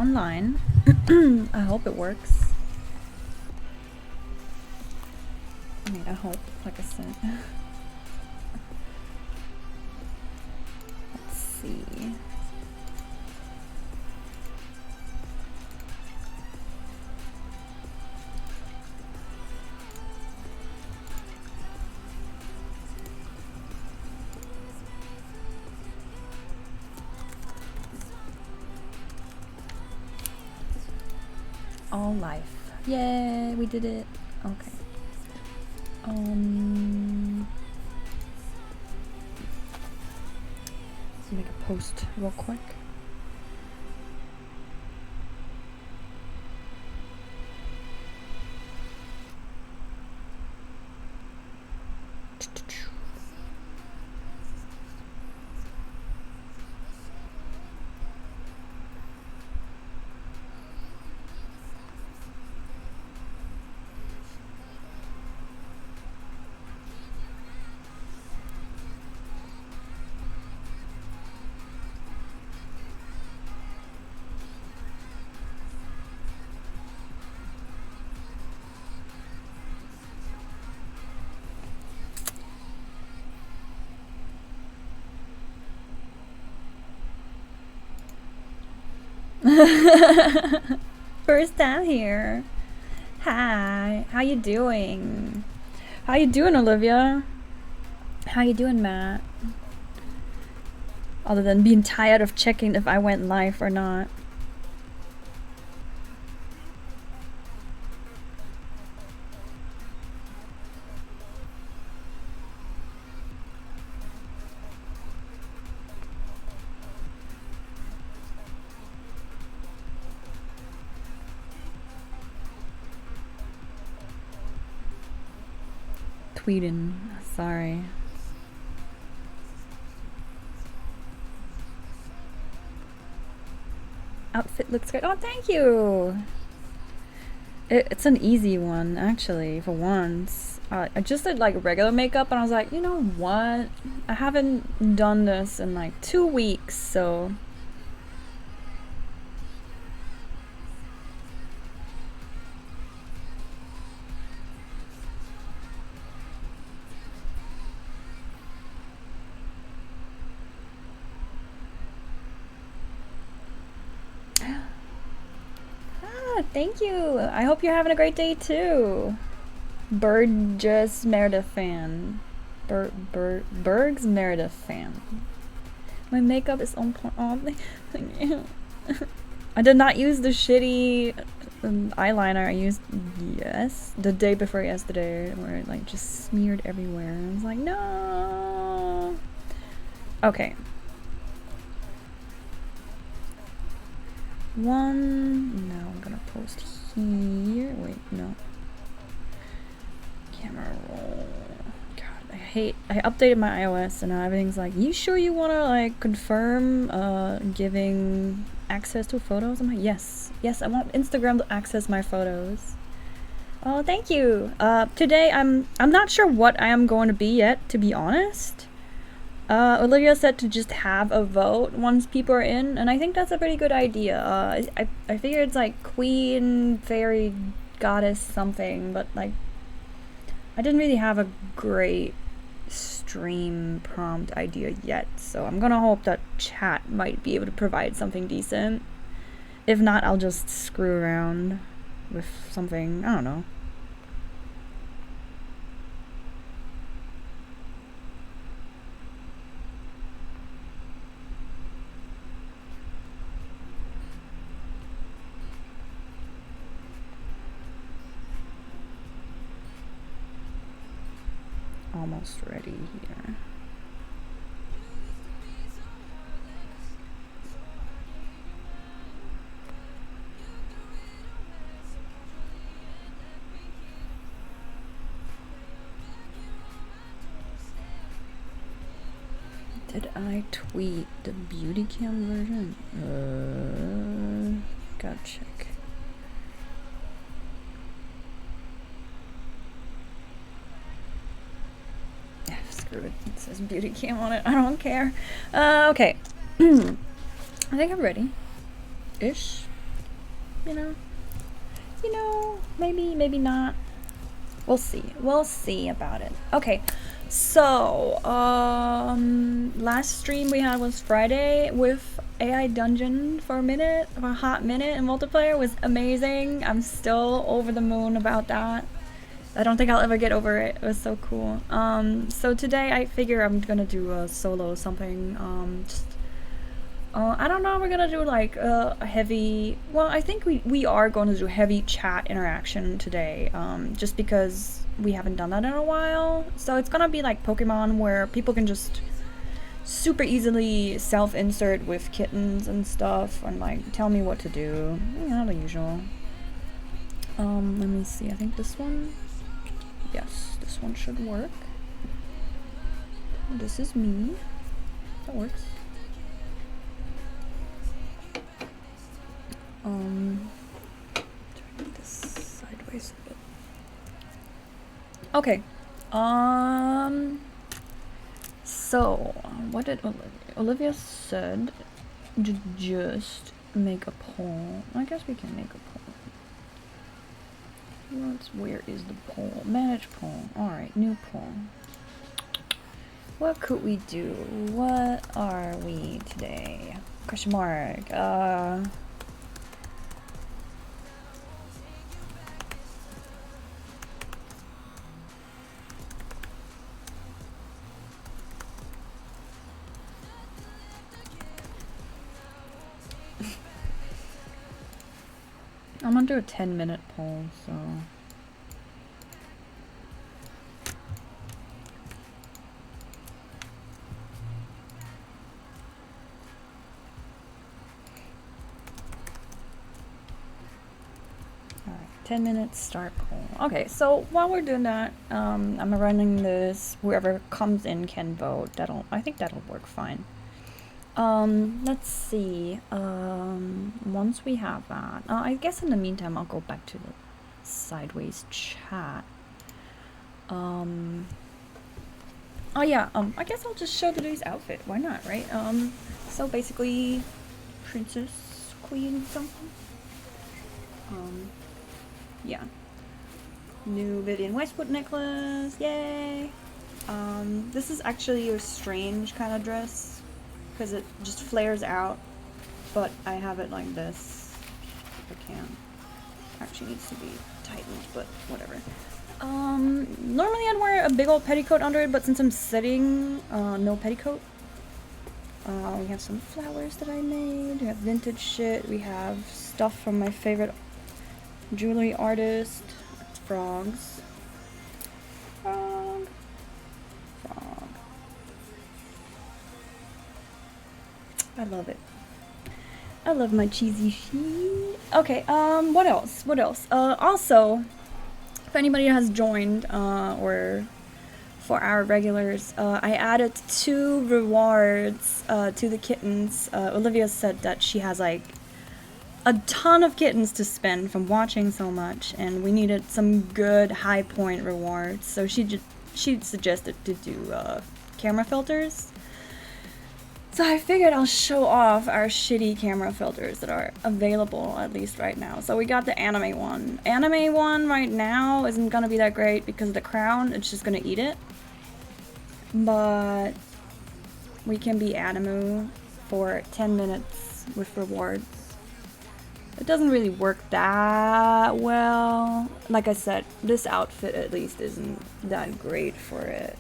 online. I hope it works. I mean, I hope, like I said. Let's see. All life. Yay, we did it. Okay. Let's make a post real quick. First time here. Hi, how you doing? How you doing, Olivia? How you doing, Matt? Other than being tired of checking if I went live or not. Tweeting, sorry. Outfit looks good. Oh, thank you. It's an easy one, actually, for once. I just did like regular makeup and I was like, you know what? I haven't done this in like 2 weeks, so. Thank you. I hope you're having a great day too. Burgess Meredith fan. Berg's Meredith fan. My makeup is on point. Oh, thank you. I did not use the shitty eyeliner I used the day before yesterday, where it like just smeared everywhere. I was like, no. Okay. One. Now I'm gonna post here. Wait, no. Camera roll. God, I updated my iOS and now everything's like, you sure you wanna like confirm giving access to photos? I'm like, yes. Yes, I want Instagram to access my photos. Oh, thank you. Today I'm not sure what I am going to be yet, to be honest. Olivia said to just have a vote once people are in, and I think that's a pretty good idea. I figure it's like queen, fairy, goddess, something, but like I didn't really have a great stream prompt idea yet, so I'm gonna hope that chat might be able to provide something decent. If not, I'll just screw around with something, I don't know. Almost ready here. Did I tweet the beauty cam version? Gotta check. Screw it. It says beauty cam on it. I don't care. Okay. I think I'm ready. Ish. you know? You know, maybe not. We'll see. We'll see about it. Okay, so last stream we had was Friday with AiDungeon for a hot minute, and multiplayer was amazing. I'm still over the moon about that. I don't think I'll ever get over it. It was so cool. So today I figure I'm gonna do a solo something. I don't know. We're gonna do like a heavy. Well, I think we are going to do heavy chat interaction today. Just because we haven't done that in a while. So it's gonna be like Pokemon, where people can just super easily self-insert with kittens and stuff, and like tell me what to do. You know, the usual. Let me see. I think this one. Yes, this one should work. This is me. That works. Turn this sideways a bit. Okay. So what did Olivia said? Just make a poll. I guess we can make a poll. Where is the poll? Manage poll. Alright, new poll. What could we do? What are we today? Question mark. I'm gonna do a 10-minute poll, so. Alright, 10 minutes start poll. Okay, so while we're doing that, I'm running this. Whoever comes in can vote. I think that'll work fine. Let's see. Once we have that, I guess in the meantime, I'll go back to the sideways chat. Oh yeah, I guess I'll just show today's outfit. Why not, right? So basically, princess, queen, something. Yeah. New Vivian Westwood necklace, yay! This is actually a strange kind of dress, because it just flares out, but I have it like this, if I can. Actually needs to be tightened, but whatever. Normally I'd wear a big old petticoat under it, but since I'm sitting, no petticoat. We have some flowers that I made, we have vintage shit, we have stuff from my favorite jewelry artist. It's frogs. Frog. Frog. I love it. I love my cheesy sheet. Okay, what else? What else? Also, if anybody has joined, or for our regulars, I added 2 rewards to the kittens. Olivia said that she has like a ton of kittens to spend from watching so much, and we needed some good high point rewards. So she suggested to do camera filters. So I figured I'll show off our shitty camera filters that are available, at least right now. So we got the anime one. Anime one right now isn't gonna be that great because of the crown. It's just gonna eat it. But we can be anime for 10 minutes with rewards. It doesn't really work that well. Like I said, this outfit at least isn't that great for it.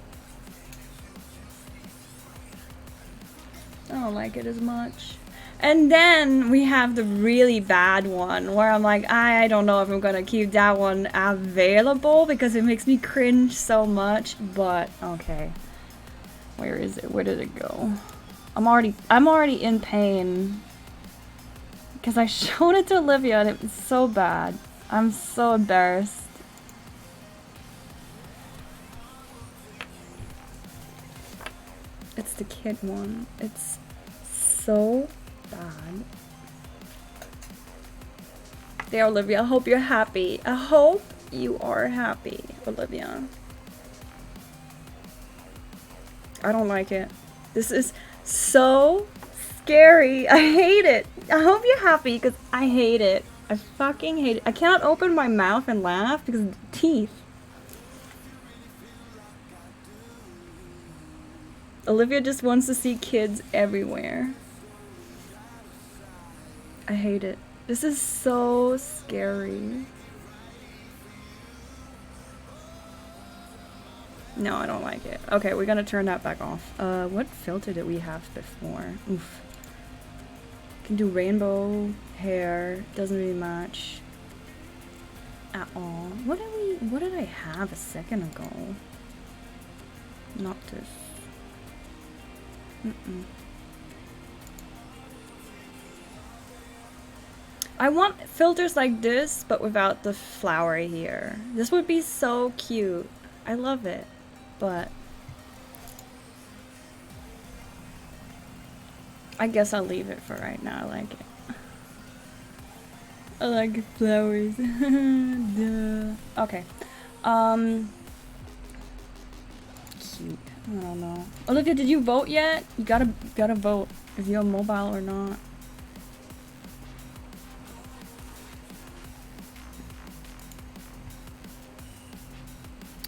I don't like it as much. And then we have the really bad one where I'm like, I don't know if I'm gonna keep that one available because it makes me cringe so much, but okay. Where is it? Where did it go? I'm already in pain because I showed it to Olivia and it was so bad. I'm so embarrassed. It's the kid one. It's so bad. There, Olivia, I hope you're happy. I hope you are happy, Olivia. I don't like it. This is so scary. I hate it. I hope you're happy because I hate it. I fucking hate it. I cannot open my mouth and laugh because of the teeth. Olivia just wants to see kids everywhere. I hate it. This is so scary. No, I don't like it. Okay, we're gonna turn that back off. What filter did we have before? Oof. Can do rainbow hair. Doesn't really match at all. What did I have a second ago? Not this. I want filters like this, but without the flower here. This would be so cute. I love it, but I guess I'll leave it for right now. I like it. I like flowers. Duh. Okay. Cute. I don't know. Olivia, did you vote yet? You gotta vote if you're mobile or not.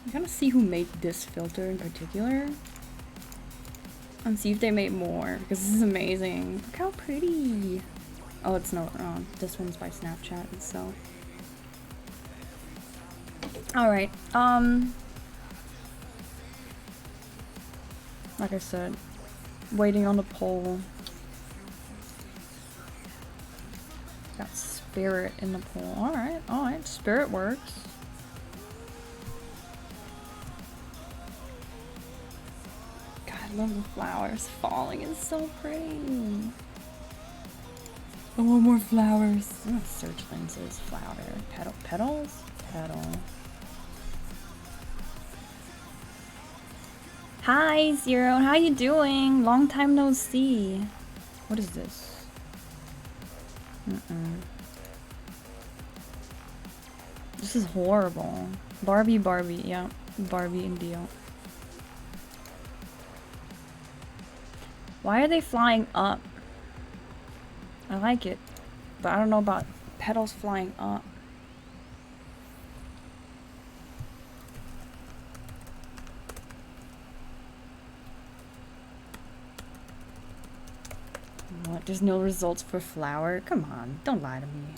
I gotta see who made this filter in particular. And see if they made more, because this is amazing. Look how pretty. Oh, it's not wrong. This one's by Snapchat itself. Alright, like I said, waiting on the poll. Got spirit in the poll. Alright, spirit works. God, I love the flowers falling. It's so pretty. I want more flowers. I'm gonna search lenses, flower, petals? Petal. Hi, Zero. How you doing? Long time no see. What is this? This is horrible. Barbie, yeah. Barbie and Dio. Why are they flying up? I like it, but I don't know about petals flying up. What? There's no results for flower? Come on, don't lie to me.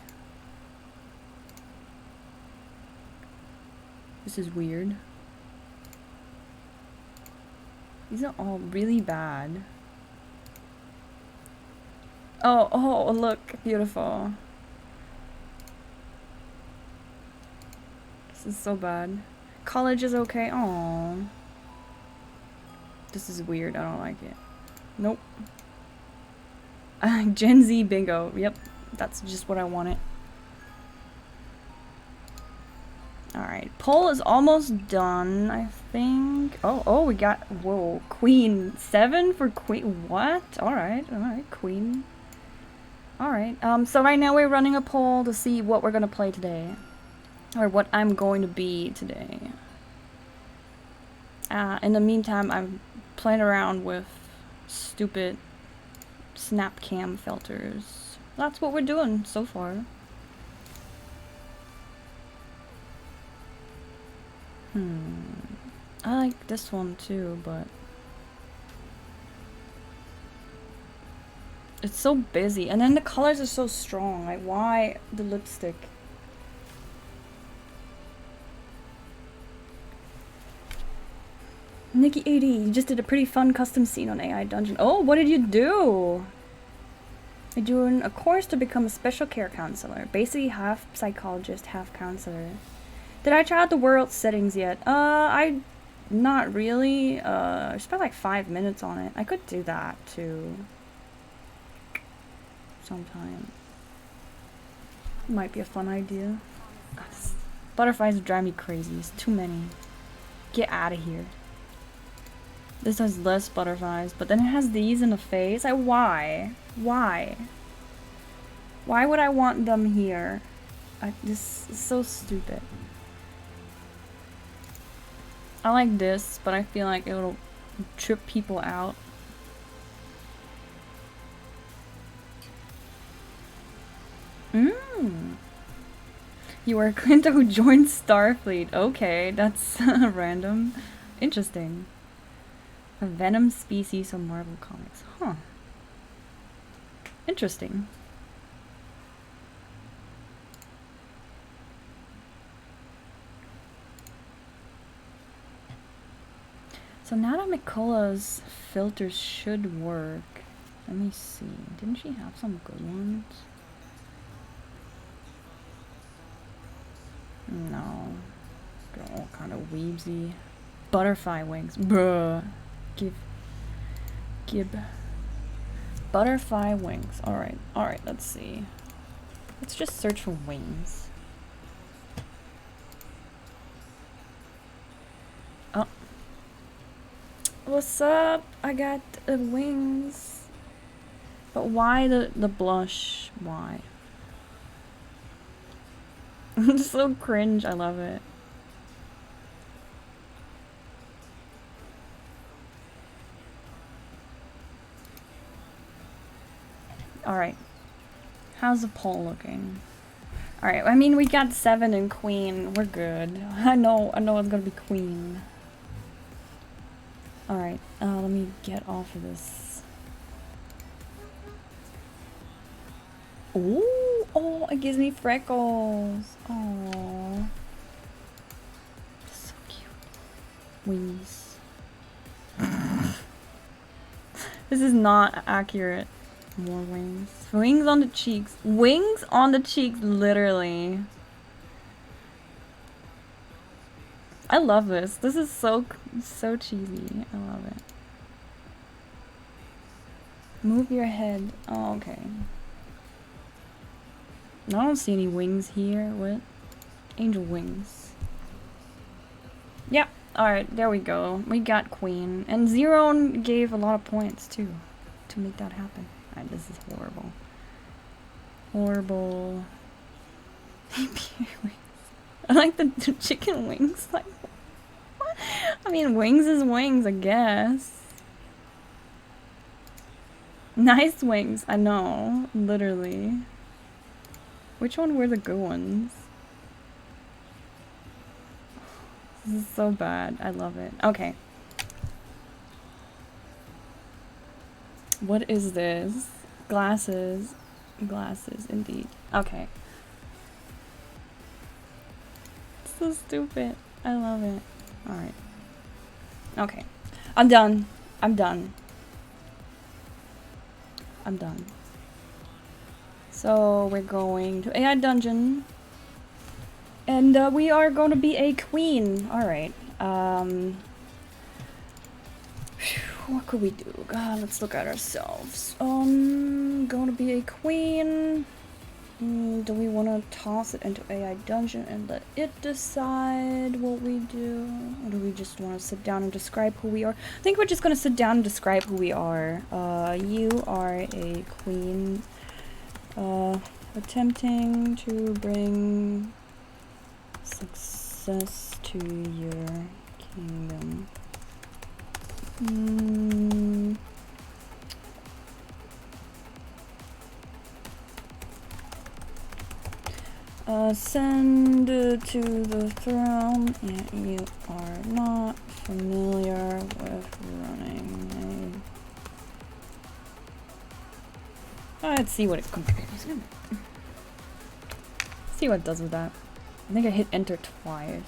This is weird. These are all really bad. Oh, look, beautiful. This is so bad. College is okay. Aww. This is weird. I don't like it. Nope. Gen Z bingo. Yep. That's just what I wanted. Alright. Poll is almost done, I think. Oh, we got... Whoa. Queen. 7 for Queen. What? Alright. Queen. Alright, so right now we're running a poll to see what we're gonna play today. Or what I'm going to be today. In the meantime, I'm playing around with stupid snap cam filters. That's what we're doing so far. I like this one too, but... It's so busy, and then the colors are so strong. Like, why the lipstick? Nikki 80, you just did a pretty fun custom scene on AiDungeon. Oh, what did you do? You're doing a course to become a special care counselor. Basically half psychologist, half counselor. Did I try out the world settings yet? Not really. I spent like 5 minutes on it. I could do that too. Sometime. Might be a fun idea. Butterflies drive me crazy. It's too many. Get out of here. This has less butterflies, but then it has these in the face. Why? Why? Why would I want them here? This is so stupid. I like this, but I feel like it'll trip people out. You are Clinta who joined Starfleet. Okay, that's random. Interesting. A venom species of Marvel Comics. Huh. Interesting. So now that Mikola's filters should work. Let me see. Didn't she have some good ones? No. They're all kind of weebsy. Butterfly wings. Bruh. Gib. Butterfly wings. Alright. Alright, let's see. Let's just search for wings. Oh. What's up? I got wings. But why the blush? Why? It's so cringe. I love it. Alright. How's the poll looking? Alright, I mean, we got 7 in Queen. We're good. I know it's gonna be Queen. Alright, let me get off of this. Ooh, oh, it gives me freckles. Oh, so cute. Wings. This is not accurate. More wings. Wings on the cheeks. Wings on the cheeks, literally. I love this. This is so cheesy. I love it. Move your head. Oh, okay. I don't see any wings here. What? Angel wings. Yep. Alright, there we go. We got Queen. And Zeron gave a lot of points, too, to make that happen. Alright, this is horrible. Horrible. I like the chicken wings. Like, what? I mean, wings is wings, I guess. Nice wings. I know. Literally. Which one were the good ones? This is so bad. I love it. Okay. What is this? Glasses. Glasses, indeed. Okay. So stupid. I love it. Alright. Okay. I'm done. I'm done. I'm done. So we're going to AiDungeon. And we are going to be a queen. Alright. What could we do? God, let's look at ourselves. Going to be a queen. Do we want to toss it into AiDungeon and let it decide what we do? Or do we just want to sit down and describe who we are? I think we're just going to sit down and describe who we are. You are a queen. Attempting to bring success to your kingdom. Ascend to the throne, and you are not familiar with running. Let's see what it compares. See what it does with that. I think I hit enter twice.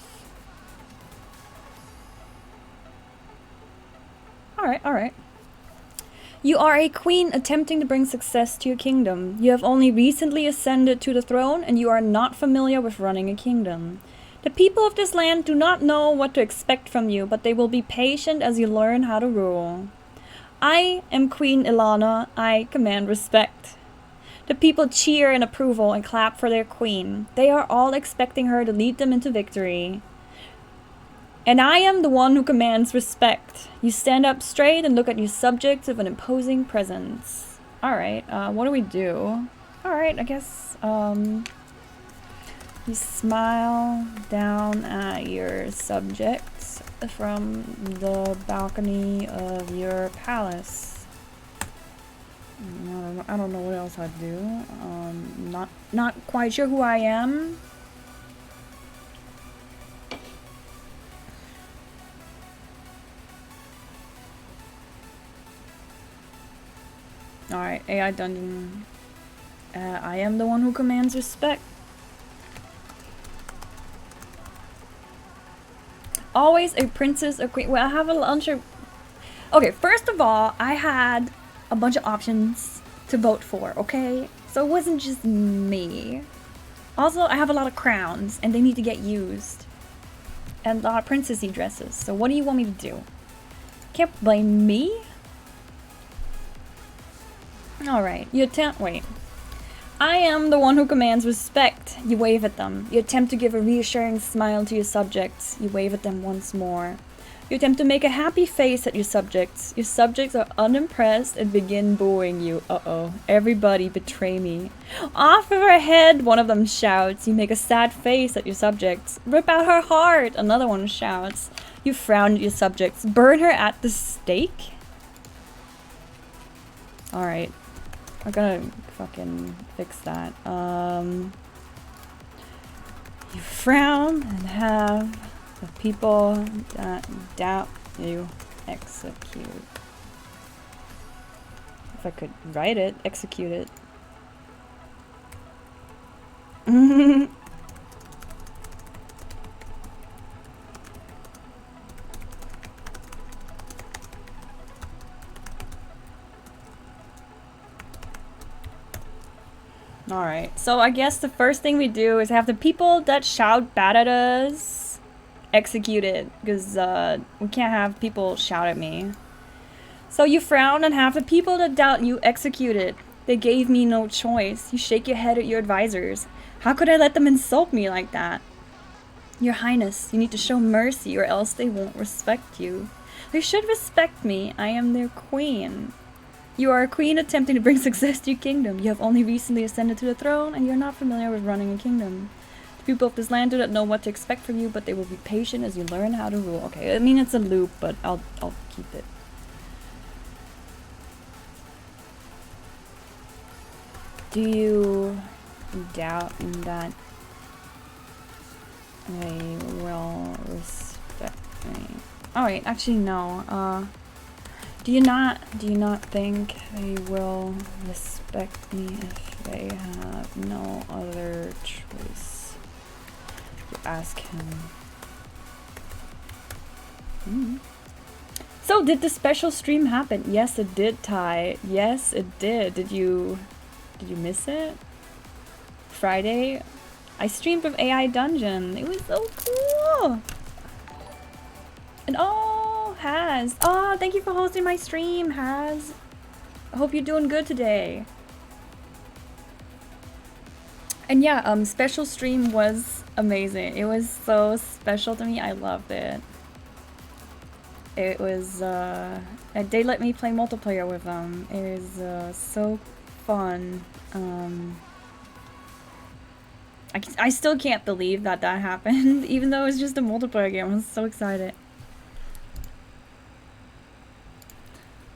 Alright, alright. You are a queen attempting to bring success to your kingdom. You have only recently ascended to the throne, and you are not familiar with running a kingdom. The people of this land do not know what to expect from you, but they will be patient as you learn how to rule. I am Queen Ilana. I command respect. The people cheer in approval and clap for their queen. They are all expecting her to lead them into victory. And I am the one who commands respect. You stand up straight and look at your subjects with an imposing presence. Alright, what do we do? Alright, I guess, you smile down at your subjects from the balcony of your palace. I don't know what else I'd do. Not quite sure who I am. Alright, AI dungeon. I am the one who commands respect. Always a princess or queen. Well, I have a launcher. Okay, first of all, I had a bunch of options to vote for, okay? So it wasn't just me. Also, I have a lot of crowns, and they need to get used. And a lot of princessy dresses. So what do you want me to do? Can't blame me? Alright, you attempt- wait. I am the one who commands respect. You wave at them. You attempt to give a reassuring smile to your subjects. You wave at them once more. You attempt to make a happy face at your subjects. Your subjects are unimpressed and begin booing you. Uh-oh. Everybody betray me. Off of her head, one of them shouts. You make a sad face at your subjects. Rip out her heart, another one shouts. You frown at your subjects. Burn her at the stake? Alright. We're gonna fucking fix that. You frown and have the people that doubt you execute. If I could write it, execute it. Alright, so I guess the first thing we do is have the people that shout bad at us executed, because we can't have people shout at me. So you frown and have the people that doubt you executed. They gave me no choice. You shake your head at your advisors. How could I let them insult me like that? Your Highness, you need to show mercy or else they won't respect you. They should respect me. I am their queen. You are a queen attempting to bring success to your kingdom. You have only recently ascended to the throne, and you're not familiar with running a kingdom. The people of this land do not know what to expect from you, but they will be patient as you learn how to rule. Okay, I mean it's a loop, but I'll keep it. Do you doubt that they will respect me? Oh wait, actually no. Do you not think they will respect me if they have no other choice? You ask him. So did the special stream happen? Yes, it did, Ty. Yes, it did. Did you miss it? Friday, I streamed with AiDungeon. It was so cool. And oh, Haz. Oh, thank you for hosting my stream, Haz. I hope you're doing good today. And yeah, special stream was amazing. It was so special to me. I loved it. It was, they let me play multiplayer with them. It was so fun. I still can't believe that happened, even though it was just a multiplayer game. I was so excited.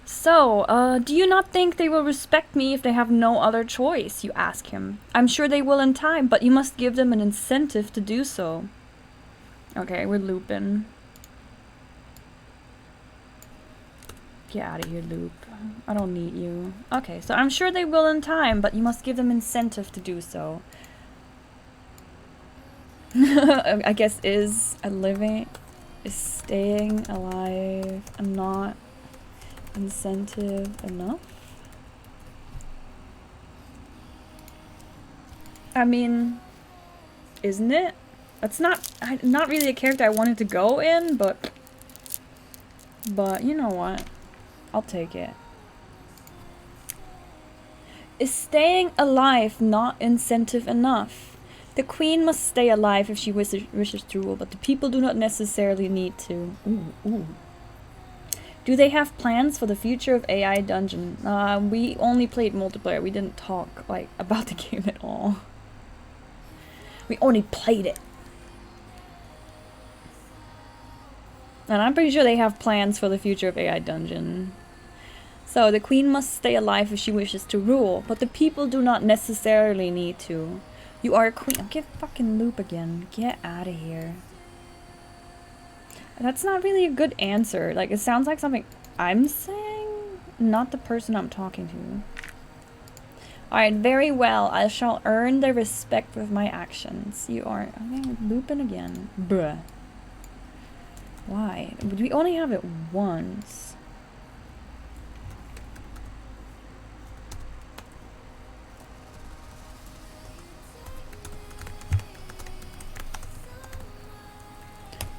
So, do you not think they will respect me if they have no other choice? You ask him. I'm sure they will in time, but you must give them an incentive to do so. Okay, we're looping. Get out of here, loop. I don't need you. Okay, so I'm sure they will in time, but you must give them incentive to do so. I guess is staying alive not incentive enough? I mean, isn't it? It's not really a character I wanted to go in, but you know what? I'll take it. Is staying alive not incentive enough? The queen must stay alive if she wishes to rule, but the people do not necessarily need to. Ooh. Do they have plans for the future of AiDungeon? We only played multiplayer. We didn't talk like about the game at all. We only played it. And I'm pretty sure they have plans for the future of AiDungeon. So, the queen must stay alive if she wishes to rule, but the people do not necessarily need to. You are a queen. Oh, get fucking loop again. Get out of here. That's not really a good answer. Like, it sounds like something I'm saying, not the person I'm talking to. Alright, very well. I shall earn their respect with my actions. You are... Okay, looping again. Bruh. Why? We only have it once.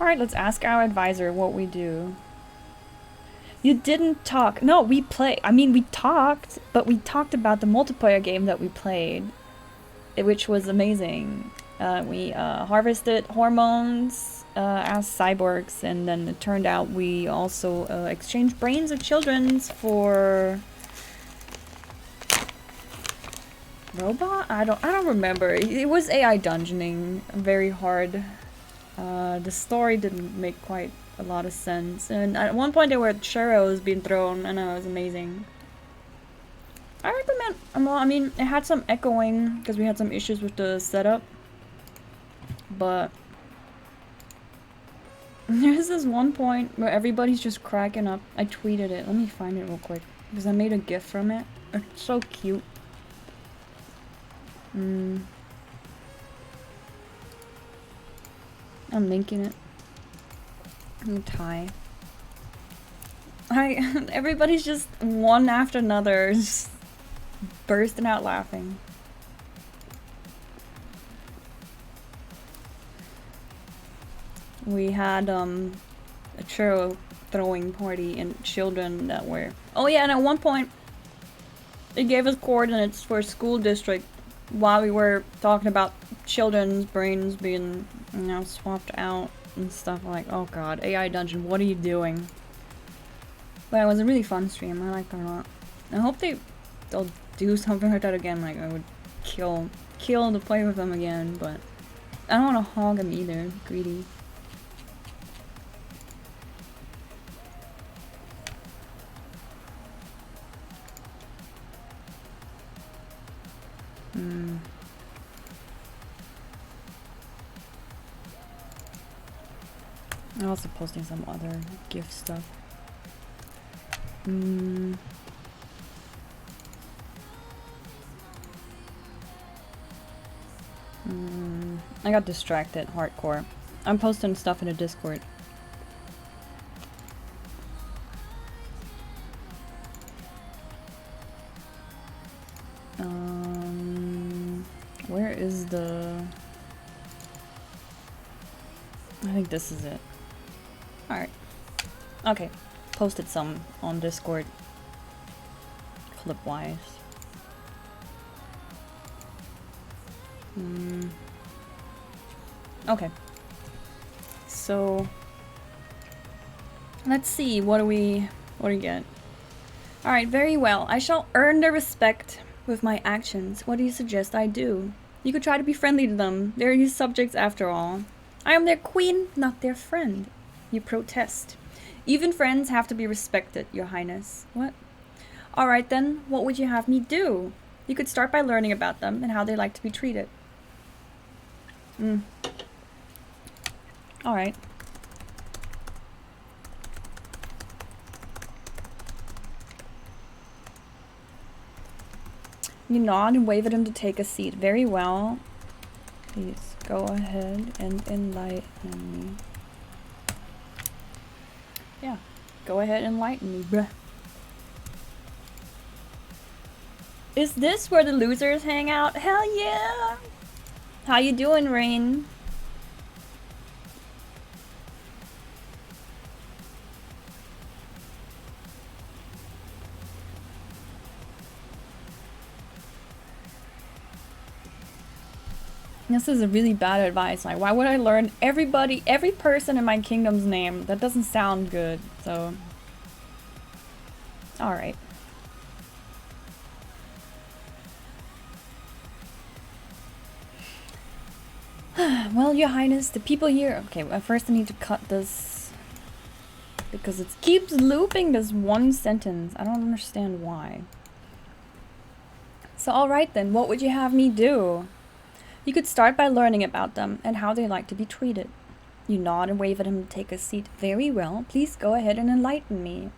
Alright, let's ask our advisor what we do. You didn't talk. No, we play. I mean, we talked, but we talked about the multiplayer game that we played, which was amazing. We harvested hormones as cyborgs, and then it turned out we also exchanged brains of children's for robot. I don't remember. It was AI dungeoning, very hard. The story didn't make quite a lot of sense, and at one point there were churros being thrown, and it was amazing. I recommend. Well, I mean, it had some echoing because we had some issues with the setup, but there's this one point where everybody's just cracking up. I tweeted it. Let me find it real quick because I made a gif from it. It's so cute. I'm linking it. Tie. Everybody's just one after another, just bursting out laughing. We had a churro throwing party and children that were... Oh yeah, and at one point it gave us coordinates for a school district while we were talking about children's brains being, you know, swapped out and stuff. Like, oh god, AiDungeon, what are you doing? But it was a really fun stream. I liked it a lot. I hope they'll do something like that again. Like, I would kill to play with them again, but I don't want to hog them either. Greedy. I'm also posting some other gift stuff. I got distracted hardcore. I'm posting stuff in a Discord. Where is the... I think this is it. Alright. Okay. Posted some on Discord. Clip-wise. Okay. So... let's see, what do we get? Alright, very well. I shall earn their respect with my actions. What do you suggest I do? You could try to be friendly to them. They're your subjects after all. I am their queen, not their friend. You protest. Even friends have to be respected, Your Highness. What? Alright then, what would you have me do? You could start by learning about them and how they like to be treated. Alright. You nod and wave at him to take a seat. Very well. Please go ahead and enlighten me. Yeah, go ahead and enlighten me, bruh. Is this where the losers hang out? Hell yeah! How you doing, Rain? This is a really bad advice. Like, why would I learn every person in my kingdom's name? That doesn't sound good, so... Alright. Well, Your Highness, the people here... Okay, well, first I need to cut this. Because it keeps looping this one sentence. I don't understand why. So, alright then, what would you have me do? You could start by learning about them and how they like to be treated. You nod and wave at him to take a seat. Very well. Please go ahead and enlighten me.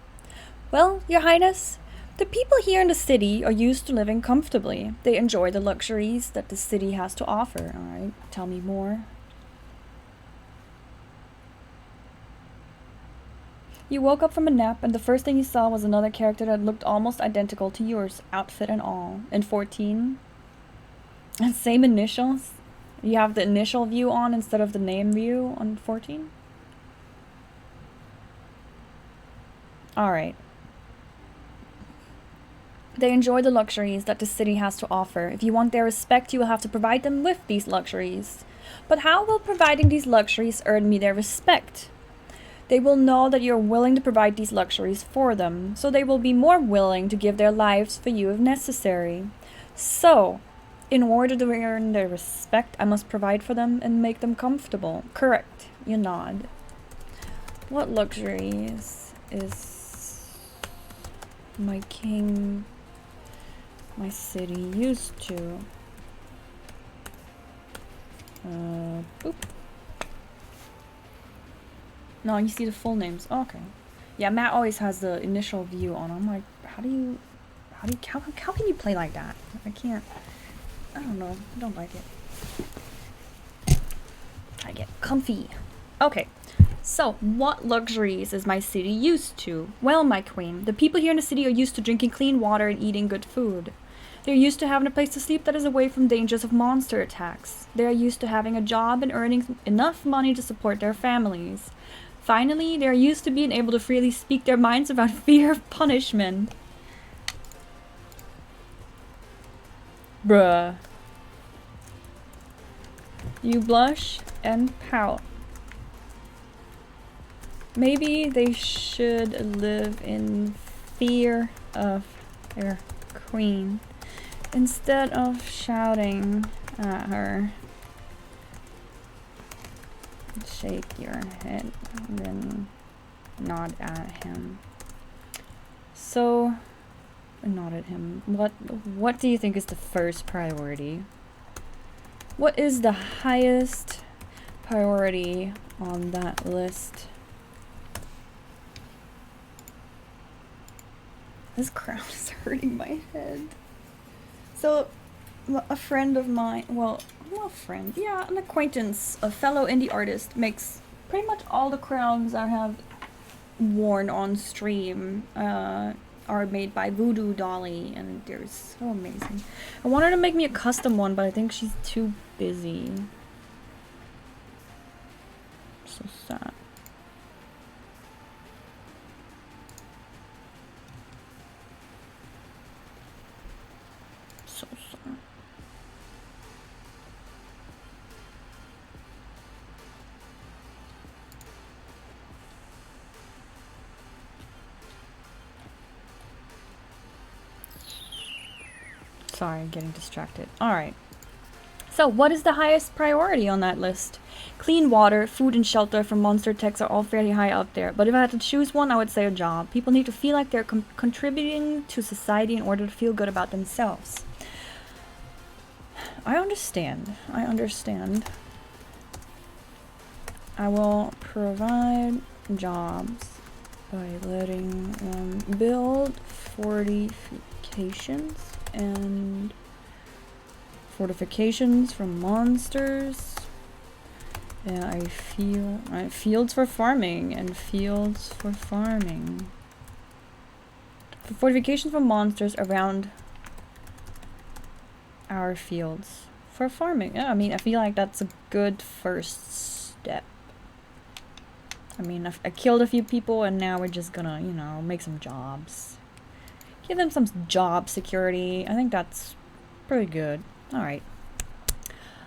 Well, Your Highness, The people here in the city are used to living comfortably. They enjoy the luxuries that the city has to offer. Alright, tell me more. You woke up from a nap and the first thing you saw was another character that looked almost identical to yours, outfit and all. In 14? And same initials? You have the initial view on instead of the name view on 14? Alright. They enjoy the luxuries that the city has to offer. If you want their respect, you will have to provide them with these luxuries. But how will providing these luxuries earn me their respect? They will know that you're willing to provide these luxuries for them, so they will be more willing to give their lives for you if necessary. So, in order to earn their respect, I must provide for them and make them comfortable. Correct. You nod. What luxuries is my king, my city used to? Boop. No, you see the full names. Oh, okay. Yeah, Matt always has the initial view on. I'm like, how can you play like that? I can't. I don't know. I don't like it. Try to get comfy. Okay. So, what luxuries is my city used to? Well, my queen, the people here in the city are used to drinking clean water and eating good food. They're used to having a place to sleep that is away from dangers of monster attacks. They are used to having a job and earning enough money to support their families. Finally, they are used to being able to freely speak their minds without fear of punishment. Bruh. You blush and pout. Maybe they should live in fear of their queen instead of shouting at her. Shake your head and then nod at him. So, nod at him. What do you think is the first priority? What is the highest priority on that list? This crown is hurting my head. So, a friend of mine, well, not a friend, yeah, an acquaintance, a fellow indie artist, makes pretty much all the crowns I have worn on stream are made by Voodoo Dolly, and they're so amazing. I want her to make me a custom one, but I think she's too busy. So sad. So sad. Sorry, I'm getting distracted. Alright. So, what is the highest priority on that list? Clean water, food, and shelter from monster attacks are all fairly high up there. But if I had to choose one, I would say a job. People need to feel like they're contributing to society in order to feel good about themselves. I understand. I understand. I will provide jobs by letting them build fortifications and fortifications from monsters. Yeah, fields for farming and fields for farming. Fortifications from monsters around our fields for farming. Yeah, I mean, I feel like that's a good first step. I mean, I killed a few people and now we're just gonna, you know, make some jobs. Give them some job security. I think that's pretty good. Alright.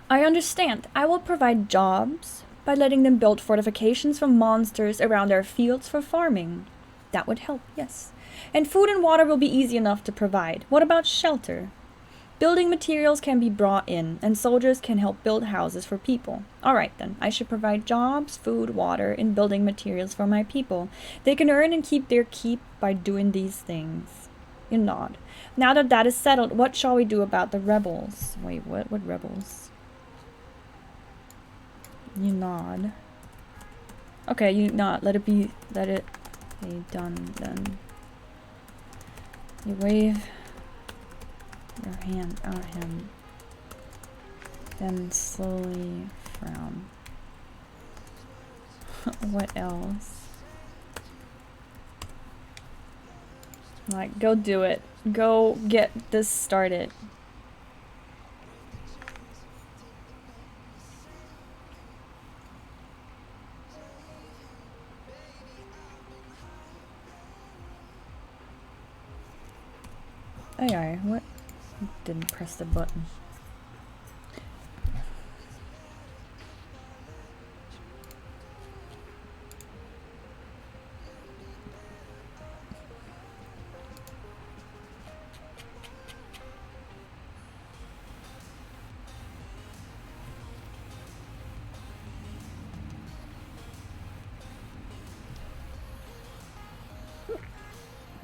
I understand. I will provide jobs by letting them build fortifications from monsters around their fields for farming. That would help, yes. And food and water will be easy enough to provide. What about shelter? Building materials can be brought in, and soldiers can help build houses for people. Alright then, I should provide jobs, food, water, and building materials for my people. They can earn and keep their keep by doing these things. You nod. Now that that is settled, what shall we do about the rebels? Wait, what? What rebels? You nod. Okay, you nod. Let it be done then. You wave your hand at him, then slowly frown. What else? Like, go do it. Go get this started. AI, what? Didn't press the button.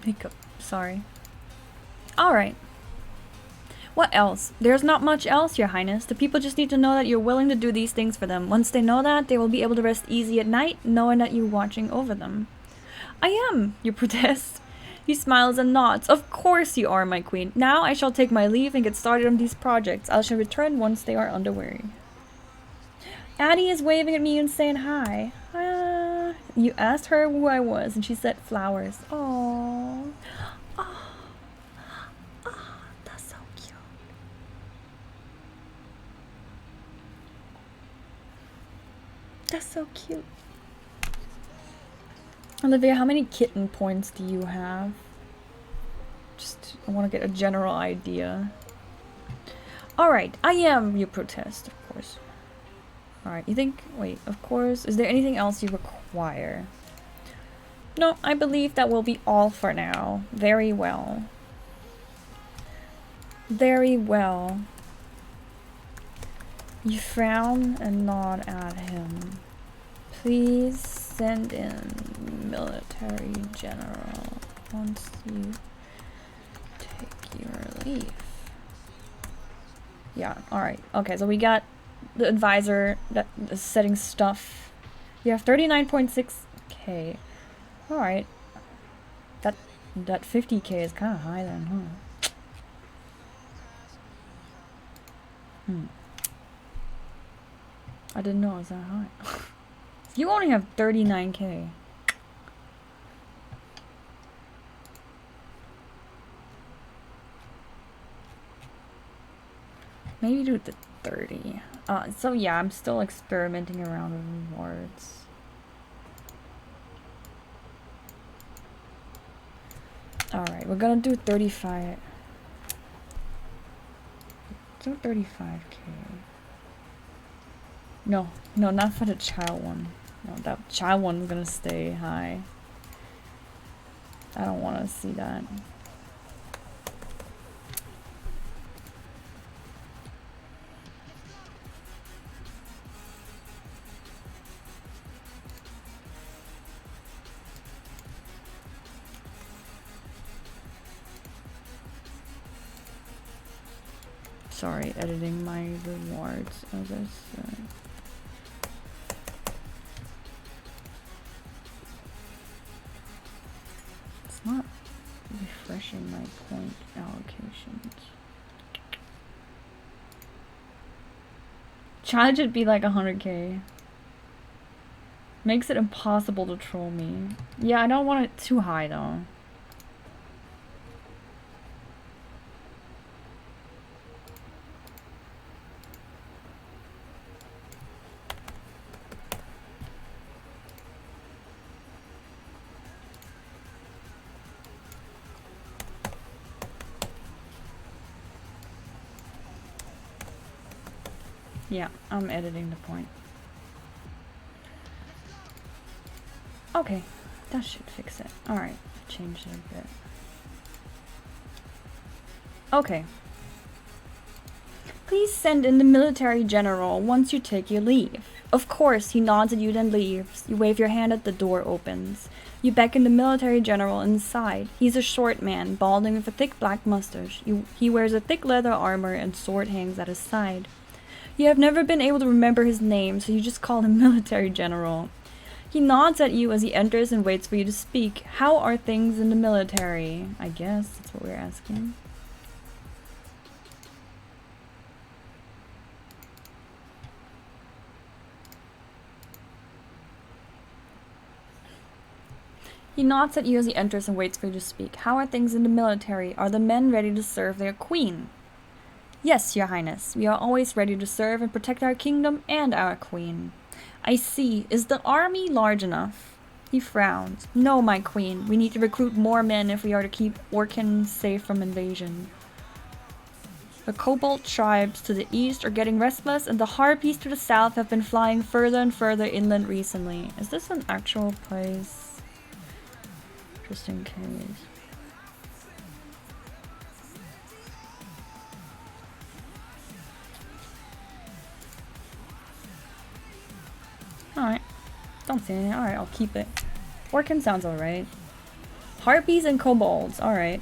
Hiccup, sorry. Alright. What else? There's not much else, Your Highness. The people just need to know that you're willing to do these things for them. Once they know that, they will be able to rest easy at night, knowing that you're watching over them. I am, you protest. He smiles and nods. Of course you are, my queen. Now I shall take my leave and get started on these projects. I shall return once they are underway. Addie is waving at me and saying hi. You asked her who I was, and she said flowers. Aww. That's so cute. That's so cute. Olivia, how many kitten points do you have? Just, I want to get a general idea. Alright, I am, you protest, of course. Alright, you think, wait, of course, is there anything else you require? No, I believe that will be all for now. Very well. Very well. You frown and nod at him. Please send in military general once you take your leave. Yeah, alright. Okay, so we got the advisor that is setting stuff. You have 39.6k. Alright. That 50k is kind of high then, huh? I didn't know it was that high. You only have 39k. Maybe do the 30. So yeah, I'm still experimenting around with rewards. Alright, we're gonna do 35. Do 35k. No, not for the child one. No, that child one's gonna stay high. I don't want to see that. Sorry, editing my rewards as I said. It's not refreshing my point allocations. Challenge should be like 100k. Makes it impossible to troll me. Yeah, I don't want it too high though. Yeah, I'm editing the point. Okay, that should fix it. Alright, changed it a bit. Okay. Please send in the military general once you take your leave. Of course, he nods at you then leaves. You wave your hand at the door opens. You beckon the military general inside. He's a short man, balding with a thick black mustache. He wears a thick leather armor and sword hangs at his side. You have never been able to remember his name, so you just call him military general. He nods at you as he enters and waits for you to speak. How are things in the military? I guess that's what we're asking. He nods at you as he enters and waits for you to speak. How are things in the military? Are the men ready to serve their queen? Yes, your highness. We are always ready to serve and protect our kingdom and our queen. I see. Is the army large enough? He frowned. No, my queen. We need to recruit more men if we are to keep Orkin safe from invasion. The Cobalt tribes to the east are getting restless, and the Harpies to the south have been flying further and further inland recently. Is this an actual place? Just in case. Alright. Don't see anything. Alright, I'll keep it. Orkin sounds alright. Harpies and kobolds. Alright.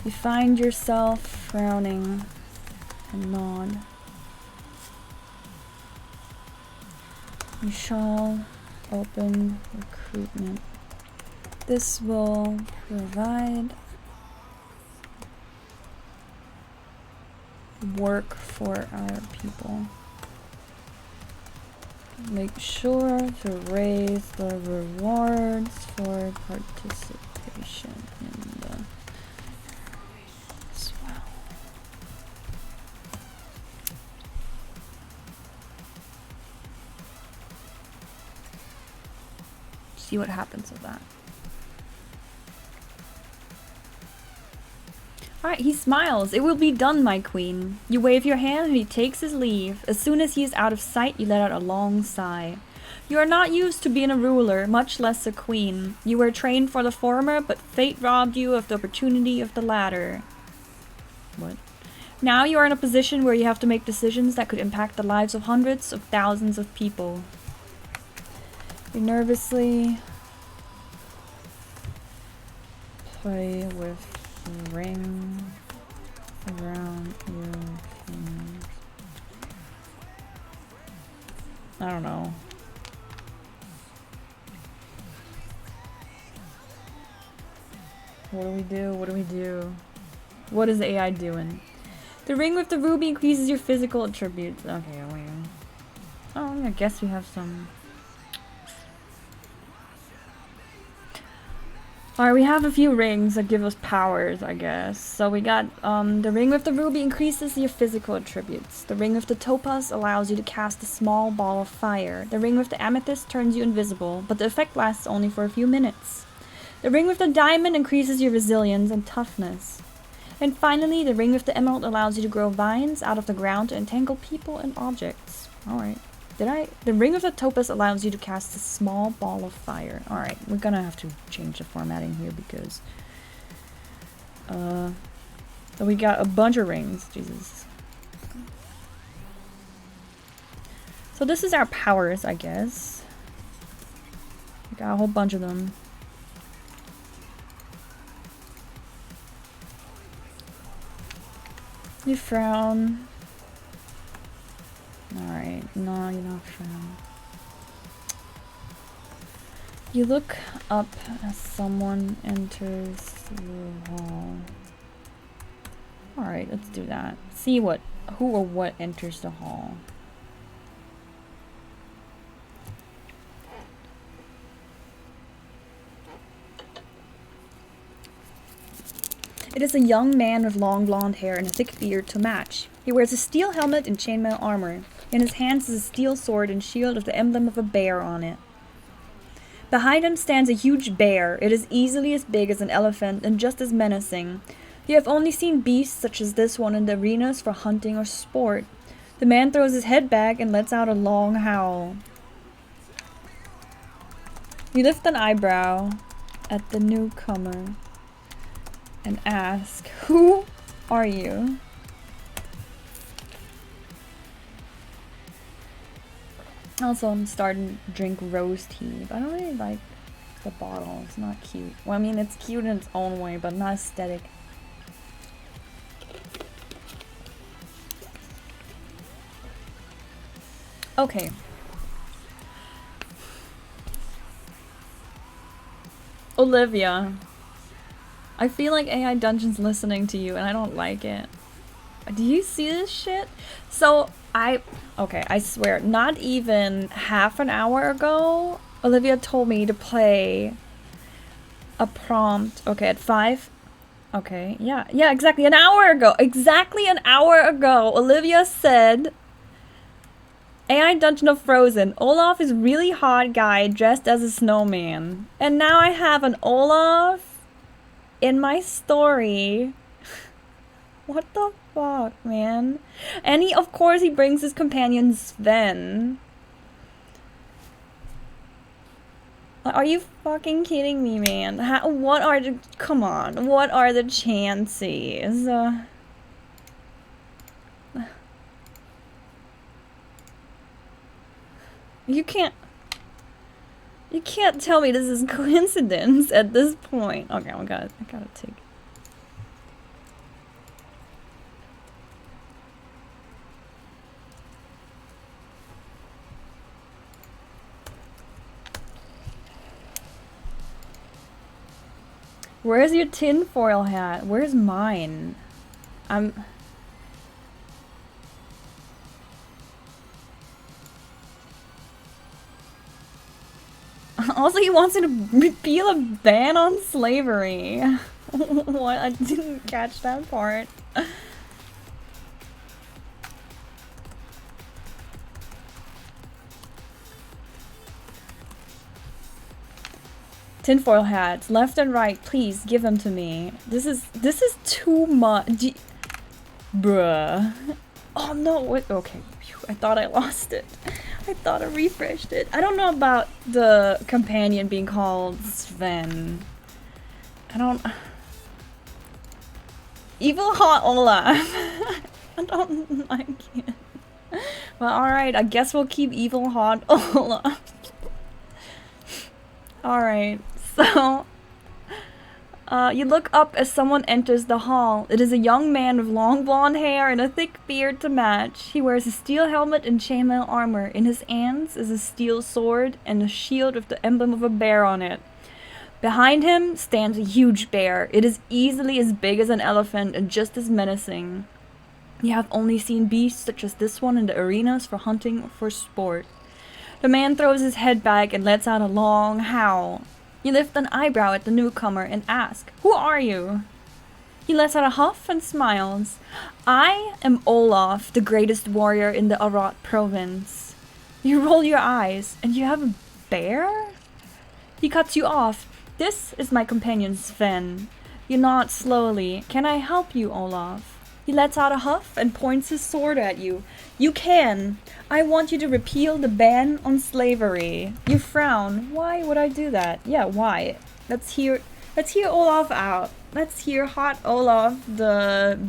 You find yourself frowning and nod. You shall open recruitment. This will provide work for our people. Make sure to raise the rewards for participation in the swell. See what happens with that. Alright, he smiles. It will be done, my queen. You wave your hand and he takes his leave. As soon as he is out of sight, you let out a long sigh. You are not used to being a ruler, much less a queen. You were trained for the former, but fate robbed you of the opportunity of the latter. What? Now you are in a position where you have to make decisions that could impact the lives of hundreds of thousands of people. You nervously play with ring around your fingers. I don't know. What do we do? What do we do? What is AI doing? The ring with the ruby increases your physical attributes. Okay, wait. Oh, I guess we have some. Alright, we have a few rings that give us powers, I guess. So we got, the ring with the ruby increases your physical attributes. The ring with the topaz allows you to cast a small ball of fire. The ring with the amethyst turns you invisible, but the effect lasts only for a few minutes. The ring with the diamond increases your resilience and toughness. And finally, the ring with the emerald allows you to grow vines out of the ground to entangle people and objects. Alright. The ring of the topaz allows you to cast a small ball of fire. Alright, we're gonna have to change the formatting here because we got a bunch of rings. Jesus. So this is our powers, I guess. We got a whole bunch of them. You frown. Alright, no, you're not frown. You look up as someone enters the hall. Alright, let's do that. See who or what enters the hall. It is a young man with long blonde hair and a thick beard to match. He wears a steel helmet and chainmail armor. In his hands is a steel sword and shield with the emblem of a bear on it. Behind him stands a huge bear. It is easily as big as an elephant and just as menacing. You have only seen beasts such as this one in the arenas for hunting or sport. The man throws his head back and lets out a long howl. You lift an eyebrow at the newcomer and ask, "Who are you?" Also, I'm starting to drink rose tea, but I don't really like the bottle. It's not cute. Well, I mean, it's cute in its own way, but not aesthetic. Okay. Olivia, I feel like AiDungeon's listening to you and I don't like it. Do you see this shit? So, okay, I swear, not even half an hour ago, Olivia told me to play a prompt. Okay, at 5. Okay, yeah, exactly an hour ago. Exactly an hour ago, Olivia said, AiDungeon of Frozen. Olaf is really hot guy dressed as a snowman. And now I have an Olaf in my story. What the fuck, man? And of course, he brings his companion Sven. Are you fucking kidding me, man? Come on, what are the chances? You can't tell me this is coincidence at this point. Okay, I gotta take. Where's your tinfoil hat? Where's mine? Also, he wants you to repeal a ban on slavery. What? I didn't catch that part. Tinfoil hats, left and right, please give them to me. This is too much. Bruh. Oh no, what? Okay, I thought I lost it. I thought I refreshed it. I don't know about the companion being called Sven. I don't... Evil hot Olaf. I don't like it. Well, alright, I guess we'll keep evil hot Olaf. Alright, so... you look up as someone enters the hall. It is a young man with long blonde hair and a thick beard to match. He wears a steel helmet and chainmail armor. In his hands is a steel sword and a shield with the emblem of a bear on it. Behind him stands a huge bear. It is easily as big as an elephant and just as menacing. You have only seen beasts such as this one in the arenas for hunting or for sport. The man throws his head back and lets out a long howl. You lift an eyebrow at the newcomer and ask, "Who are you?" He lets out a huff and smiles. "I am Olaf, the greatest warrior in the Arat province." You roll your eyes, and you have a bear? He cuts you off. "This is my companion Sven." You nod slowly. "Can I help you, Olaf?" He lets out a huff and points his sword at you. "You can. I want you to repeal the ban on slavery." You frown. "Why would I do that?" Yeah, why? Let's hear Olaf out. Let's hear hot Olaf, the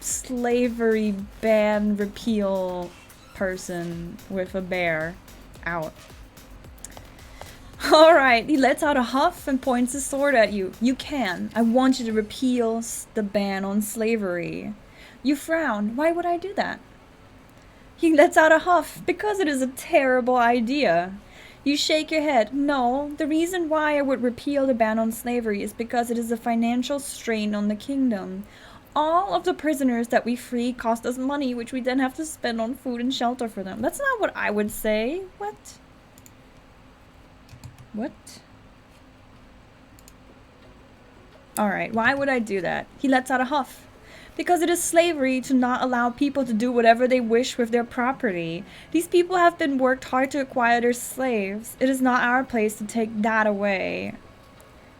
slavery ban repeal person with a bear, out. Alright, he lets out a huff and points his sword at you. You can. I want you to repeal the ban on slavery. You frown. Why would I do that? He lets out a huff. Because it is a terrible idea. You shake your head. No, the reason why I would repeal the ban on slavery is because it is a financial strain on the kingdom. All of the prisoners that we free cost us money, which we then have to spend on food and shelter for them. That's not what I would say. What? What? Alright, why would I do that? He lets out a huff. Because it is slavery to not allow people to do whatever they wish with their property. These people have been worked hard to acquire their slaves. It is not our place to take that away.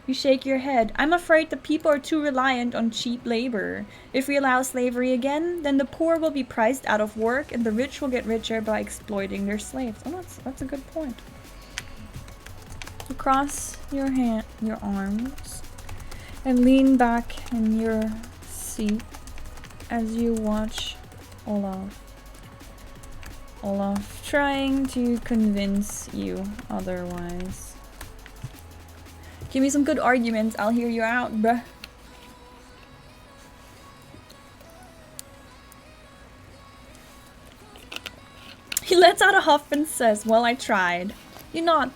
You shake your head. I'm afraid the people are too reliant on cheap labor. If we allow slavery again, then the poor will be priced out of work and the rich will get richer by exploiting their slaves. Oh, that's a good point. You cross your arms and lean back in your seat as you watch Olaf. Olaf trying to convince you otherwise. Give me some good arguments, I'll hear you out, bruh. He lets out a huff and says, "Well, I tried." You nod.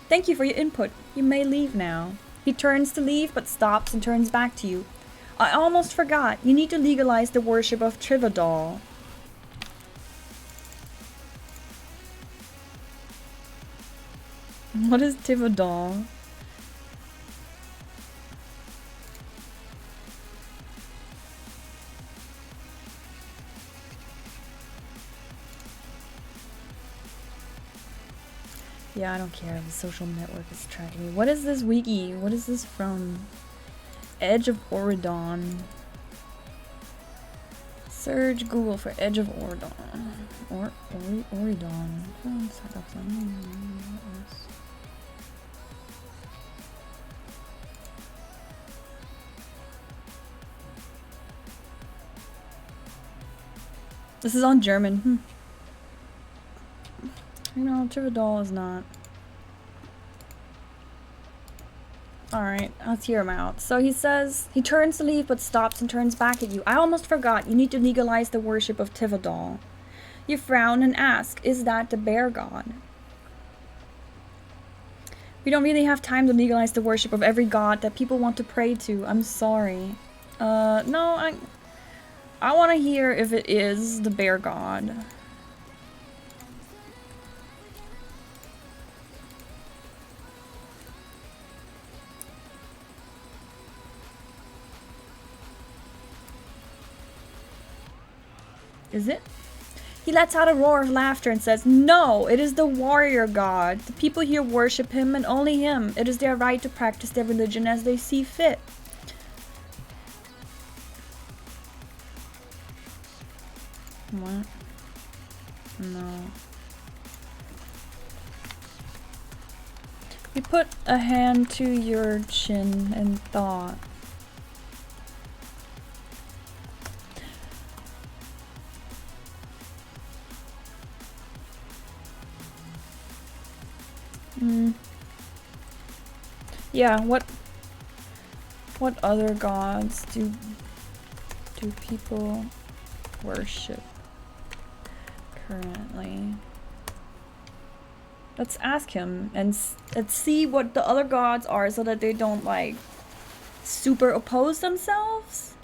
Thank you for your input. You may leave now. He turns to leave, but stops and turns back to you. I almost forgot. You need to legalize the worship of Trivadol. What is Trivadol? Yeah, I don't care. The social network is tracking me. What is this wiki? What is this from? Edge of Oridon. Search Google for Edge of Oridon. Oridon. This is on German. You know, Trivadol is not. Alright, let's hear him out. So he says, he turns to leave but stops and turns back at you. I almost forgot, you need to legalize the worship of Trivadol. You frown and ask, is that the bear god? We don't really have time to legalize the worship of every god that people want to pray to. I'm sorry. No, I want to hear if it is the bear god. Is it? He lets out a roar of laughter and says, no, it is the warrior god. The people here worship him and only him. It is their right to practice their religion as they see fit. What? No. You put a hand to your chin and thought. Yeah, what other gods do people worship currently? Let's ask him and let's see what the other gods are so that they don't like super oppose themselves,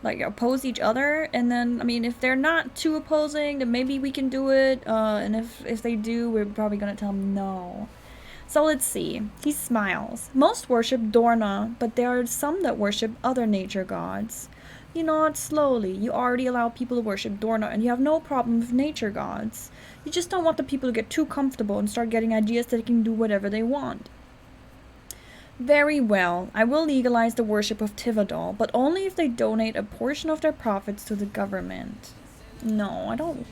like oppose each other. And then, I mean, if they're not too opposing, then maybe we can do it. And if they do, we're probably gonna tell them no. So let's see. He smiles. Most worship Dorna, but there are some that worship other nature gods. You nod slowly. You already allow people to worship Dorna, and you have no problem with nature gods. You just don't want the people to get too comfortable and start getting ideas that they can do whatever they want. Very well. I will legalize the worship of Tivadol, but only if they donate a portion of their profits to the government. No, I don't.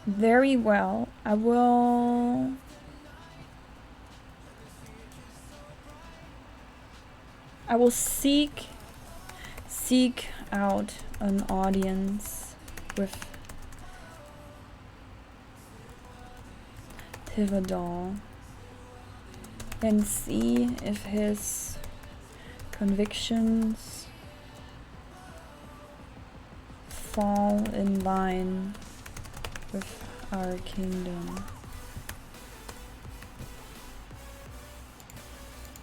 Very well. I will seek out an audience with Tivadol and see if his convictions fall in line with our kingdom.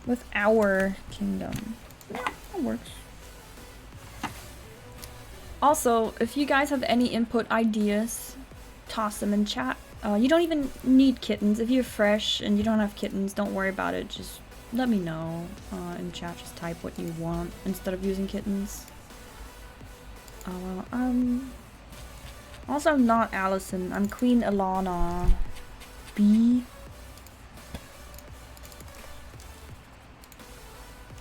With our kingdom. Yeah, that works. Also, if you guys have any input ideas, toss them in chat. You don't even need kittens. If you're fresh and you don't have kittens, don't worry about it. Just let me know in chat. Just type what you want instead of using kittens. Also, I'm not Allison. I'm Queen Alana. B.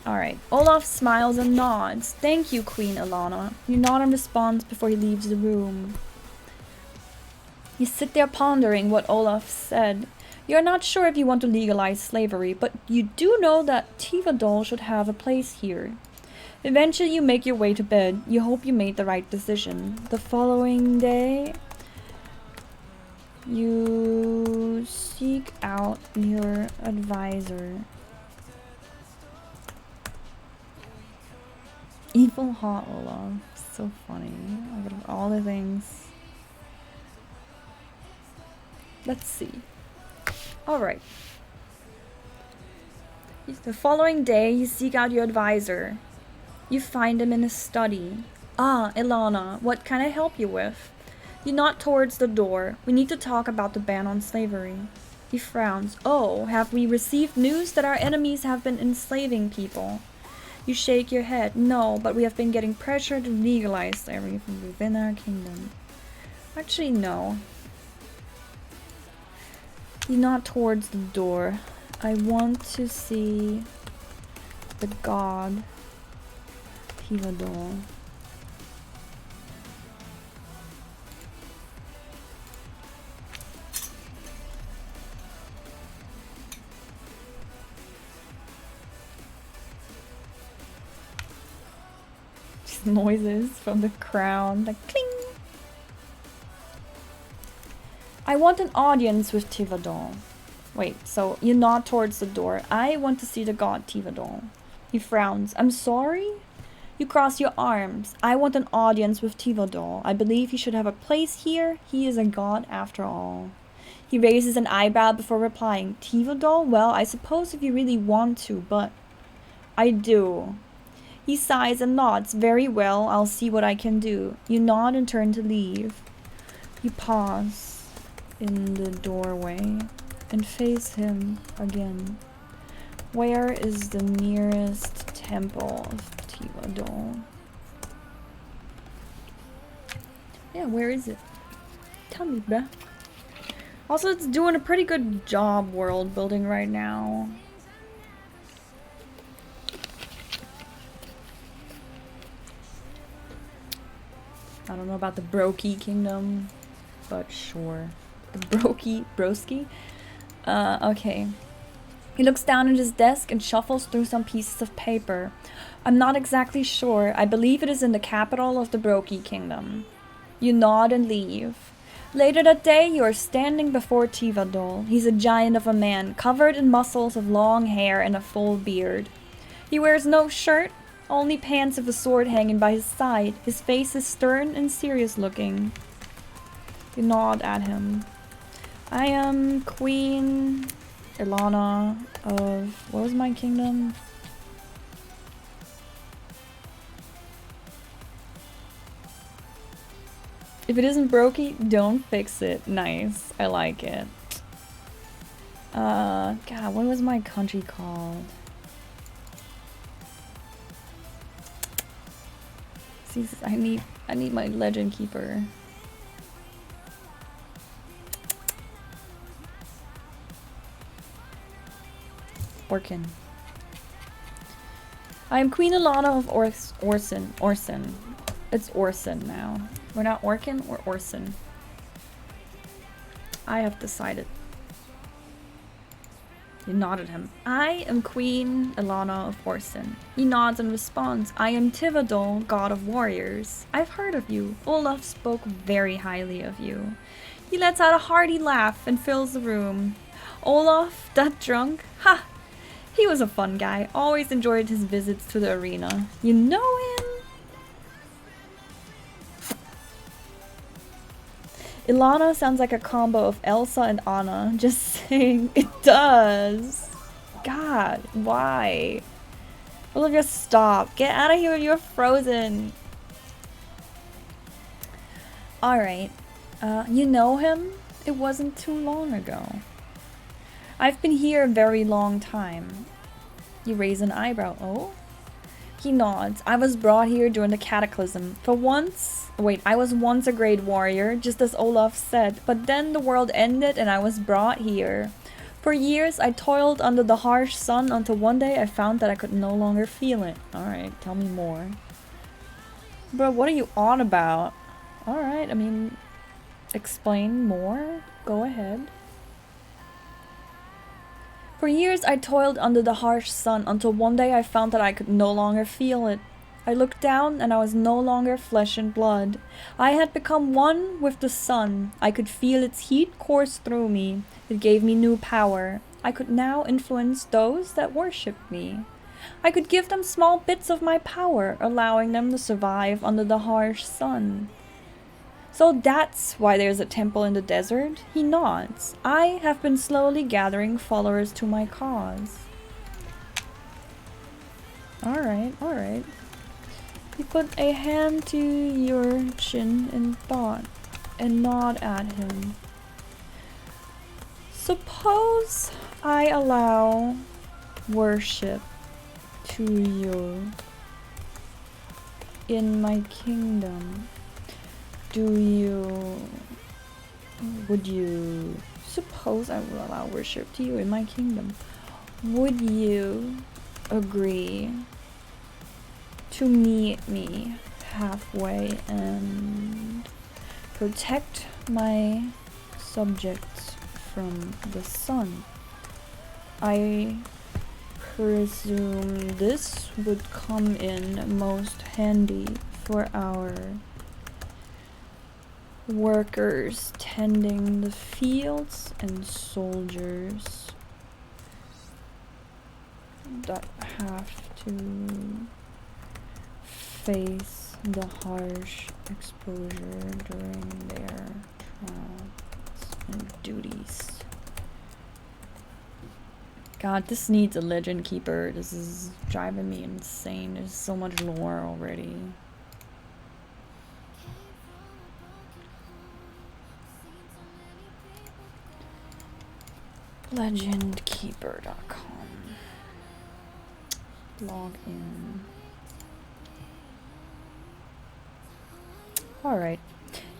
Alright. Olaf smiles and nods. Thank you, Queen Alana. You nod in response before he leaves the room. You sit there pondering what Olaf said. You're not sure if you want to legalize slavery, but you do know that Tivadol should have a place here. Eventually you make your way to bed. You hope you made the right decision. The following day, you seek out your advisor. Evil hot Olaf. So funny. Look at all the things. Let's see. Alright. The following day, you seek out your advisor. You find him in his study. Ah, Ilana, what can I help you with? You nod towards the door. We need to talk about the ban on slavery. He frowns. Oh, have we received news that our enemies have been enslaving people? You shake your head. No, but we have been getting pressure to legalize slavery from within our kingdom. Actually, no. You nod towards the door. I want to see the god Tivador. Noises from the crown, like cling. I want an audience with Tivador. Wait, so you nod towards the door. I want to see the god Tivador. He frowns. I'm sorry? You cross your arms. I want an audience with Tivador. I believe he should have a place here. He is a god after all. He raises an eyebrow before replying. Tivador? Well, I suppose if you really want to, but I do. He sighs and nods. Very well, I'll see what I can do. You nod and turn to leave. You pause in the doorway and face him again. Where is the nearest temple of Tivador? Yeah, where is it? Tell me, bruh. Also, it's doing a pretty good job world building right now. I don't know about the Brokey Kingdom, but sure. The Broski? Okay. He looks down at his desk and shuffles through some pieces of paper. I'm not exactly sure. I believe it is in the capital of the Brokey Kingdom. You nod and leave. Later that day, you are standing before Tivador. He's a giant of a man, covered in muscles of long hair and a full beard. He wears no shirt, only pants with a sword hanging by his side. His face is stern and serious looking. You nod at him. I am Queen Ilana of... what was my kingdom? If it isn't Brokey, don't fix it. Nice. I like it. God, what was my country called? See, I need my legend keeper. Orkin. I am Queen Ilana of Orson. It's Orson now. We're not Orkin or Orson. I have decided. You nod at him. I am Queen Ilana of Orson. He nods and responds. I am Tivador, god of warriors. I've heard of you. Olaf spoke very highly of you. He lets out a hearty laugh and fills the room. Olaf, that drunk? Ha! He was a fun guy. Always enjoyed his visits to the arena. You know him? Ilana sounds like a combo of Elsa and Anna. Just saying, it does. God, why? Olivia, stop. Get out of here, you're frozen. Alright. You know him? It wasn't too long ago. I've been here a very long time. You raise an eyebrow. Oh? He nods. I was brought here during the cataclysm. I was once a great warrior, just as Olaf said, but then the world ended and I was brought here. For years, I toiled under the harsh sun until one day I found that I could no longer feel it. Alright, tell me more. Bro, what are you on about? Alright, I mean, explain more? Go ahead. For years, I toiled under the harsh sun until one day I found that I could no longer feel it. I looked down and I was no longer flesh and blood. I had become one with the sun. I could feel its heat course through me. It gave me new power. I could now influence those that worshipped me. I could give them small bits of my power, allowing them to survive under the harsh sun. So that's why there's a temple in the desert? He nods. I have been slowly gathering followers to my cause. Alright, alright. You put a hand to your chin in thought and nod at him. Suppose I allow worship to you in my kingdom. Would you suppose I will allow worship to you in my kingdom? Would you agree to meet me halfway and protect my subjects from the sun? I presume this would come in most handy for our workers tending the fields and soldiers that have to face the harsh exposure during their trials and duties. God, this needs a legend keeper. This is driving me insane. There's so much lore already. Legendkeeper.com. Log in. Alright.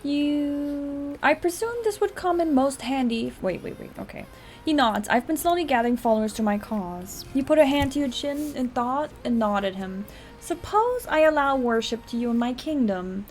I presume this would come in most handy. Wait, okay. He nods. I've been slowly gathering followers to my cause. You put a hand to your chin in thought and nod at him. Suppose I allow worship to you in my kingdom.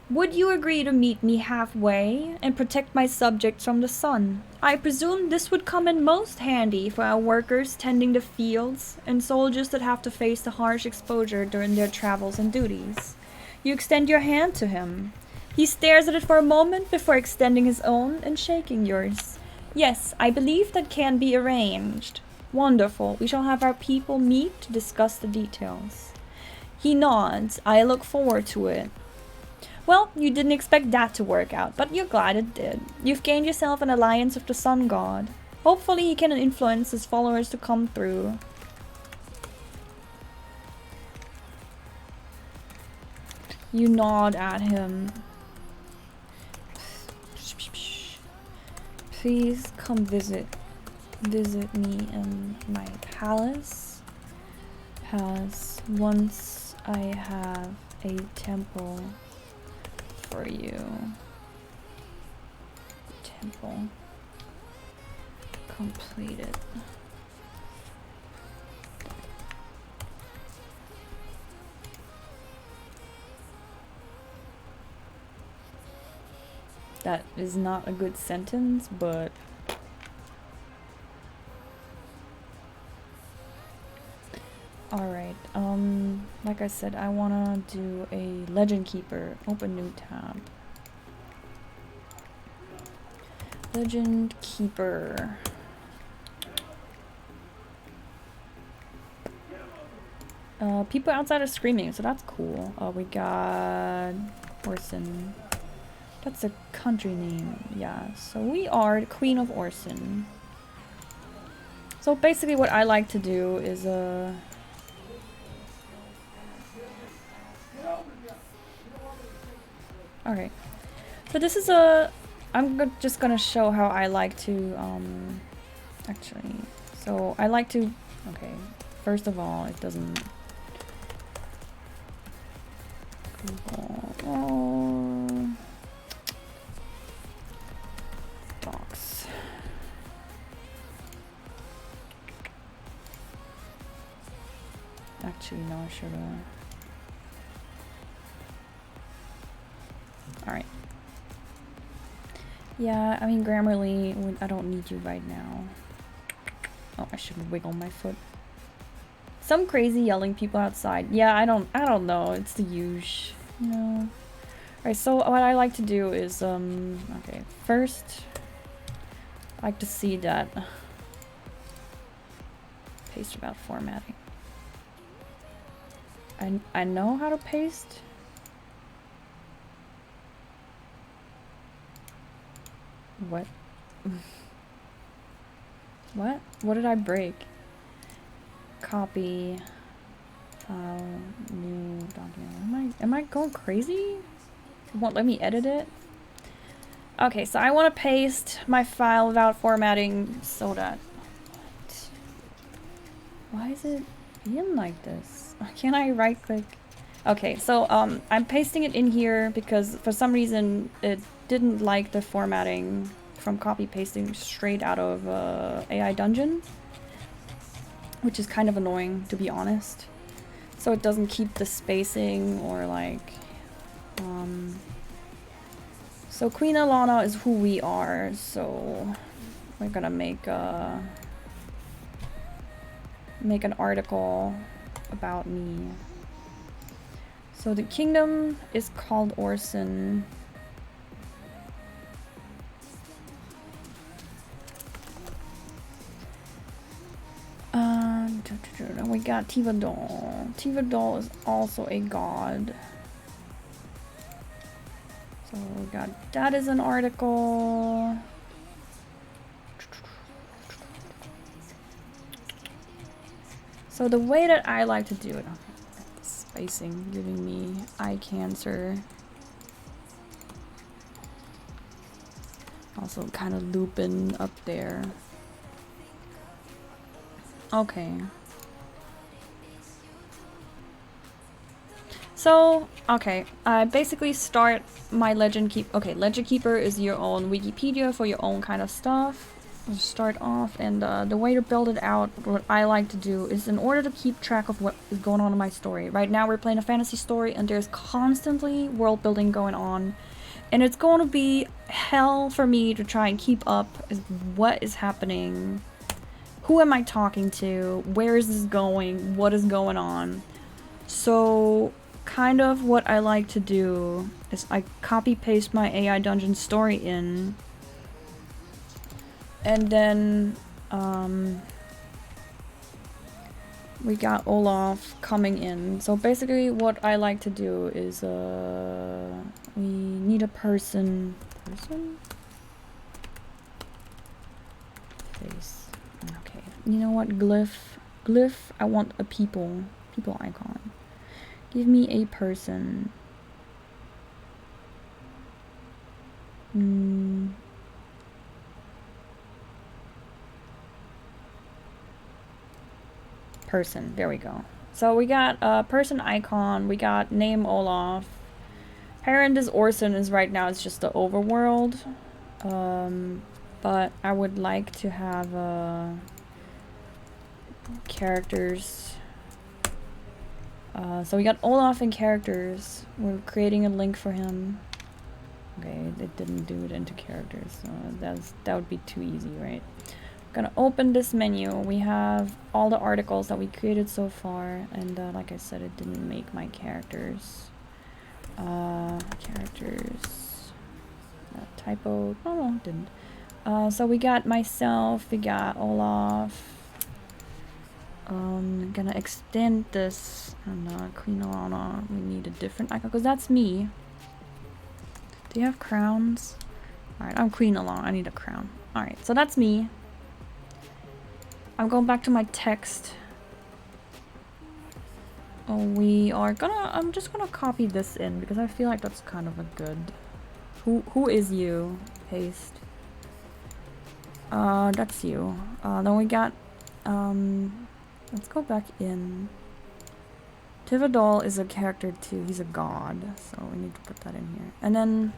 Would you agree to meet me halfway and protect my subjects from the sun? I presume this would come in most handy for our workers tending the fields and soldiers that have to face the harsh exposure during their travels and duties. You extend your hand to him. He stares at it for a moment before extending his own and shaking yours. Yes, I believe that can be arranged. Wonderful. We shall have our people meet to discuss the details. He nods. I look forward to it. Well, you didn't expect that to work out, but you're glad it did. You've gained yourself an alliance with the sun god. Hopefully he can influence his followers to come through. You nod at him. Please come visit me in my palace. Once I have a temple for you. Temple completed. That is not a good sentence, but alright, like I said, I wanna do a legend keeper. Open new tab. Legend keeper. People outside are screaming, so that's cool. We got Orson. That's a country name, yeah. So we are the Queen of Orson. So basically what I like to do is, okay. So this is just gonna show how I like to, actually. So I like to, okay. First of all, it doesn't, Google, Docs. Actually, no, I should have. Alright. Yeah, I mean, Grammarly, I don't need you right now. Oh, I should wiggle my foot. Some crazy yelling people outside. Yeah, I don't know. It's the usual, you know. Alright, so what I like to do is, okay, first, I like to see that Paste without formatting. I know how to paste. What? What? What did I break? Copy. File. New document. Am I going crazy? It won't let me edit it? Okay, so I want to paste my file without formatting so that... Why is it being like this? Can't I right click? Okay, so I'm pasting it in here because for some reason it didn't like the formatting from copy pasting straight out of AiDungeon, which is kind of annoying, to be honest. So it doesn't keep the spacing or like so Queen Alana is who we are, so we're gonna make an article about me. So the kingdom is called Orson. We got Tivadol. Tivadol is also a god. So we got that as an article. So the way that I like to do it, spacing giving me eye cancer. Also kind of looping up there. Okay. So, okay, I basically start my Legend Keep. Okay, Legend Keeper is your own Wikipedia for your own kind of stuff. I'll start off, and the way to build it out, what I like to do is in order to keep track of what is going on in my story. Right now we're playing a fantasy story, and there's constantly world building going on. And it's going to be hell for me to try and keep up with what is happening. Who am I talking to? Where is this going? What is going on? So, kind of what I like to do is I copy paste my AiDungeon story in. And then, we got Olaf coming in. So basically what I like to do is, we need a person. Face. Okay. You know what? Glyph. I want a people icon. Give me a person. Person. There we go. So we got a person icon. We got name Olaf. Parent is Orson. Is right now it's just the overworld. But I would like to have characters. So we got Olaf and characters. We're creating a link for him. Okay, it didn't do it into characters, so that would be too easy, right? Gonna open this menu. We have all the articles that we created so far, and like I said, it didn't make my characters. Characters. Typo. No, it didn't. So we got myself. We got Olaf. Gonna extend this, and Queen Alana. We need a different icon because that's me. Do you have crowns? All right, I'm Queen Alana. I need a crown. All right, so that's me. I'm going back to my text. Oh, I'm just gonna copy this in because I feel like that's kind of a good. Who is you? Paste. That's you. Then we got, let's go back in. Tivadol is a character too. He's a god, so we need to put that in here. And then,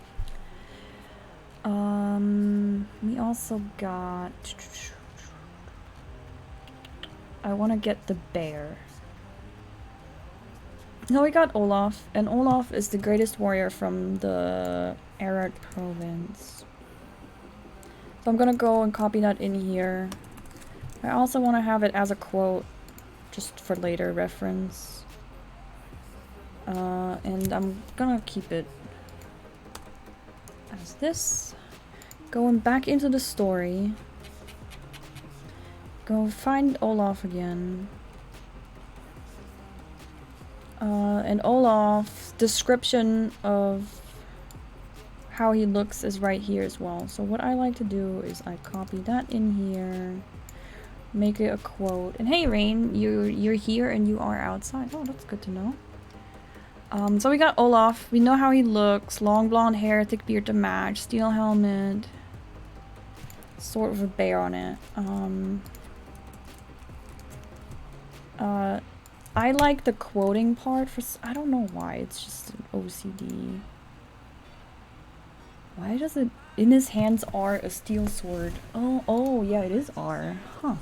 we also got. I want to get the bear. No, we got Olaf, and Olaf is the greatest warrior from the Arad province. So I'm gonna go and copy that in here. I also want to have it as a quote, just for later reference. And I'm gonna keep it as this. Going back into the story. go find Olaf again. And Olaf's description of how he looks is right here as well. So what I like to do is I copy that in here, make it a quote, and hey Rain, you're here and you are outside. Oh, that's good to know. So we got Olaf. We know how he looks. Long blonde hair, thick beard to match, steel helmet, sort of a bear on it. I like the quoting part for I don't know why, it's just an OCD. Why does it in his hands are a steel sword? Oh yeah, it is R. Huh.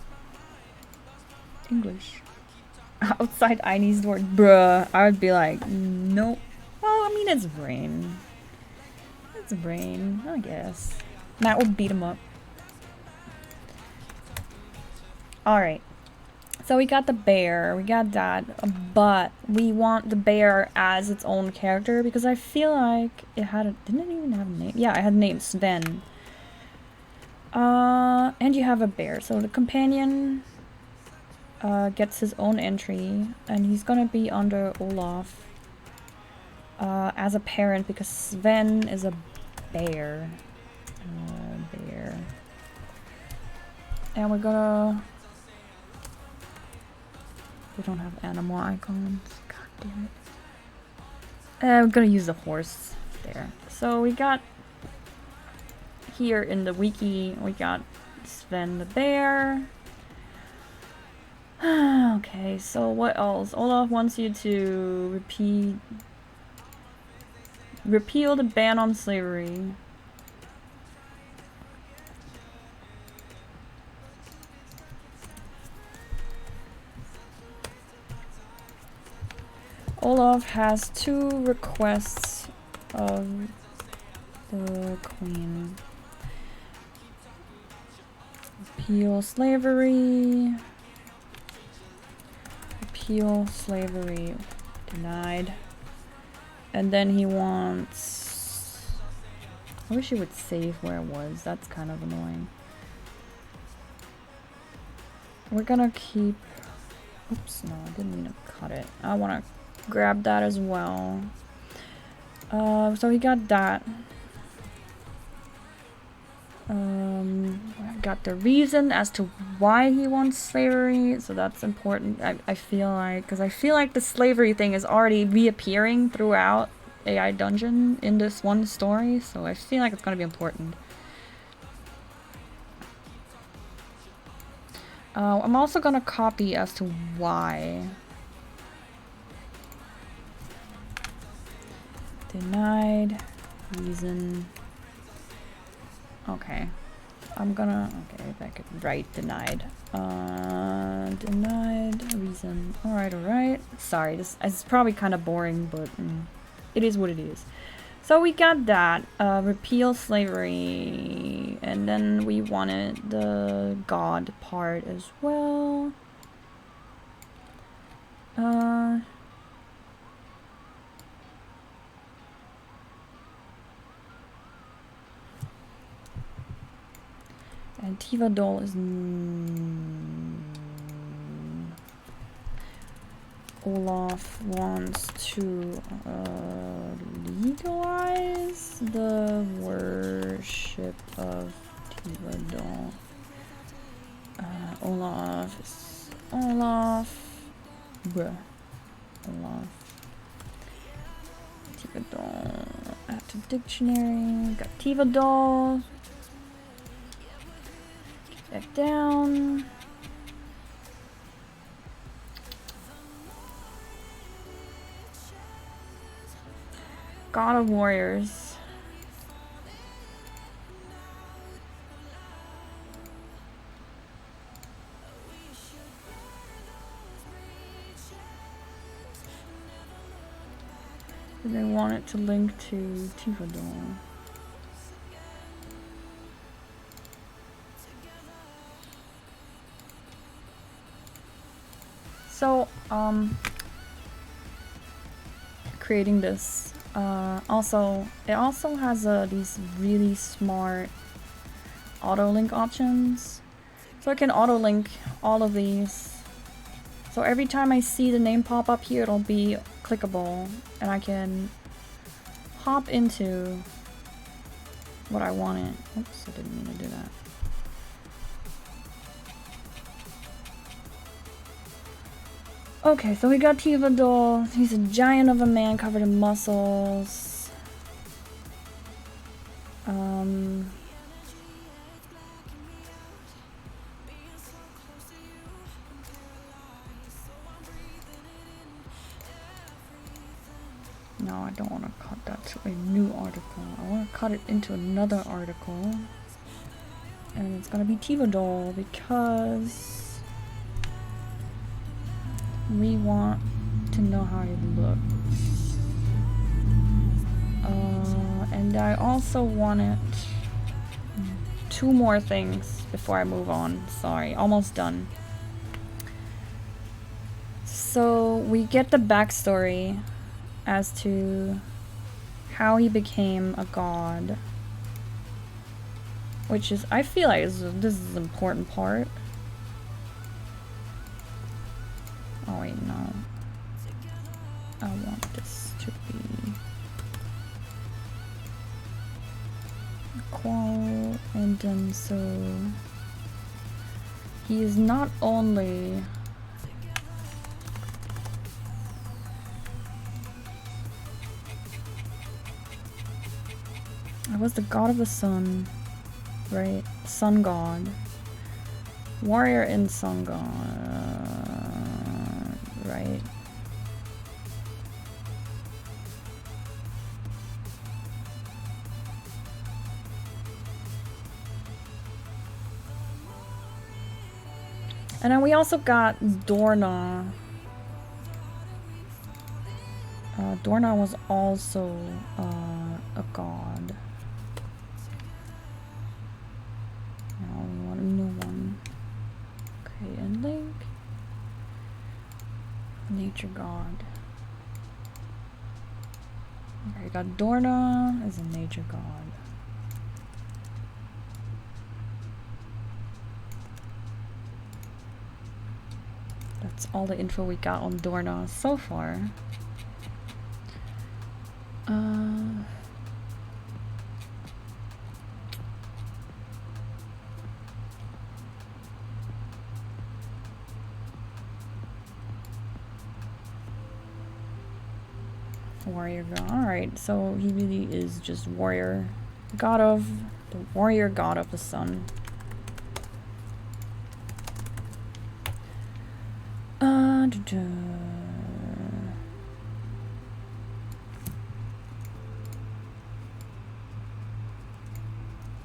English. Outside Einie's door. Bruh. I would be like, nope. Well, I mean, it's Brain. It's Brain, I guess. Matt will beat him up. Alright. So we got the bear. We got that. But we want the bear as its own character because I feel like it had a... Didn't it even have a name? Yeah, it had a name. Sven. And you have a bear. So the companion... gets his own entry, and he's gonna be under Olaf as a parent because Sven is a bear. Bear. And we're gonna... We don't have animal icons. God damn it. We're gonna use the horse there. So we got here in the wiki, we got Sven the bear. Okay, so what else? Olaf wants you to repeal the ban on slavery. Olaf has 2 requests of the Queen. Repeal slavery. Repeal slavery. Denied. And then he wants... I wish he would save where it was. That's kind of annoying. We're gonna keep... Oops, no, I didn't mean to cut it. I want to grab that as well. So he got that. Got the reason as to why he wants slavery, so that's important. I feel like, because I feel like the slavery thing is already reappearing throughout AiDungeon in this one story, so I feel like it's going to be important. I'm also going to copy as to why. Denied. Reason. Okay. I'm gonna... Okay, if I could write denied. Denied. Reason. Alright. Sorry, this is probably kind of boring, but it is what it is. So we got that. Repeal slavery. And then we wanted the God part as well. And Tivadol is... Olaf wants to legalize the worship of Tivadol. Olaf. Bruh. Olaf. Tivadol. Active dictionary. Got Tivadol. Back down. God of Warriors. They want it to link to Tivadol. So, creating this, it also has these really smart auto link options. So I can auto-link all of these. So every time I see the name pop up here, it'll be clickable. And I can hop into what I wanted. Oops, I didn't mean to do that. Okay, so we got Tivadol. He's a giant of a man covered in muscles. No, I don't want to cut that to a new article. I want to cut it into another article. And it's gonna be Tivadol because we want to know how he looks. And I also wanted 2 more things before I move on. Sorry, almost done. So we get the backstory as to how he became a god, which is, I feel like this is an important part. Oh wait, no. I want this to be qual, and then so he is not only I was the god of the sun, right? Sun god. Warrior and sun god, right? And then we also got Dorna. Dorna was also a god. Now we want a new one. Okay, and Link. Nature god. Okay, we got Dorna as a nature god. That's all the info we got on Dorna so far. Warrior god. Alright, so he really is just warrior. God of the warrior god of the sun.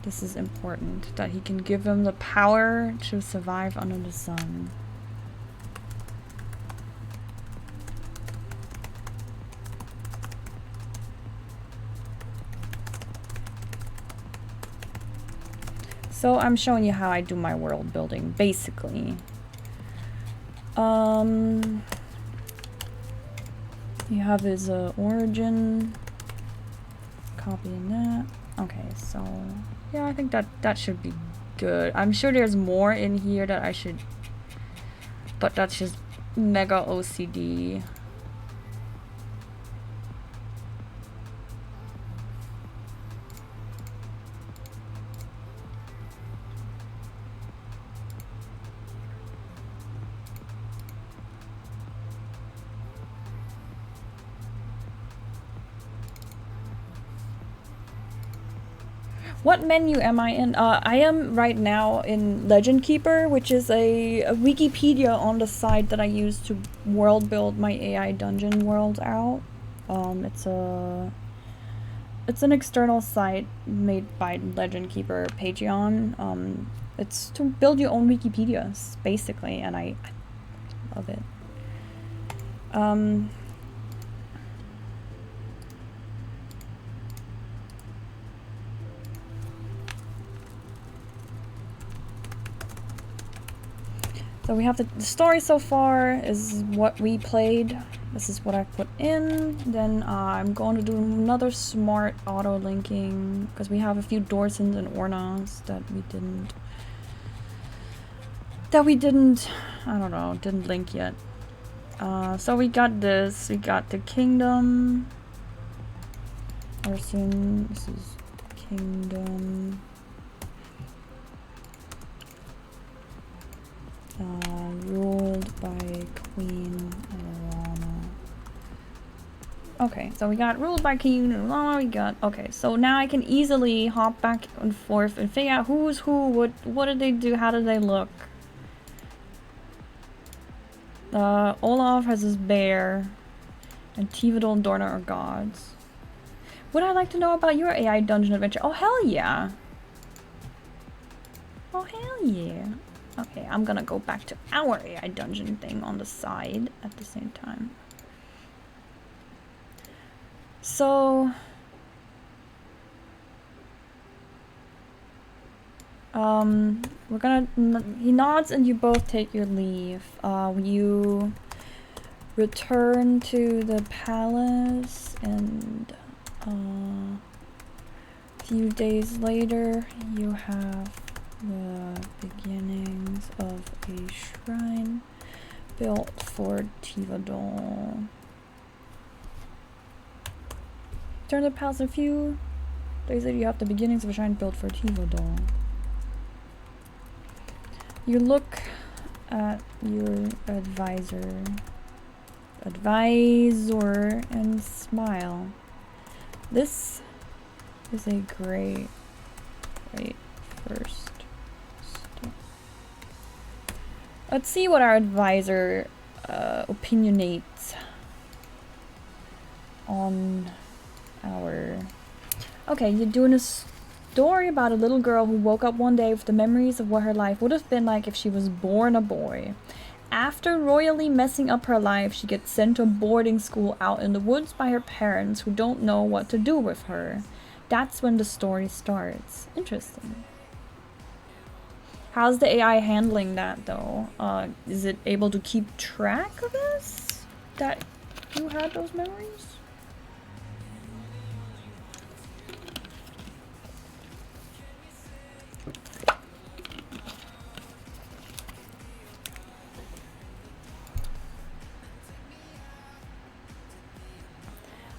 This is important, that he can give them the power to survive under the sun. So I'm showing you how I do my world building, basically. You have his origin, copying that. Okay, so yeah, I think that should be good. I'm sure there's more in here that I should, but that's just mega OCD. What menu am I in? I am right now in Legend Keeper, which is a Wikipedia on the side that I use to world build my AiDungeon world out. It's an external site made by Legend Keeper Patreon. It's to build your own Wikipedias, basically, and I love it. So we have the story so far is what we played. This is what I put in. Then I'm going to do another smart auto linking because we have a few Dorsons and Ornas that we didn't that we didn't, I don't know, didn't link yet. So we got this. We got the kingdom. Or soon, this is kingdom. Ruled by Queen Alana. Okay, so we got ruled by Queen Alana. We got, okay, so now I can easily hop back and forth and figure out who's who, what did they do, how did they look. Olaf has his bear, and Tivadol and Dorna are gods. Would I like to know about your AI dungeon adventure? Oh, hell yeah! Oh, hell yeah! Okay, I'm gonna go back to our AI dungeon thing on the side at the same time. So... we're gonna... He nods and you both take your leave. You return to the palace and... a few days later, you have the beginnings of a shrine built for Tivadol. Return to the palace a few days later, you have the beginnings of a shrine built for Tivadol. You look at your advisor and smile. This is a great first step. Let's see what our advisor opinionates on our... Okay, you're doing a story about a little girl who woke up one day with the memories of what her life would have been like if she was born a boy. After royally messing up her life, she gets sent to a boarding school out in the woods by her parents who don't know what to do with her. That's when the story starts. Interesting. How's the AI handling that though? Is it able to keep track of this? That you had those memories?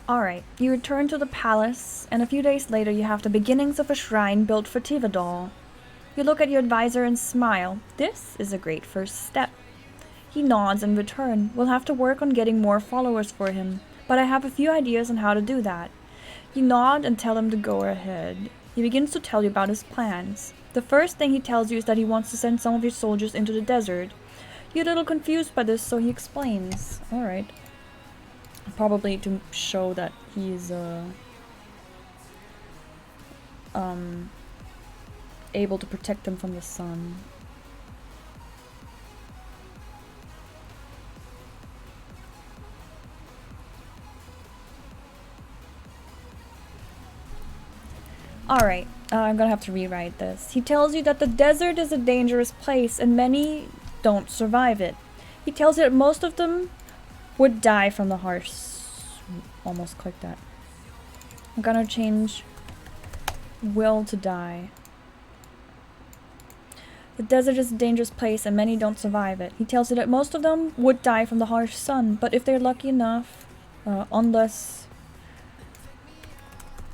Alright, you return to the palace, and a few days later you have the beginnings of a shrine built for Tivadol. You look at your advisor and smile. This is a great first step. He nods in return. We'll have to work on getting more followers for him, but I have a few ideas on how to do that. You nod and tell him to go ahead. He begins to tell you about his plans. The first thing he tells you is that he wants to send some of your soldiers into the desert. You're a little confused by this, so he explains. Alright. Probably to show that he's able to protect them from the sun. Alright, I'm gonna have to rewrite this. He tells you that the desert is a dangerous place and many don't survive it. He tells you that most of them would die from the harsh... Almost clicked that. I'm gonna change will to die. The desert is a dangerous place and many don't survive it. He tells you that most of them would die from the harsh sun, but if they're lucky enough, unless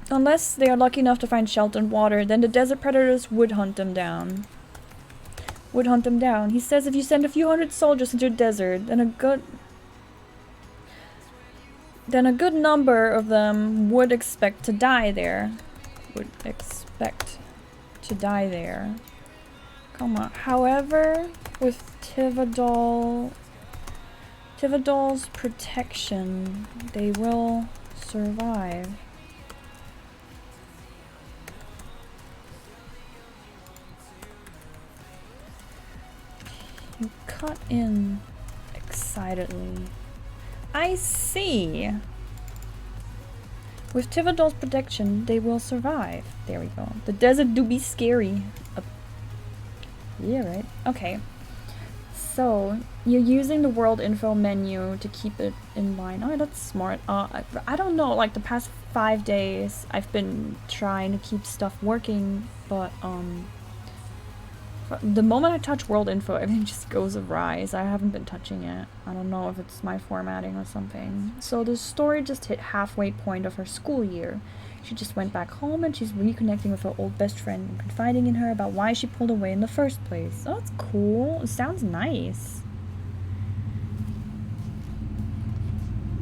they are lucky enough to find shelter and water, then the desert predators would hunt them down. He says if you send a few hundred soldiers into the desert, then a good number of them would expect to die there. Come on. However, with Tivadol's protection, they will survive. You cut in excitedly. I see. With Tivadol's protection, they will survive. There we go. The desert do be scary. Yeah, right. Okay. So, you're using the world info menu to keep it in line. Oh, that's smart. I don't know, like the past 5 days, I've been trying to keep stuff working, but, The moment I touch world info, everything just goes awry. So I haven't been touching it. I don't know if it's my formatting or something. So the story just hit halfway point of her school year. She just went back home and she's reconnecting with her old best friend and confiding in her about why she pulled away in the first place. Oh, that's cool. It sounds nice.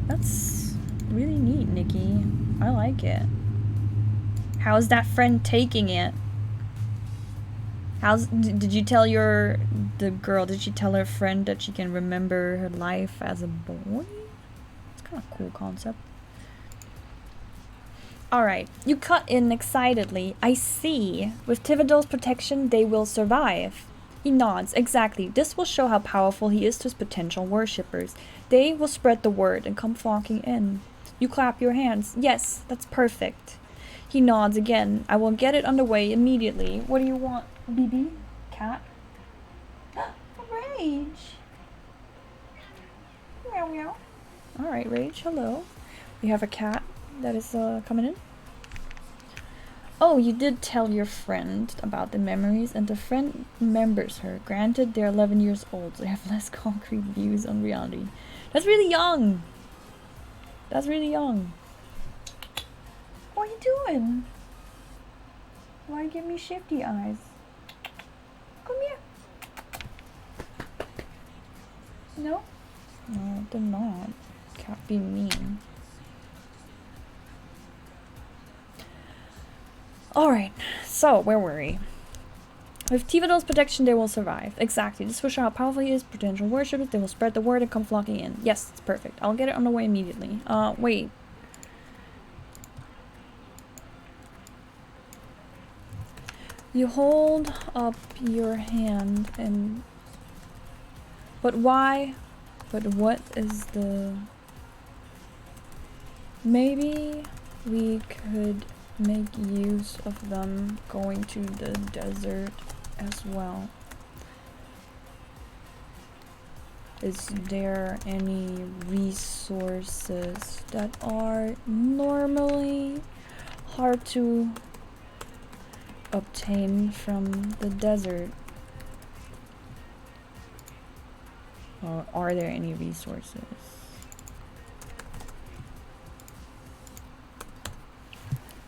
That's really neat, Nikki. I like it. How's that friend taking it? Did you tell the girl, did she tell her friend that she can remember her life as a boy? It's kind of a cool concept. Alright, you cut in excitedly. I see. With Tivadol's protection, they will survive. He nods. Exactly. This will show how powerful he is to his potential worshippers. They will spread the word and come flocking in. You clap your hands. Yes, that's perfect. He nods again. I will get it underway immediately. What do you want, BB? Cat? Rage! Meow meow. Alright, Rage, hello. We have a cat that is coming in. Oh, you did tell your friend about the memories, and the friend remembers her. Granted, they're 11 years old, so they have less concrete views on reality. That's really young! That's really young. What are you doing? Why you give me shifty eyes? Come here. No? No, they're not. Can't be mean. Alright, so where were we? With Tivadol's protection, they will survive. Exactly. This will show how powerful he is. Potential worshippers, they will spread the word and come flocking in. Yes, it's perfect. I'll get it on the way immediately. Wait. You hold up your hand and... But why? But what is the... Maybe we could make use of them going to the desert as well. Is there any resources that are normally hard to obtain from the desert? Or are there any resources?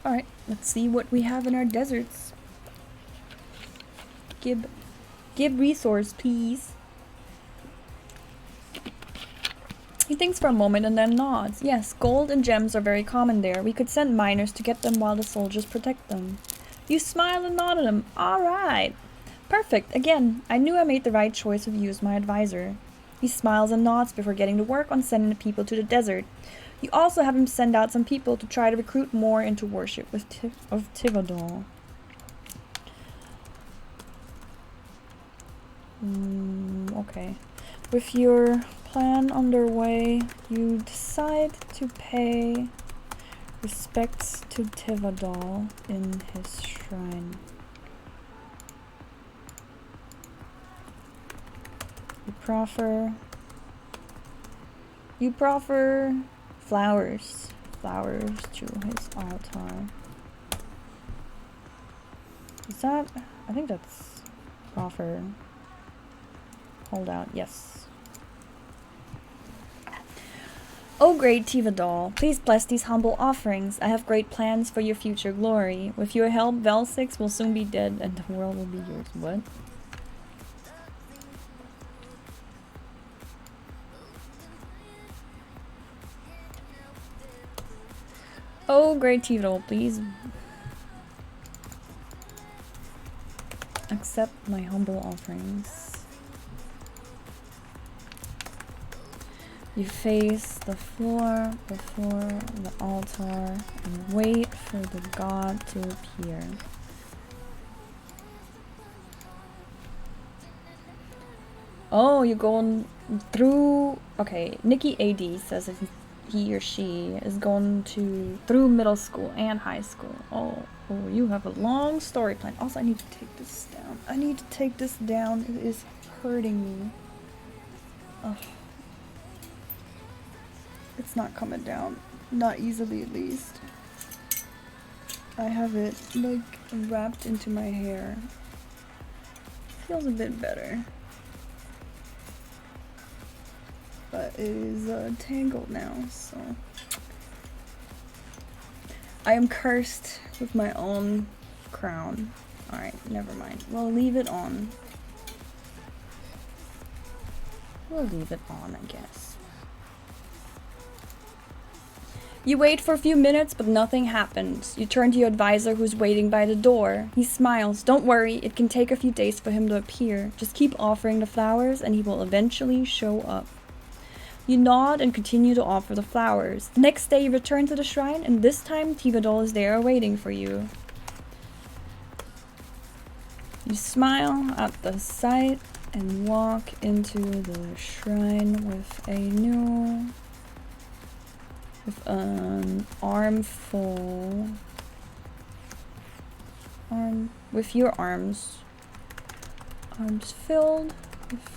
Alright, let's see what we have in our deserts. Give resource, please. He thinks for a moment and then nods. Yes, gold and gems are very common there. We could send miners to get them while the soldiers protect them. You smile and nod at him. Alright. Perfect. Again, I knew I made the right choice with you as my advisor. He smiles and nods before getting to work on sending the people to the desert. You also have him send out some people to try to recruit more into worship of Tivadol. Okay. With your plan underway, you decide to pay respects to Tivadol in his shrine. You proffer flowers to his altar. Is that... I think that's proffer. Hold out, yes. Oh great Tivadol, please bless these humble offerings. I have great plans for your future glory. With your help, Velsix will soon be dead and the world will be yours. What? Oh great Tivadol, please accept my humble offerings. You face the floor before the altar and wait for the god to appear. Oh, you're going through... Okay, Nikki AD says if he or she is going through middle school and high school. Oh, you have a long story plan. Also, I need to take this down. It is hurting me. Ugh. It's not coming down. Not easily, at least. I have it, like, wrapped into my hair. Feels a bit better. But it is tangled now, so... I am cursed with my own crown. Alright, never mind. We'll leave it on. We'll leave it on, I guess. You wait for a few minutes, but nothing happens. You turn to your advisor who's waiting by the door. He smiles. Don't worry, it can take a few days for him to appear. Just keep offering the flowers and he will eventually show up. You nod and continue to offer the flowers. The next day you return to the shrine and this time Tivadol is there waiting for you. You smile at the sight and walk into the shrine with a new... with an armful... with your arms filled with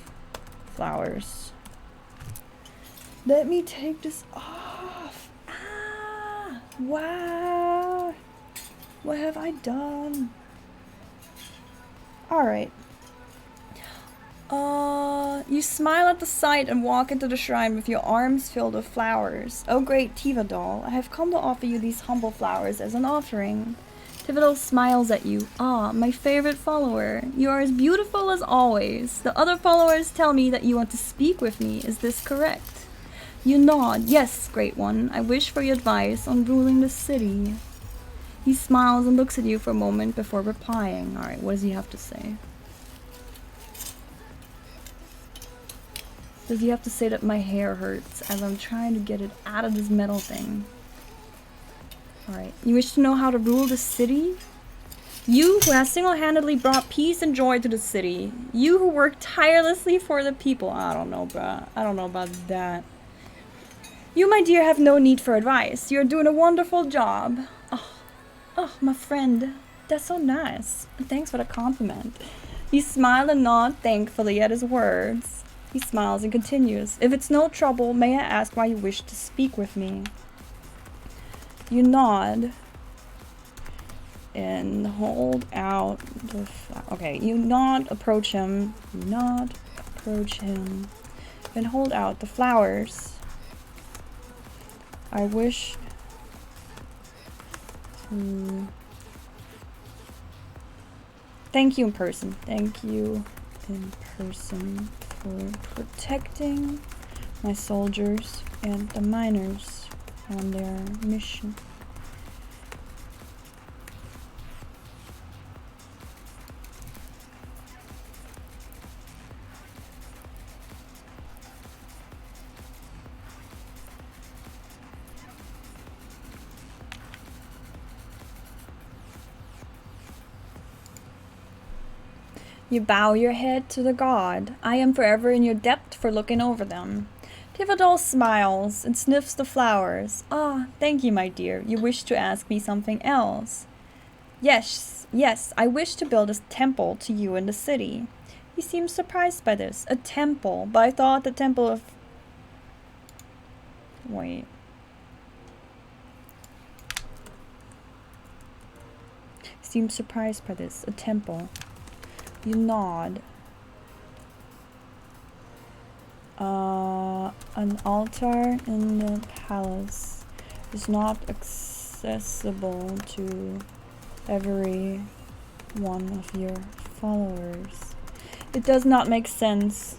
flowers. Let me take this off. Ah, wow. What have I done? Alright. You smile at the sight and walk into the shrine with your arms filled with flowers. Oh great Tivadol, I have come to offer you these humble flowers as an offering. Tivadol smiles at you. Ah, my favorite follower. You are as beautiful as always. The other followers tell me that you want to speak with me. Is this correct? You nod. Yes, great one. I wish for your advice on ruling the city. He smiles and looks at you for a moment before replying. Alright, what does he have to say? Does he have to say that my hair hurts as I'm trying to get it out of this metal thing? Alright. You wish to know how to rule the city? You who has single-handedly brought peace and joy to the city. You who work tirelessly for the people. I don't know, bruh. I don't know about that. You, my dear, have no need for advice. You're doing a wonderful job. Oh, my friend. That's so nice. Thanks for the compliment. You smile and nod thankfully at his words. He smiles and continues. If it's no trouble, may I ask why you wish to speak with me? You nod and hold out the okay, you nod, approach him. You nod, approach him, and hold out the flowers. I wish to thank you in person. Thank you in person for protecting my soldiers and the miners on their mission. You bow your head to the god. I am forever in your debt for looking over them. Tivadol smiles and sniffs the flowers. Ah, thank you, my dear. You wish to ask me something else. Yes, I wish to build a temple to you in the city. He seems surprised by this. A temple, but I thought the temple of... Wait. Seems surprised by this. A temple. You nod. An altar in the palace is not accessible to every one of your followers. It does not make sense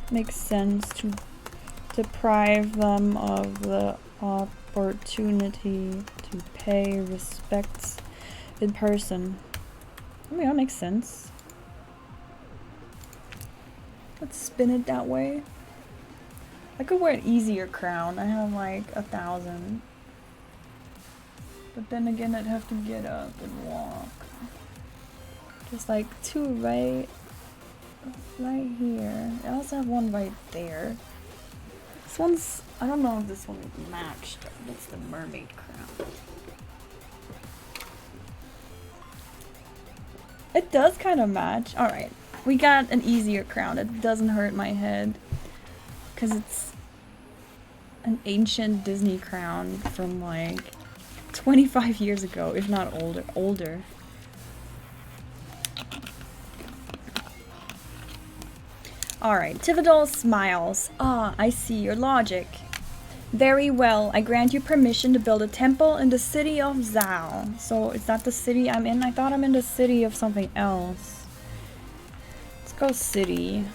to deprive them of the opportunity to pay respects in person. I mean, that makes sense. Let's spin it that way. I could wear an easier crown. I have like 1,000. But then again, I'd have to get up and walk. Just like two right here. I also have one right there. This one's, I don't know if this one matched. It's the mermaid crown. It does kind of match. Alright. We got an easier crown. It doesn't hurt my head. Because it's an ancient Disney crown from like 25 years ago, if not older. Alright, Tivadol smiles. Ah, I see your logic. Very well, I grant you permission to build a temple in the city of Zhao. So, is that the city I'm in? I thought I'm in the city of something else. Let's go city.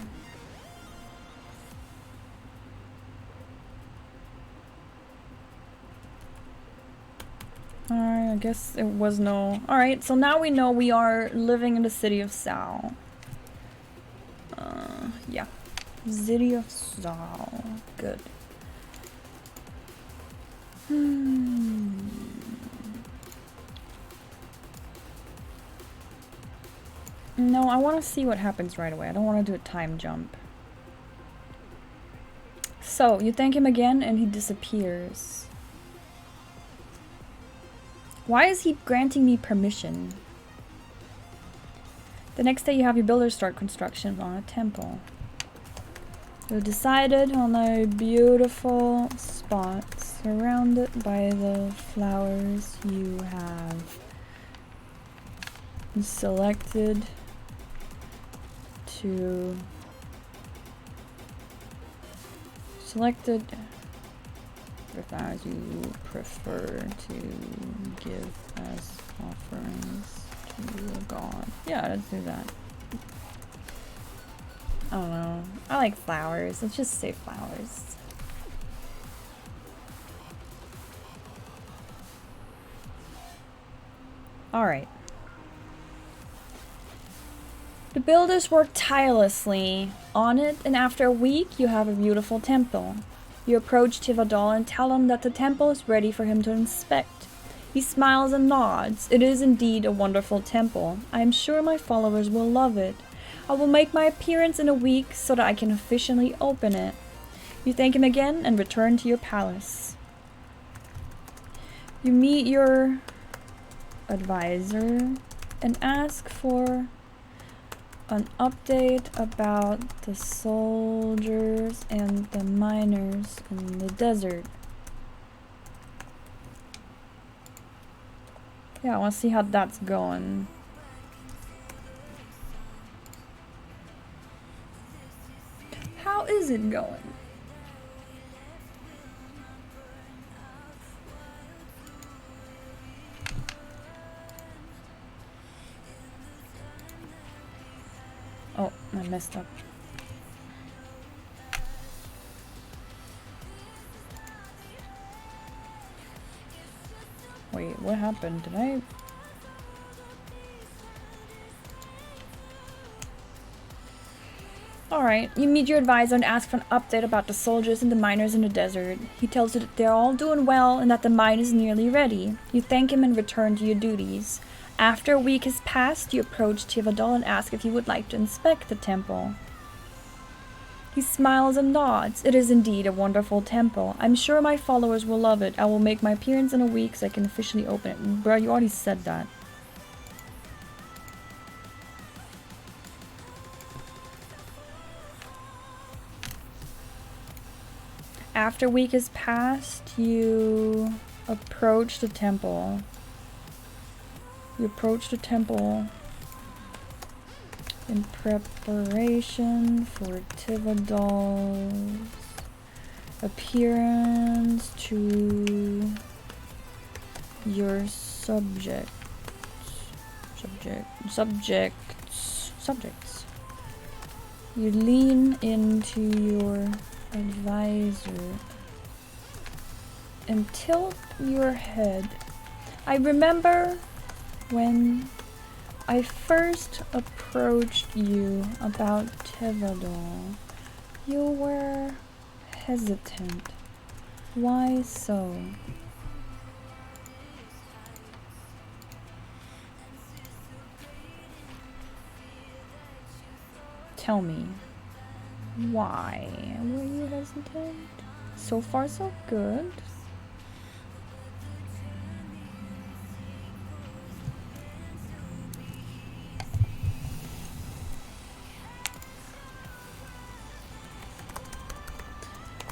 Alright, I guess it was no... Alright, so now we know we are living in the city of Zhao. Yeah. City of Zhao. Good. No, I want to see what happens right away. I don't want to do a time jump. So, you thank him again and he disappears. Why is he granting me permission? The next day you have your builders start construction on a temple. You decided on a beautiful spot surrounded by the flowers you have selected the flowers you prefer to give as offerings to your god. Yeah, let's do that. I don't know. I like flowers. Let's just say flowers. Alright. The builders work tirelessly on it, and after a week, you have a beautiful temple. You approach Tivadol and tell him that the temple is ready for him to inspect. He smiles and nods. It is indeed a wonderful temple. I am sure my followers will love it. I will make my appearance in a week so that I can officially open it. You thank him again and return to your palace. You meet your advisor and ask for an update about the soldiers and the miners in the desert. Yeah, I want to see how that's going. How is it going? Oh, I messed up. Wait, what happened? Did I... Alright, you meet your advisor and ask for an update about the soldiers and the miners in the desert. He tells you that they're all doing well and that the mine is nearly ready. You thank him and return to your duties. After a week has passed, you approach Tivadol and ask if he would like to inspect the temple. He smiles and nods. It is indeed a wonderful temple. I'm sure my followers will love it. I will make my appearance in a week so I can officially open it. Bro, you already said that. After a week has passed, you approach the temple. You approach the temple in preparation for Tivadol's appearance to your subjects. You lean into your advisor and tilt your head. I remember when I first approached you about Tivadol. You were hesitant. Why so? Tell me, why were you hesitant? So far, so good.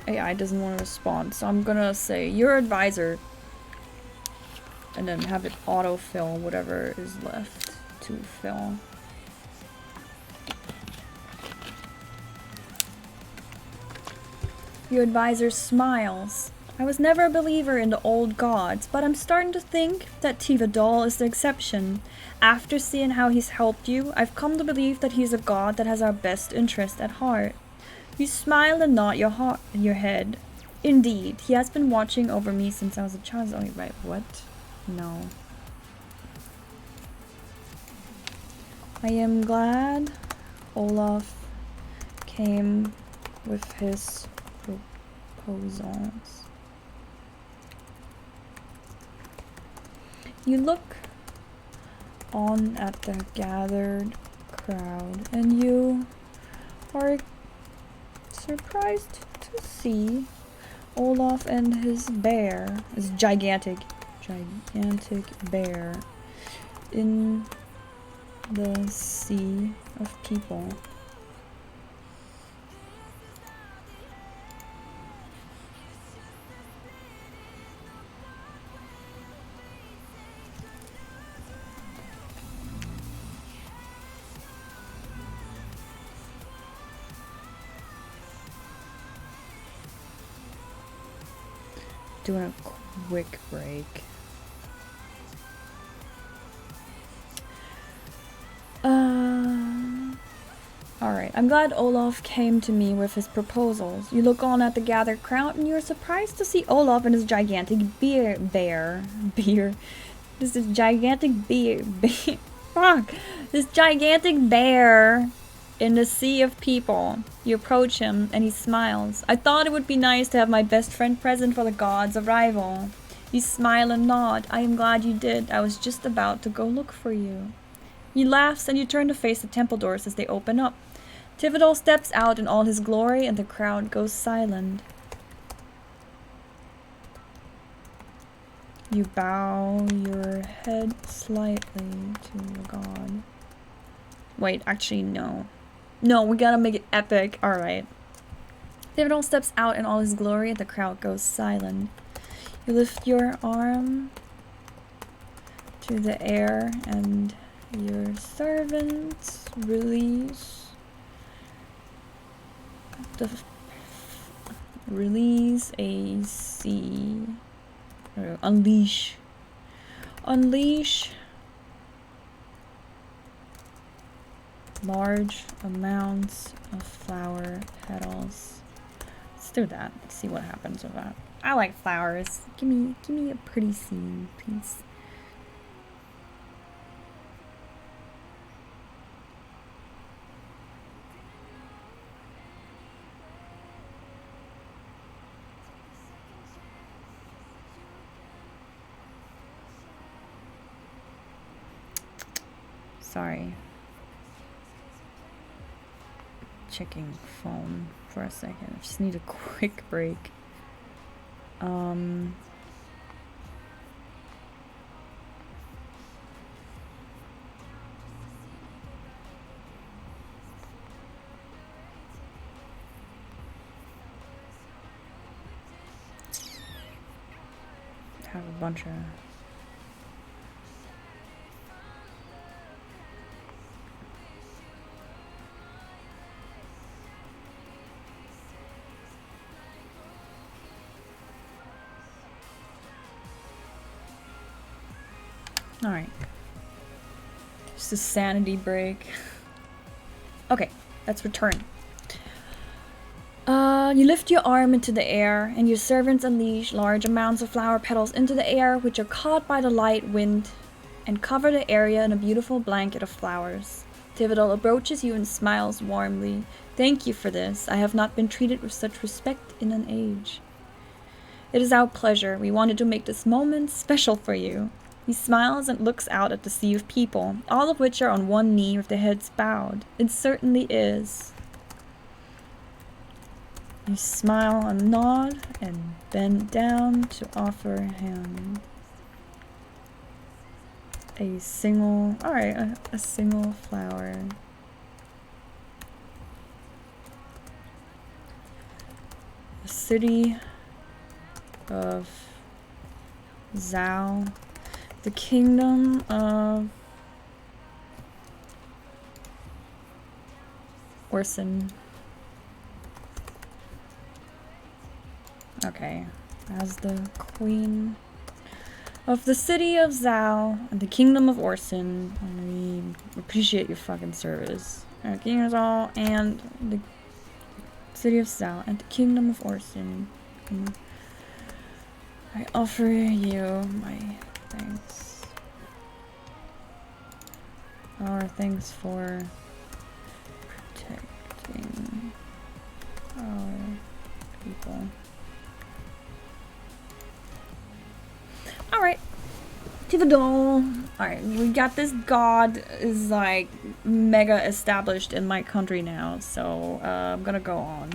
AI doesn't want to respond, so I'm gonna say your advisor and then have it autofill whatever is left to fill. Your advisor smiles. I was never a believer in the old gods, but I'm starting to think that Tivadol is the exception. After seeing how he's helped you, I've come to believe that he's a god that has our best interest at heart. You smile and nod your head. Indeed, he has been watching over me since I was a child. Oh, right, what? No. I am glad Olaf came with his proposals. You look on at the gathered crowd and you are surprised to see Olaf and his bear, his gigantic bear, in the sea of people. Doing a quick break. Alright, I'm glad Olaf came to me with his proposals. You look on at the gathered crowd and you're surprised to see Olaf and his gigantic This is gigantic This gigantic bear in the sea of people. You approach him and he smiles. I thought it would be nice to have my best friend present for the god's arrival. You smile and nod. I am glad you did. I was just about to go look for you. He laughs and you turn to face the temple doors as they open up. Tivadol steps out in all his glory and the crowd goes silent. You bow your head slightly to the god. Wait, actually no. No, we gotta make it epic. Alright. Tivadol steps out in all his glory and the crowd goes silent. You lift your arm to the air and your servants release a sea. Unleash large amounts of flower petals. Let's do that. Let's see what happens with that. I like flowers. Give me a pretty scene, please. Sorry. Checking phone for a second. I just need a quick break. Have a bunch of Alright. Just a sanity break. Okay, let's return. You lift your arm into the air, and your servants unleash large amounts of flower petals into the air, which are caught by the light wind and cover the area in a beautiful blanket of flowers. Tivadol approaches you and smiles warmly. Thank you for this. I have not been treated with such respect in an age. It is our pleasure. We wanted to make this moment special for you. He smiles and looks out at the sea of people, all of which are on one knee with their heads bowed. It certainly is. You smile and nod and bend down to offer him a single, a single flower. The city of Zhao. The kingdom of Orson. Okay. As the queen of the city of Zhao and the kingdom of Orson, we appreciate your fucking service. King of Zhao and the city of Zhao and the kingdom of Orson. I offer you my thanks. Our thanks for protecting our people. Alright. Tivadol. Alright, we got this god is like mega established in my country now, so I'm gonna go on.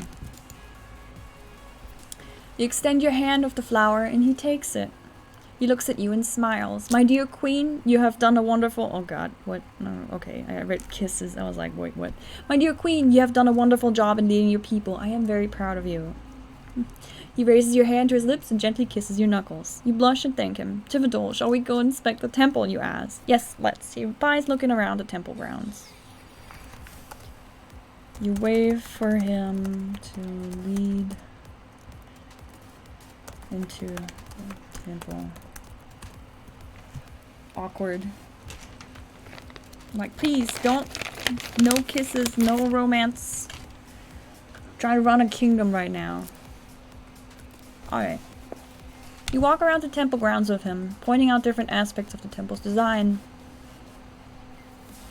You extend your hand of the flower and he takes it. He looks at you and smiles. My dear queen, you have done a wonderful— oh god, what? No, okay, I read kisses. I was like, wait, what? My dear queen, you have done a wonderful job in leading your people. I am very proud of you. He raises your hand to his lips and gently kisses your knuckles. You blush and thank him. Tivadol, shall we go inspect the temple, you ask? Yes, let's. He replies, looking around the temple grounds. You wave for him to lead into the temple. Awkward. I'm like, please, don't. No kisses, no romance. Try to run a kingdom right now. Alright. You walk around the temple grounds with him, pointing out different aspects of the temple's design.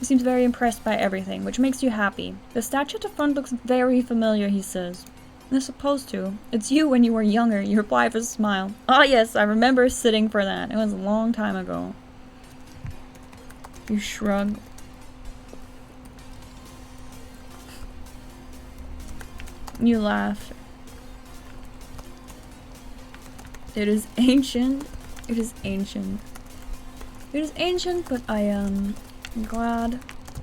He seems very impressed by everything, which makes you happy. The statue at the front looks very familiar, he says. It's supposed to. It's you when you were younger, you reply with a smile. Ah yes, I remember sitting for that. It was a long time ago. You shrug. You laugh. It is ancient. It is ancient. It is ancient, but I am glad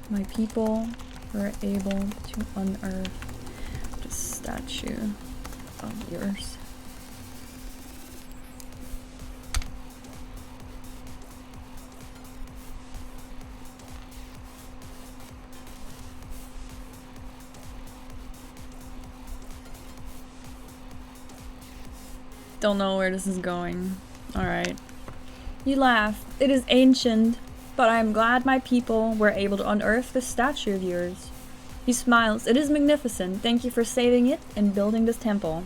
my people were able to unearth this statue of yours. Don't know where this is going. Alright. You laugh. It is ancient, but I am glad my people were able to unearth this statue of yours. He smiles. It is magnificent. Thank you for saving it and building this temple.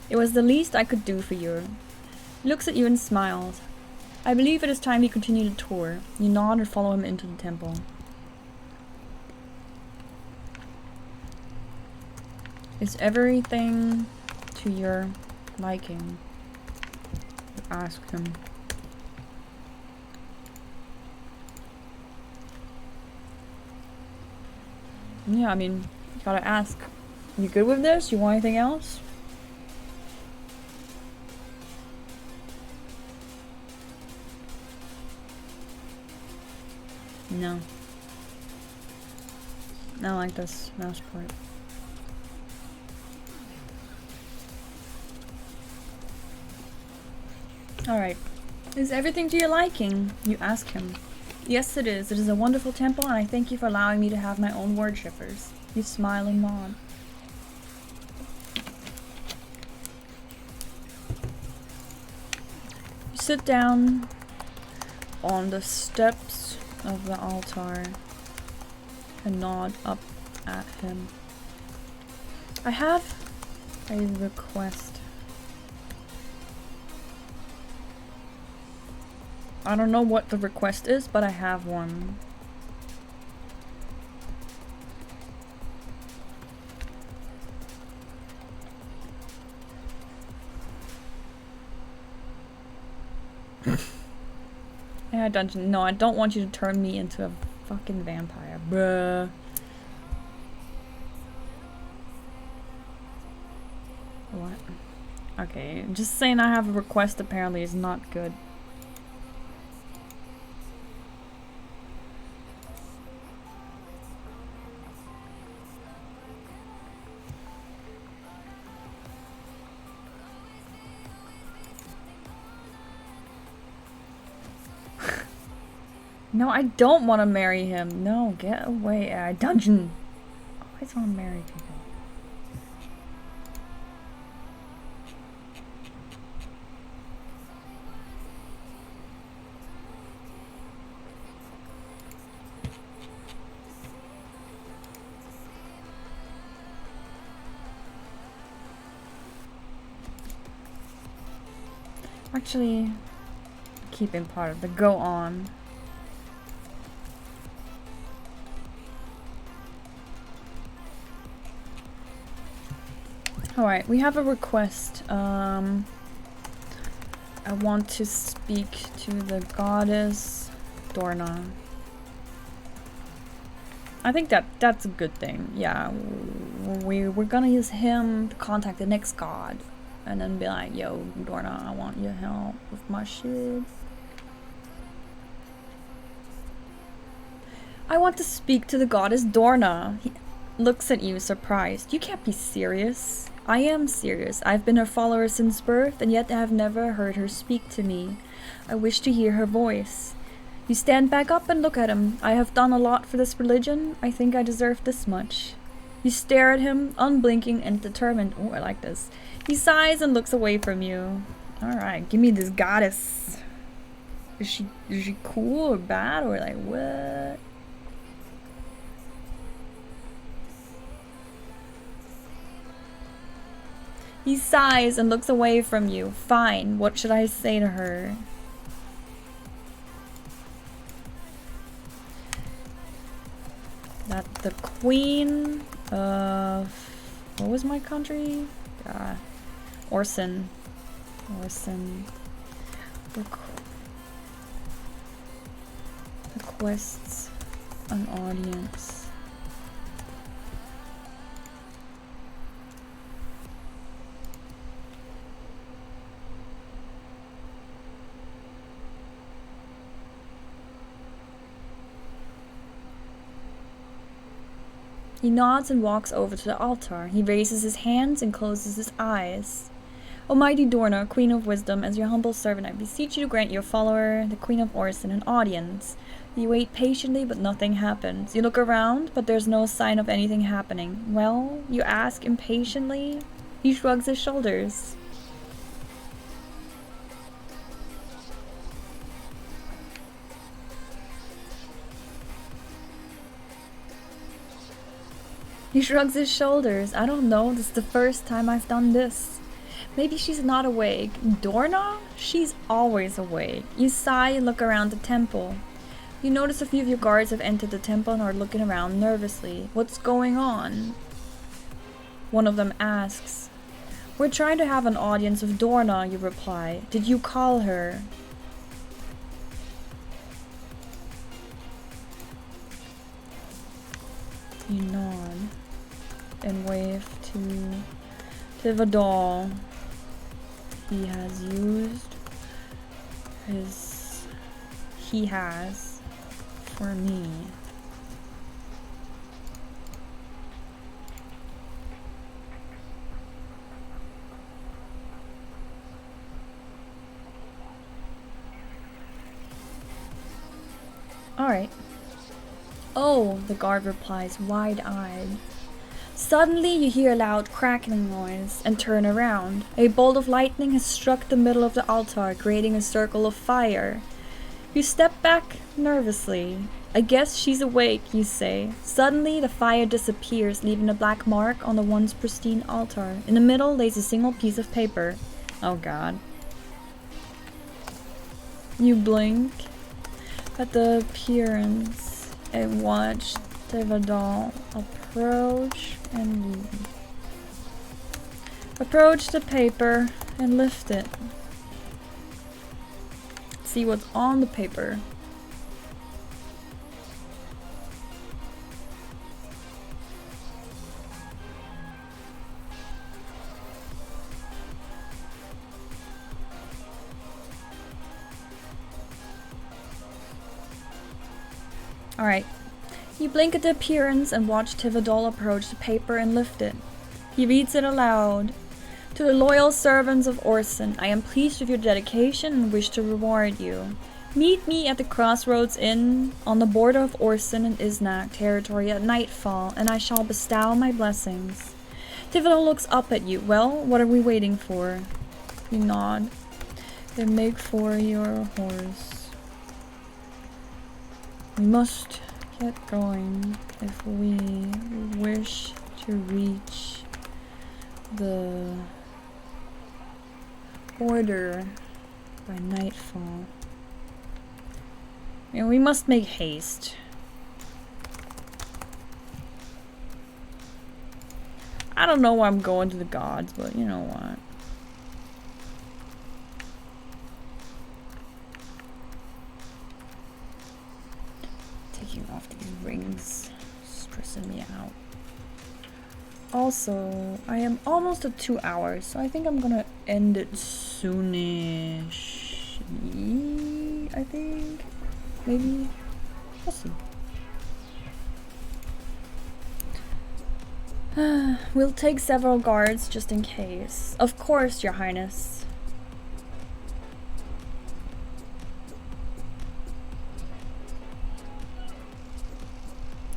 It was the least I could do for you. He looks at you and smiles. I believe it is time we continue the tour. You nod and follow him into the temple. Is everything to your liking? Ask him. Yeah, I mean, you gotta ask. You good with this? You want anything else? No. I don't like this mouse part. Alright. Is everything to your liking? You ask him. Yes, it is. It is a wonderful temple, and I thank you for allowing me to have my own worshippers. You smile and nod. You sit down on the steps of the altar and nod up at him. I have a request. I don't know what the request is, but I have one. AiDungeon. No, I don't want you to turn me into a fucking vampire, bruh. What? Okay, just saying I have a request apparently is not good. No, I don't want to marry him. No, get away, AiDungeon. I always want to marry people. Actually, keeping part of the go on. Alright, we have a request. I want to speak to the goddess Dorna. I think that's a good thing. Yeah, we're gonna use him to contact the next god. And then be like, yo, Dorna, I want your help with my shit. I want to speak to the goddess Dorna. He looks at you, surprised. You can't be serious. I am serious. I've been her follower since birth, and yet I have never heard her speak to me. I wish to hear her voice. You stand back up and look at him. I have done a lot for this religion. I think I deserve this much. You stare at him, unblinking and determined. Oh, I like this. He sighs and looks away from you. Alright, give me this goddess. Is she cool or bad or like what? He sighs and looks away from you. Fine, what should I say to her? That the queen of... what was my country? Orson. Requests an audience. He nods and walks over to the altar. He raises his hands and closes his eyes. Almighty Dorna, Queen of Wisdom, as your humble servant, I beseech you to grant your follower, the Queen of Orson, an audience. You wait patiently, but nothing happens. You look around, but there's no sign of anything happening. Well, you ask impatiently. He shrugs his shoulders. He shrugs his shoulders. I don't know, this is the first time I've done this. Maybe she's not awake. Dorna? She's always awake. You sigh and look around the temple. You notice a few of your guards have entered the temple and are looking around nervously. What's going on? One of them asks. We're trying to have an audience of Dorna, you reply. Did you call her? You nod and wave to Tivadol. He has used his... he has for me. Alright. Oh, the guard replies, wide-eyed. Suddenly you hear a loud crackling noise and turn around. A bolt of lightning has struck the middle of the altar, creating a circle of fire. You step back nervously. I guess she's awake, you say. Suddenly the fire disappears, leaving a black mark on the once pristine altar. In the middle lays a single piece of paper. Oh god. You blink at the appearance and watch Tivadol approach and leave. Approach the paper and lift it. See what's on the paper. Alright. You blink at the appearance and watch Tivadol approach the paper and lift it. He reads it aloud. To the loyal servants of Orson, I am pleased with your dedication and wish to reward you. Meet me at the Crossroads Inn on the border of Orson and Isnak territory at nightfall, and I shall bestow my blessings. Tivadol looks up at you. Well, what are we waiting for? You nod. Then make for your horse. We must get going if we wish to reach the border by nightfall. And we must make haste. I don't know why I'm going to the gods, but you know what. Taking off these rings, stressing me out. Also, I am almost at 2 hours, so I think I'm gonna end it soonish. I think. Maybe. We'll see. We'll take several guards just in case. Of course, Your Highness.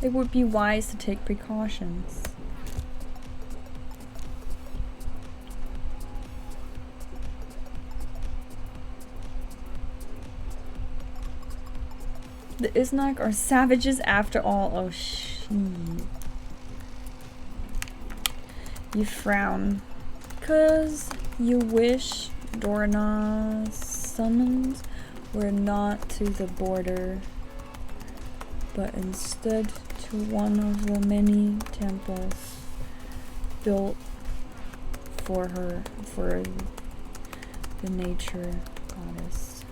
It would be wise to take precautions. The Isnak are savages after all. Oh, shit. You frown. 'Cause you wish Dorna's summons were not to the border, but instead to one of the many temples built for her, for the nature goddess.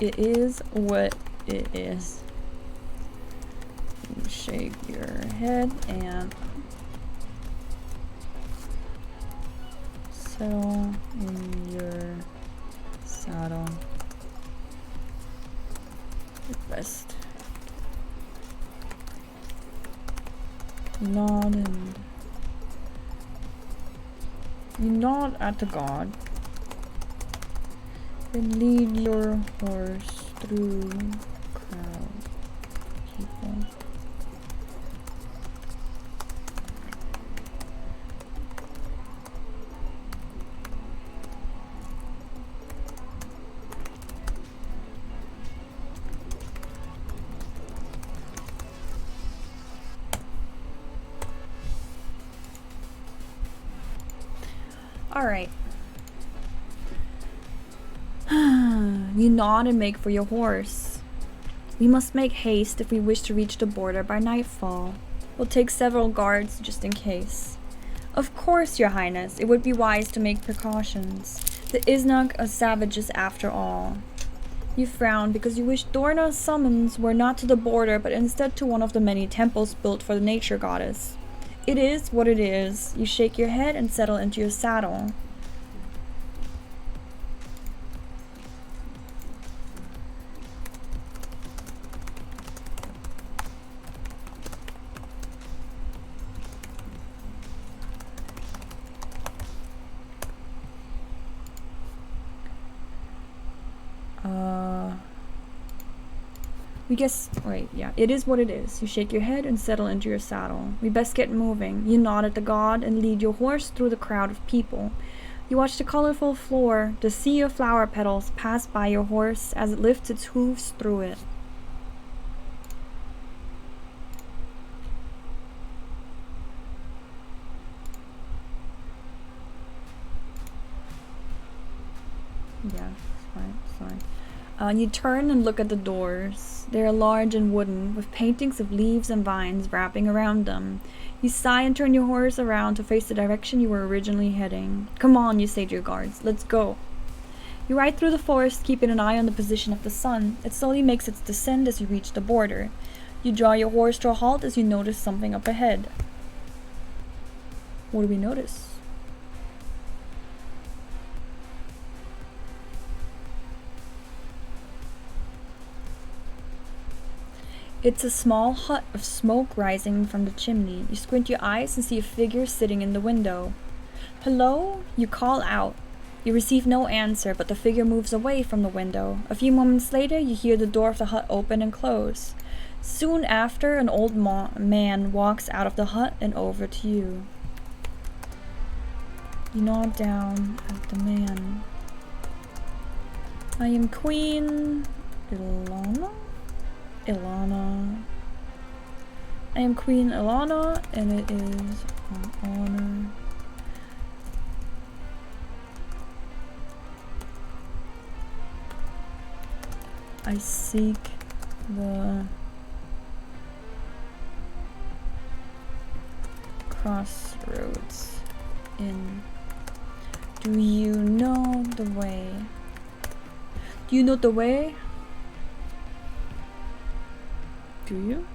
It is what it is. You shake your head and settle in your saddle. Rest. Nod and you nod at the god. And lead your horse through crowd people. All right. You nod and make for your horse. We must make haste if we wish to reach the border by nightfall. We'll take several guards just in case. Of course, Your Highness, it would be wise to make precautions. The Isnak are savages after all. You frown because you wish Dorna's summons were not to the border, but instead to one of the many temples built for the nature goddess. It is what it is. You shake your head and settle into your saddle. We guess, wait, yeah, it is what it is. You shake your head and settle into your saddle. We best get moving. You nod at the god and lead your horse through the crowd of people. You watch the colorful floor, the sea of flower petals pass by your horse as it lifts its hooves through it. Yeah, it's fine, it's fine. You turn and look at the doors. They are large and wooden, with paintings of leaves and vines wrapping around them. You sigh and turn your horse around to face the direction you were originally heading. Come on, you say to your guards. Let's go. You ride through the forest, keeping an eye on the position of the sun. It slowly makes its descent as you reach the border. You draw your horse to a halt as you notice something up ahead. What do we notice? It's a small hut of smoke rising from the chimney. You squint your eyes and see a figure sitting in the window. Hello? You call out. You receive no answer, but the figure moves away from the window. A few moments later, you hear the door of the hut open and close. Soon after, an old man walks out of the hut and over to you. You nod down at the man. I am Queen Ilana? I am Queen Ilana, and it is an honor I seek the crossroads in. Do you know the way? Do you know the way? Do you?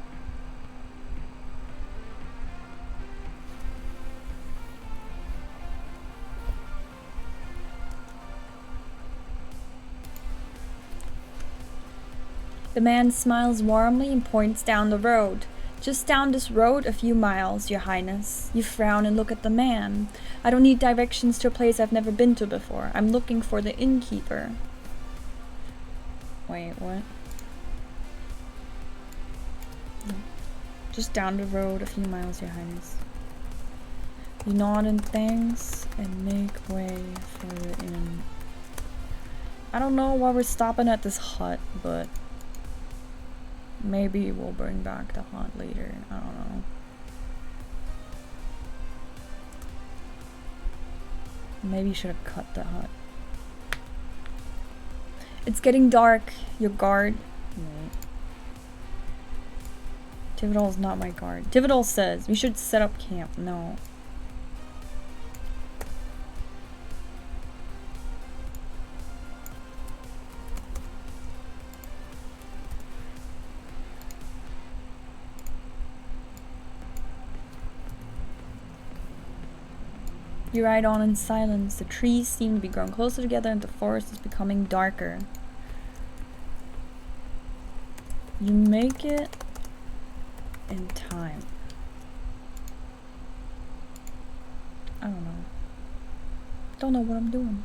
The man smiles warmly and points down the road. Just down this road a few miles, your highness. You frown and look at the man. I don't need directions to a place I've never been to before. I'm looking for the innkeeper. Wait, what? Just down the road a few miles, your highness. You nod and thanks and make way for the inn. I don't know why we're stopping at this hut, but maybe we'll bring back the hut later. I don't know. Maybe you should have cut the hut. It's getting dark. Your guard. Wait. Tivadol's not my guard. Tivadol says we should set up camp. No. You ride on in silence. The trees seem to be growing closer together and the forest is becoming darker. You make it in time. I don't know. Don't know what I'm doing.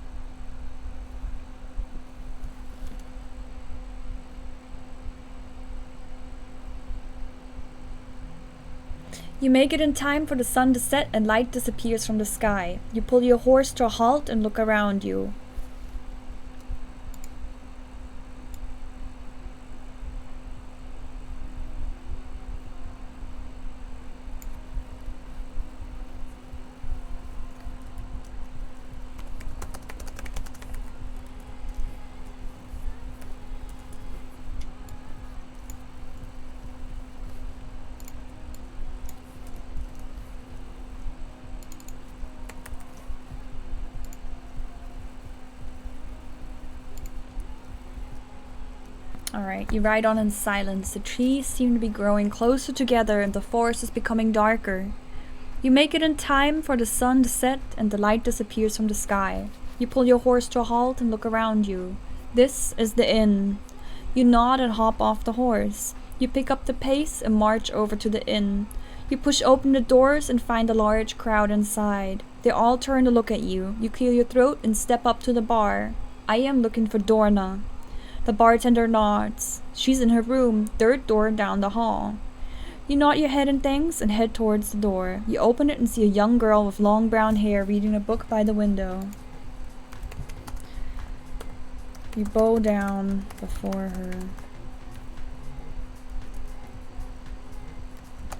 You make it in time for the sun to set and light disappears from the sky. You pull your horse to a halt and look around you. Alright, you ride on in silence. The trees seem to be growing closer together and the forest is becoming darker. You make it in time for the sun to set and the light disappears from the sky. You pull your horse to a halt and look around you. This is the inn. You nod and hop off the horse. You pick up the pace and march over to the inn. You push open the doors and find a large crowd inside. They all turn to look at you. You clear your throat and step up to the bar. I am looking for Dorna. The bartender nods. She's in her room, third door down the hall. You nod your head in thanks and head towards the door. You open it and see a young girl with long brown hair reading a book by the window. You bow down before her.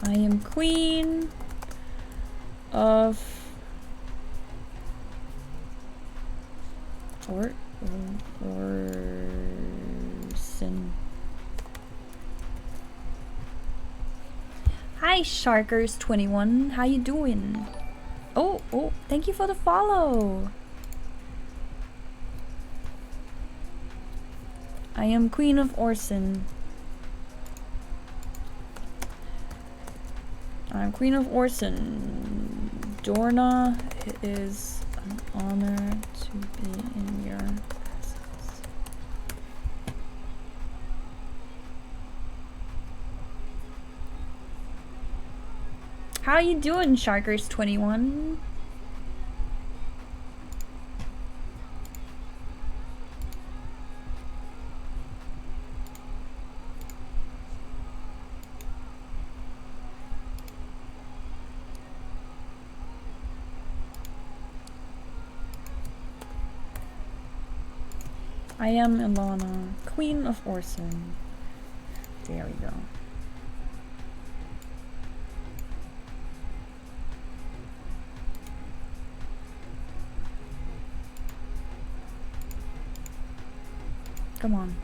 I am queen of Orson. Hi Sharkers21, how you doing? Oh, thank you for the follow. I am Queen of Orson. I'm Queen of Orson. Dorna, it is an honor to be in your presence. How you doing, Sharkers21? I am Ilana, Queen of Orson. There we go. Come on.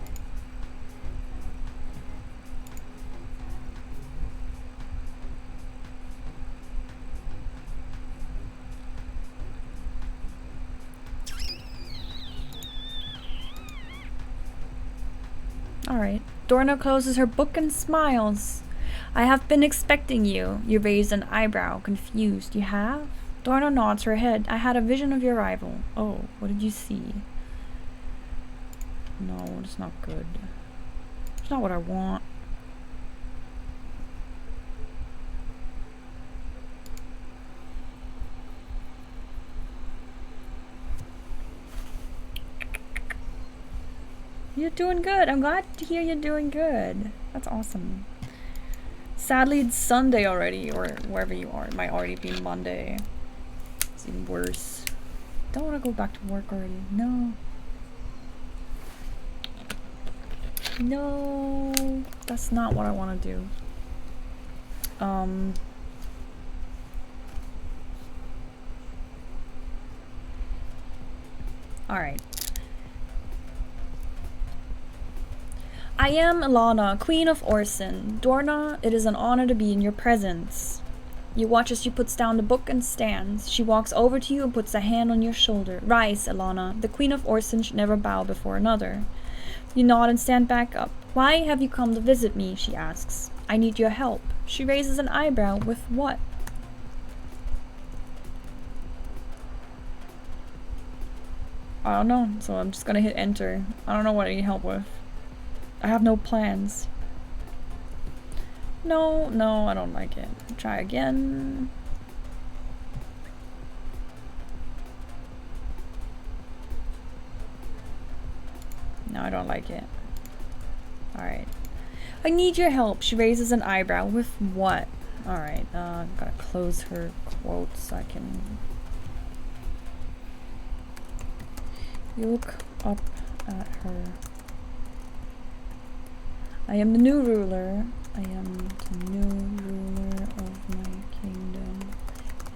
Alright. Dorna closes her book and smiles. I have been expecting you. You raised an eyebrow, confused. You have? Dorna nods her head. I had a vision of your arrival. Oh, what did you see? No, it's not good. It's not what I want. You're doing good. I'm glad to hear you're doing good. That's awesome. Sadly, it's Sunday already, or wherever you are. It might already be Monday. It's even worse. Don't want to go back to work already. No. No. That's not what I want to do. Alright. I am Ilana, Queen of Orson. Dorna, it is an honor to be in your presence. You watch as she puts down the book and stands. She walks over to you and puts a hand on your shoulder. Rise, Ilana. The Queen of Orson should never bow before another. You nod and stand back up. Why have you come to visit me? She asks. I need your help. She raises an eyebrow. With what? I don't know, so I'm just gonna hit enter. I don't know what I need help with. I have no plans. No, I don't like it. Try again. No, I don't like it. Alright. I need your help. She raises an eyebrow. With what? Alright, gotta close her quote so I can... You look up at her. I am the new ruler. I am the new ruler of my kingdom.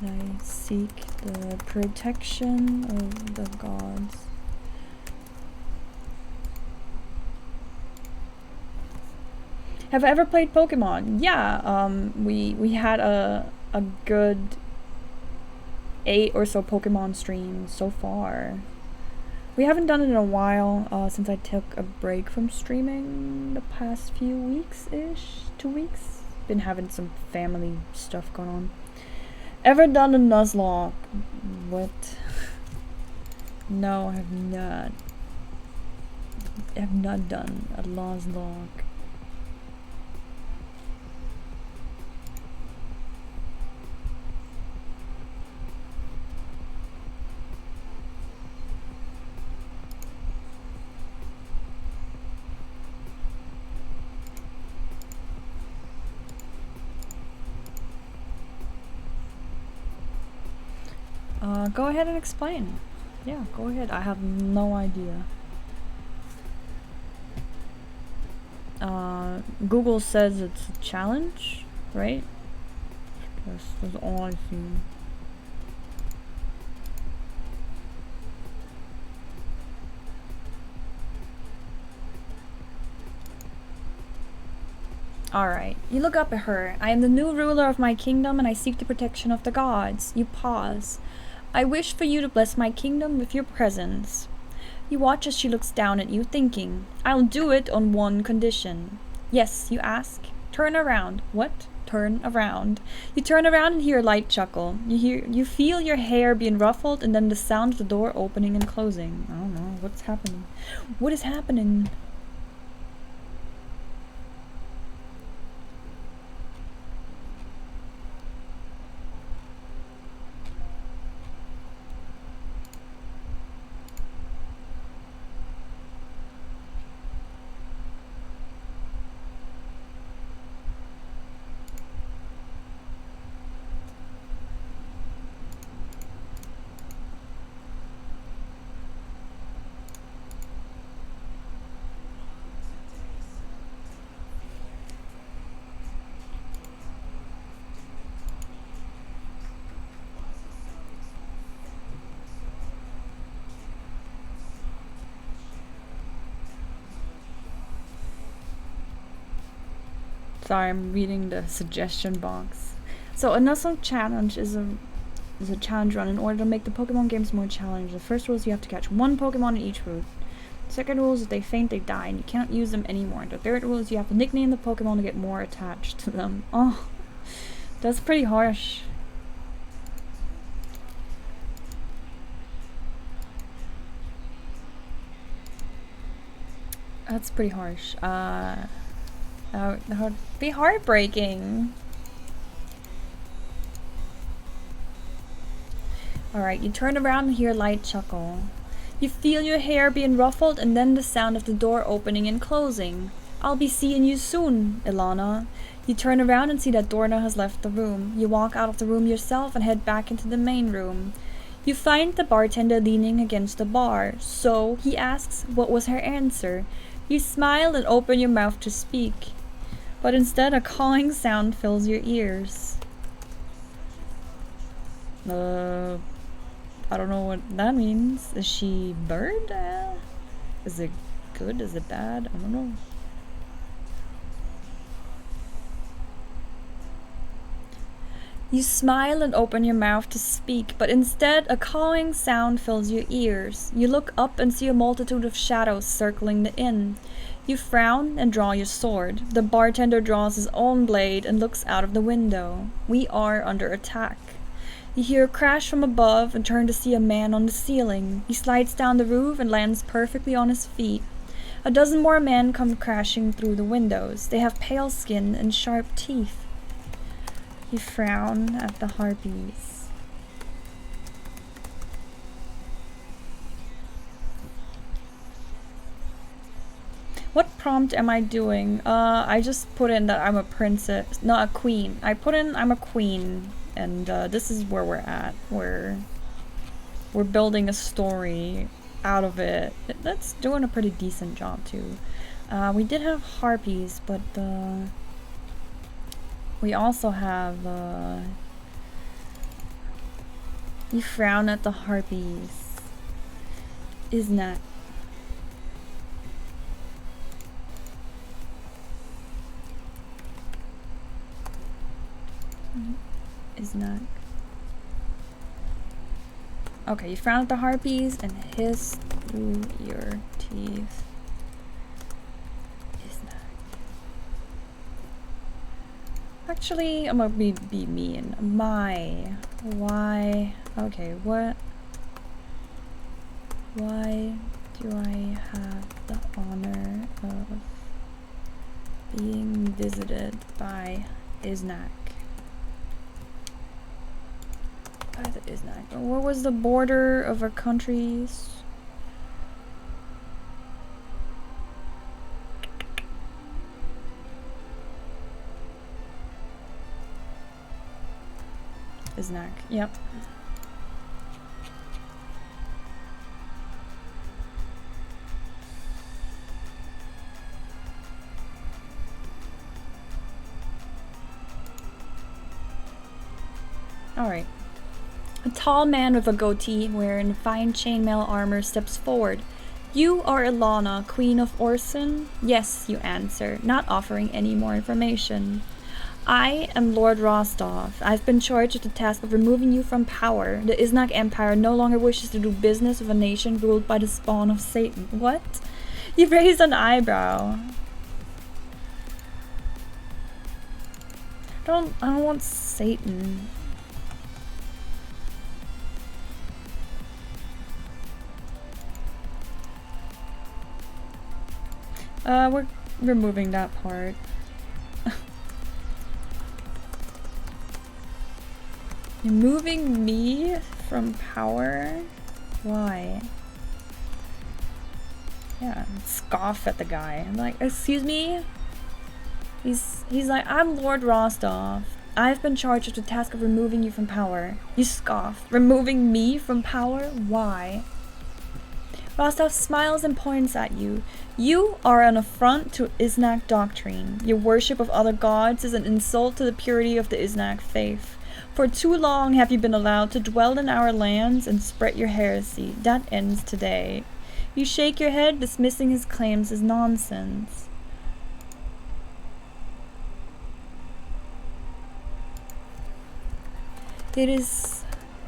And I seek the protection of the gods. Have I ever played Pokemon? Yeah, we had a good 8 or so Pokemon streams so far. We haven't done it in a while, since I took a break from streaming the past few weeks-ish. 2 weeks. Been having some family stuff going on. Ever done a Nuzlocke? What? No, I have not. I have not done a Nuzlocke. Go ahead and explain. Yeah, go ahead. I have no idea. Google says it's a challenge, right? That's all I see. Alright, you look up at her. I am the new ruler of my kingdom and I seek the protection of the gods. You pause. I wish for you to bless my kingdom with your presence. You watch as she looks down at you, thinking, I'll do it on one condition. Yes, you ask. Turn around. What? Turn around. You turn around and hear a light chuckle. You feel your hair being ruffled and then the sound of the door opening and closing. I don't know. What's happening? What is happening? Sorry, I'm reading the suggestion box. So a Nuzlocke challenge is a challenge run in order to make the Pokemon games more challenging. The first rule is you have to catch one Pokemon in each route. Second rule is if they faint, they die, and you can't use them anymore. And the third rule is you have to nickname the Pokemon to get more attached to them. Oh, that's pretty harsh. That's pretty harsh. That would be heartbreaking. Alright, you turn around and hear Light chuckle. You feel your hair being ruffled and then the sound of the door opening and closing. I'll be seeing you soon, Ilana. You turn around and see that Dorna has left the room. You walk out of the room yourself and head back into the main room. You find the bartender leaning against the bar. So, he asks, what was her answer? You smile and open your mouth to speak. But instead a cawing sound fills your ears. I don't know what that means. Is she bird? Is it good? Is it bad? I don't know. You smile and open your mouth to speak, but instead a cawing sound fills your ears. You look up and see a multitude of shadows circling the inn. You frown and draw your sword. The bartender draws his own blade and looks out of the window. We are under attack. You hear a crash from above and turn to see a man on the ceiling. He slides down the roof and lands perfectly on his feet. A dozen more men come crashing through the windows. They have pale skin and sharp teeth. You frown at the harpies. What prompt am I doing? I just put in that I'm a princess, not a queen. I put in I'm a queen, and this is where we're at. We're building a story out of it. That's doing a pretty decent job too. We did have harpies, but we also have you frown at the harpies. Isn't that? Isn't that? Okay, you frown at the harpies and hiss through your teeth. Actually, I'm gonna be mean. Why? Okay, what? Why do I have the honor of being visited by Iznak? By the Iznak. What was the border of our countries? Iznak. Yep. Alright. A tall man with a goatee wearing fine chainmail armor steps forward. You are Ilana, Queen of Orson? Yes, you answer, not offering any more information. I am Lord Rostov. I've been charged with the task of removing you from power. The Iznak Empire no longer wishes to do business with a nation ruled by the spawn of Satan. What? You raised an eyebrow. I don't want Satan. We're removing that part. You're moving me from power? Why? Yeah, scoff at the guy. I'm like, excuse me? He's like, I'm Lord Rostov. I've been charged with the task of removing you from power. You scoff. Removing me from power? Why? Rostov smiles and points at you. You are an affront to Iznak doctrine. Your worship of other gods is an insult to the purity of the Iznak faith. For too long have you been allowed to dwell in our lands and spread your heresy. That ends today. You shake your head, dismissing his claims as nonsense. It is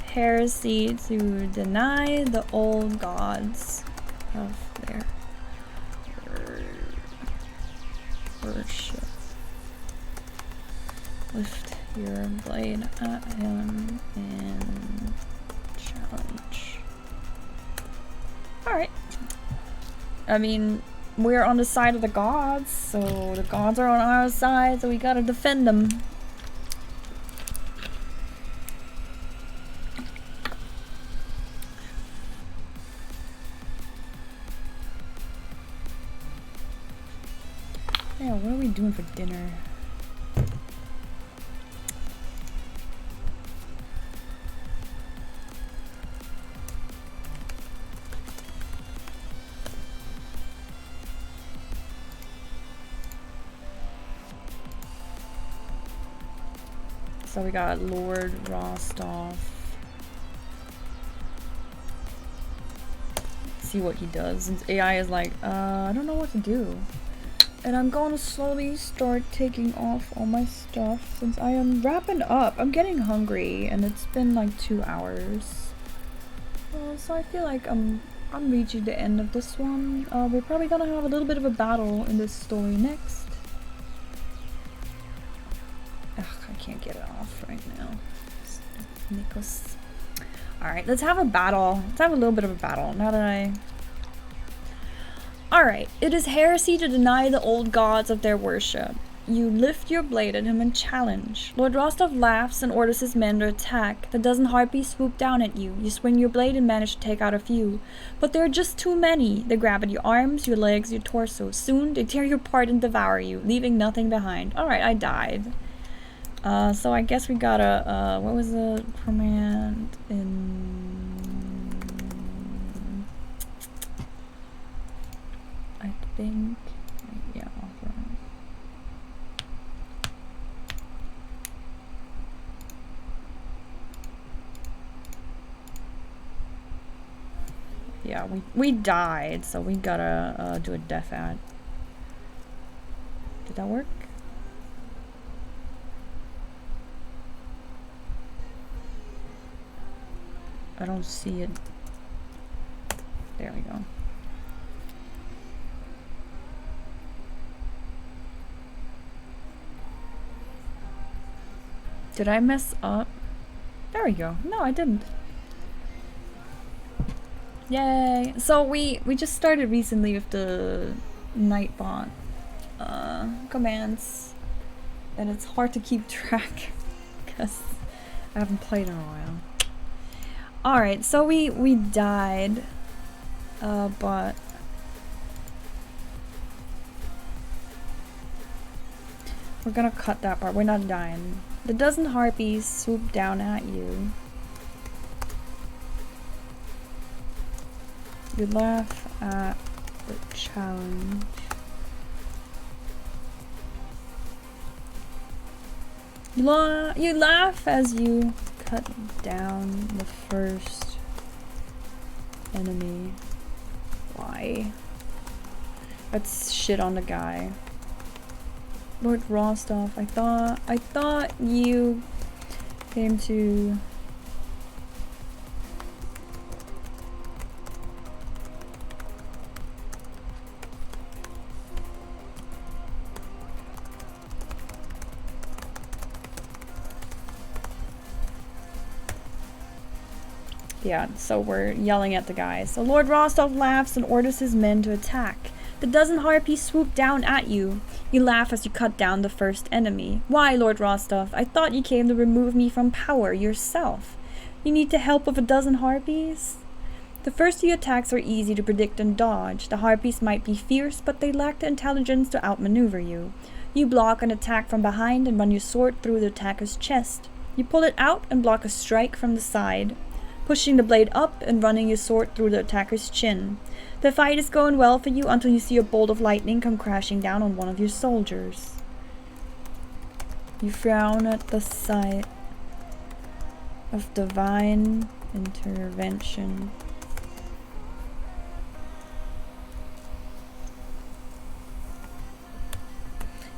heresy to deny the old gods of their worship. Lift your blade at him and challenge. Alright. I mean, we're on the side of the gods, so the gods are on our side, so we gotta defend them. Yeah, what are we doing for dinner? So we got Lord Rostov. Let's see what he does. Since AI is like, I don't know what to do. And I'm going to slowly start taking off all my stuff since I am wrapping up. I'm getting hungry and it's been like 2 hours. So I feel like I'm reaching the end of this one. We're probably gonna have a little bit of a battle in this story next. Ugh, I can't get it off right now. Nicholas. Alright, let's have a battle. Let's have a little bit of a battle. Now that I... Alright, it is heresy to deny the old gods of their worship. You lift your blade at him and challenge. Lord Rostov laughs and orders his men to attack. The dozen harpies swoop down at you. You swing your blade and manage to take out a few. But there are just too many. They grab at your arms, your legs, your torso. Soon, they tear you apart and devour you, leaving nothing behind. Alright, I died. So I guess we gotta, what was the command in... I think, yeah, offline. Yeah, we died, so we gotta do a death ad. Did that work? I don't see it. There we go. Did I mess up? There we go. No, I didn't. Yay! So we just started recently with the Nightbot commands, and it's hard to keep track because I haven't played in a while. Alright, so we died, but we're gonna cut that part. We're not dying. The dozen harpies swoop down at you. You laugh at the challenge. You laugh as you cut down the first enemy. Why? Let's shit on the guy. Lord Rostov, I thought you came to... Yeah, so we're yelling at the guy. So Lord Rostov laughs and orders his men to attack. The dozen harpies swoop down at you. You laugh as you cut down the first enemy. Why, Lord Rostov? I thought you came to remove me from power yourself. You need the help of a dozen harpies? The first few attacks are easy to predict and dodge. The harpies might be fierce, but they lack the intelligence to outmaneuver you. You block an attack from behind and run your sword through the attacker's chest. You pull it out and block a strike from the side, pushing the blade up and running your sword through the attacker's chin. The fight is going well for you until you see a bolt of lightning come crashing down on one of your soldiers. You frown at the sight of divine intervention.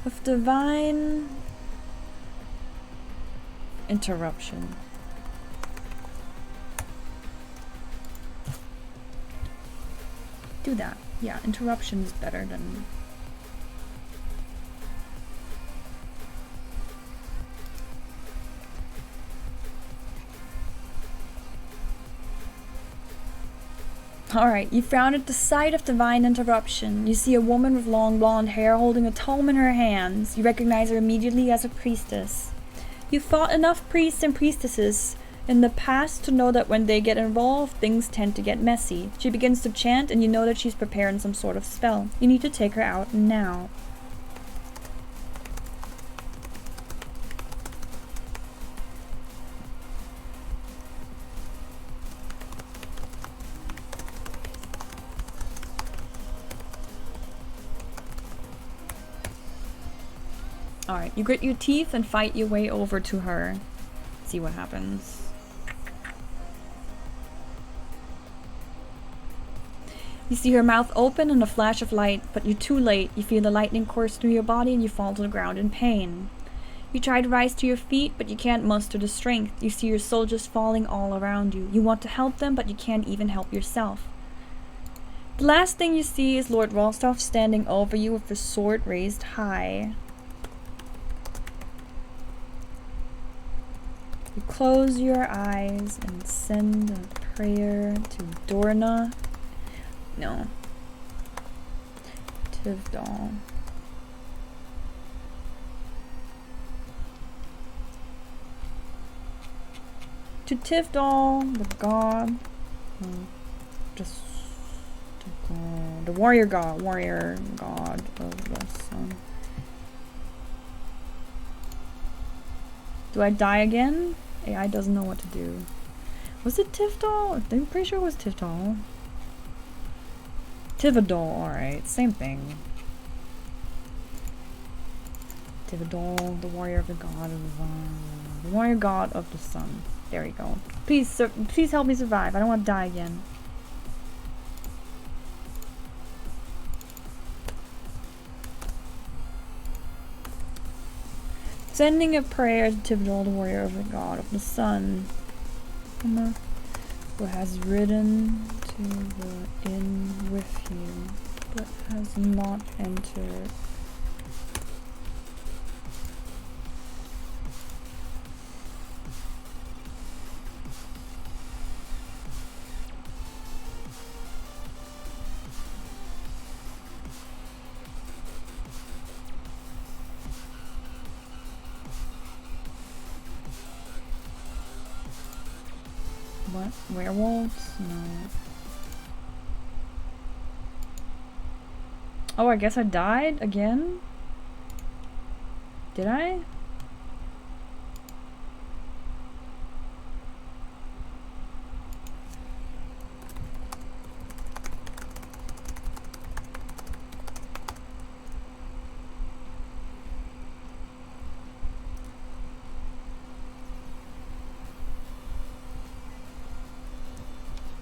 Of divine interruption. Do that. Yeah, interruption is better than... Alright, you found at the site of divine interruption. You see a woman with long blonde hair holding a tome in her hands. You recognize her immediately as a priestess. You fought enough priests and priestesses in the past to know that when they get involved, things tend to get messy. She begins to chant and you know that she's preparing some sort of spell. You need to take her out now. Alright, you grit your teeth and fight your way over to her. See what happens. You see her mouth open and a flash of light, but you're too late. You feel the lightning course through your body and you fall to the ground in pain. You try to rise to your feet, but you can't muster the strength. You see your soldiers falling all around you. You want to help them, but you can't even help yourself. The last thing you see is Lord Rostov standing over you with his sword raised high. You close your eyes and send a prayer to Dorna. No. Tivdal. To Tivdal, the god. The warrior god of the sun. Do I die again? AI doesn't know what to do. Was it Tivdal? I'm pretty sure it was Tivdal. Tivadol, alright, same thing. Tivadol, the warrior of the god of the warrior god of the sun. There we go. Please, please help me survive. I don't want to die again. Sending a prayer to Tivadol, the warrior of the god of the sun, who has ridden to the inn with you, but has not entered. What? Werewolves? No. Oh, I guess I died again? Did I?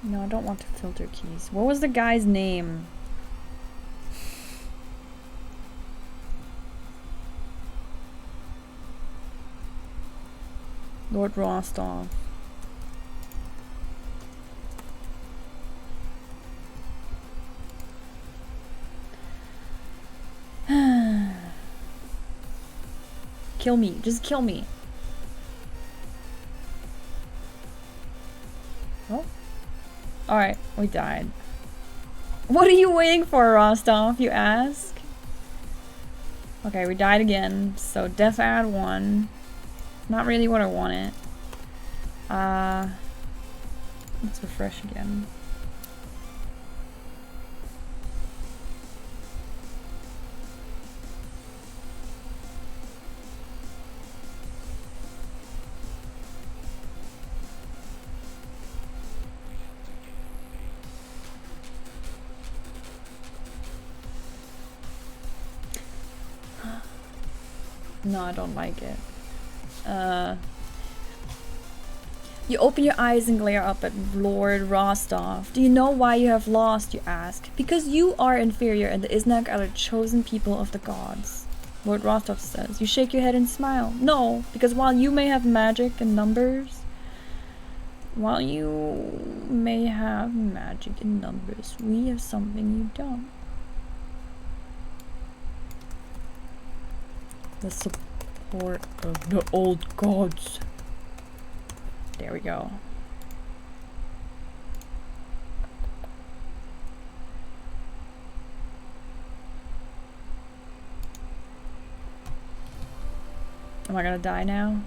No, I don't want to filter keys. What was the guy's name? Lord Rostov. Kill me. Just kill me. Oh. Alright, we died. What are you waiting for, Rostov, you ask? Okay, we died again. So death add 1. Not really what I wanted. Let's refresh again. No, I don't like it. You open your eyes and glare up at Lord Rostov. Do you know why you have lost, you ask? Because you are inferior and the Iznak are the chosen people of the gods. Lord Rostov says. You shake your head and smile. No, because while you may have magic and numbers, we have something you don't. The support of the old gods. There we go. Am I gonna die now?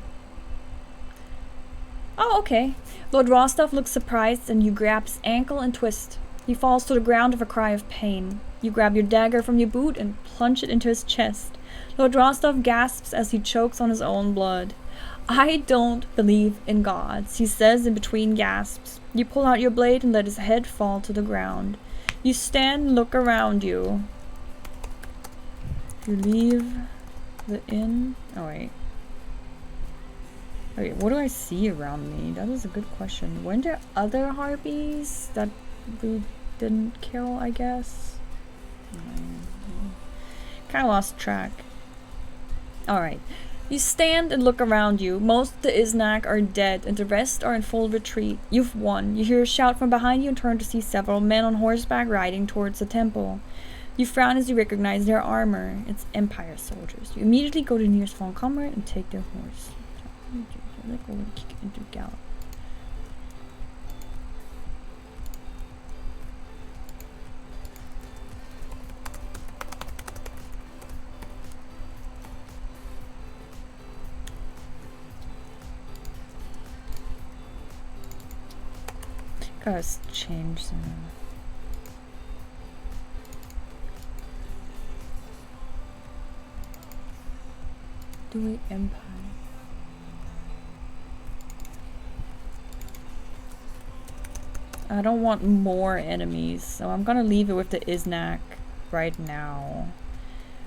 Oh, okay. Lord Rostov looks surprised and you grab his ankle and twist. He falls to the ground with a cry of pain. You grab your dagger from your boot and plunge it into his chest. Lord Rostov gasps as he chokes on his own blood. I don't believe in gods, he says in between gasps. You pull out your blade and let his head fall to the ground. You stand and look around you. You leave the inn. Oh, wait. Okay, what do I see around me? That is a good question. Weren't there other harpies that we didn't kill, I guess? Kinda lost track. Alright. You stand and look around you. Most of the Iznak are dead and the rest are in full retreat. You've won. You hear a shout from behind you and turn to see several men on horseback riding towards the temple. You frown as you recognize their armor. It's Empire soldiers. You immediately go to the nearest fallen comrade and take their horse. Like, we'll kick into gallop. Gotta change some. Do it Empire. I don't want more enemies, so I'm gonna leave it with the Iznak right now.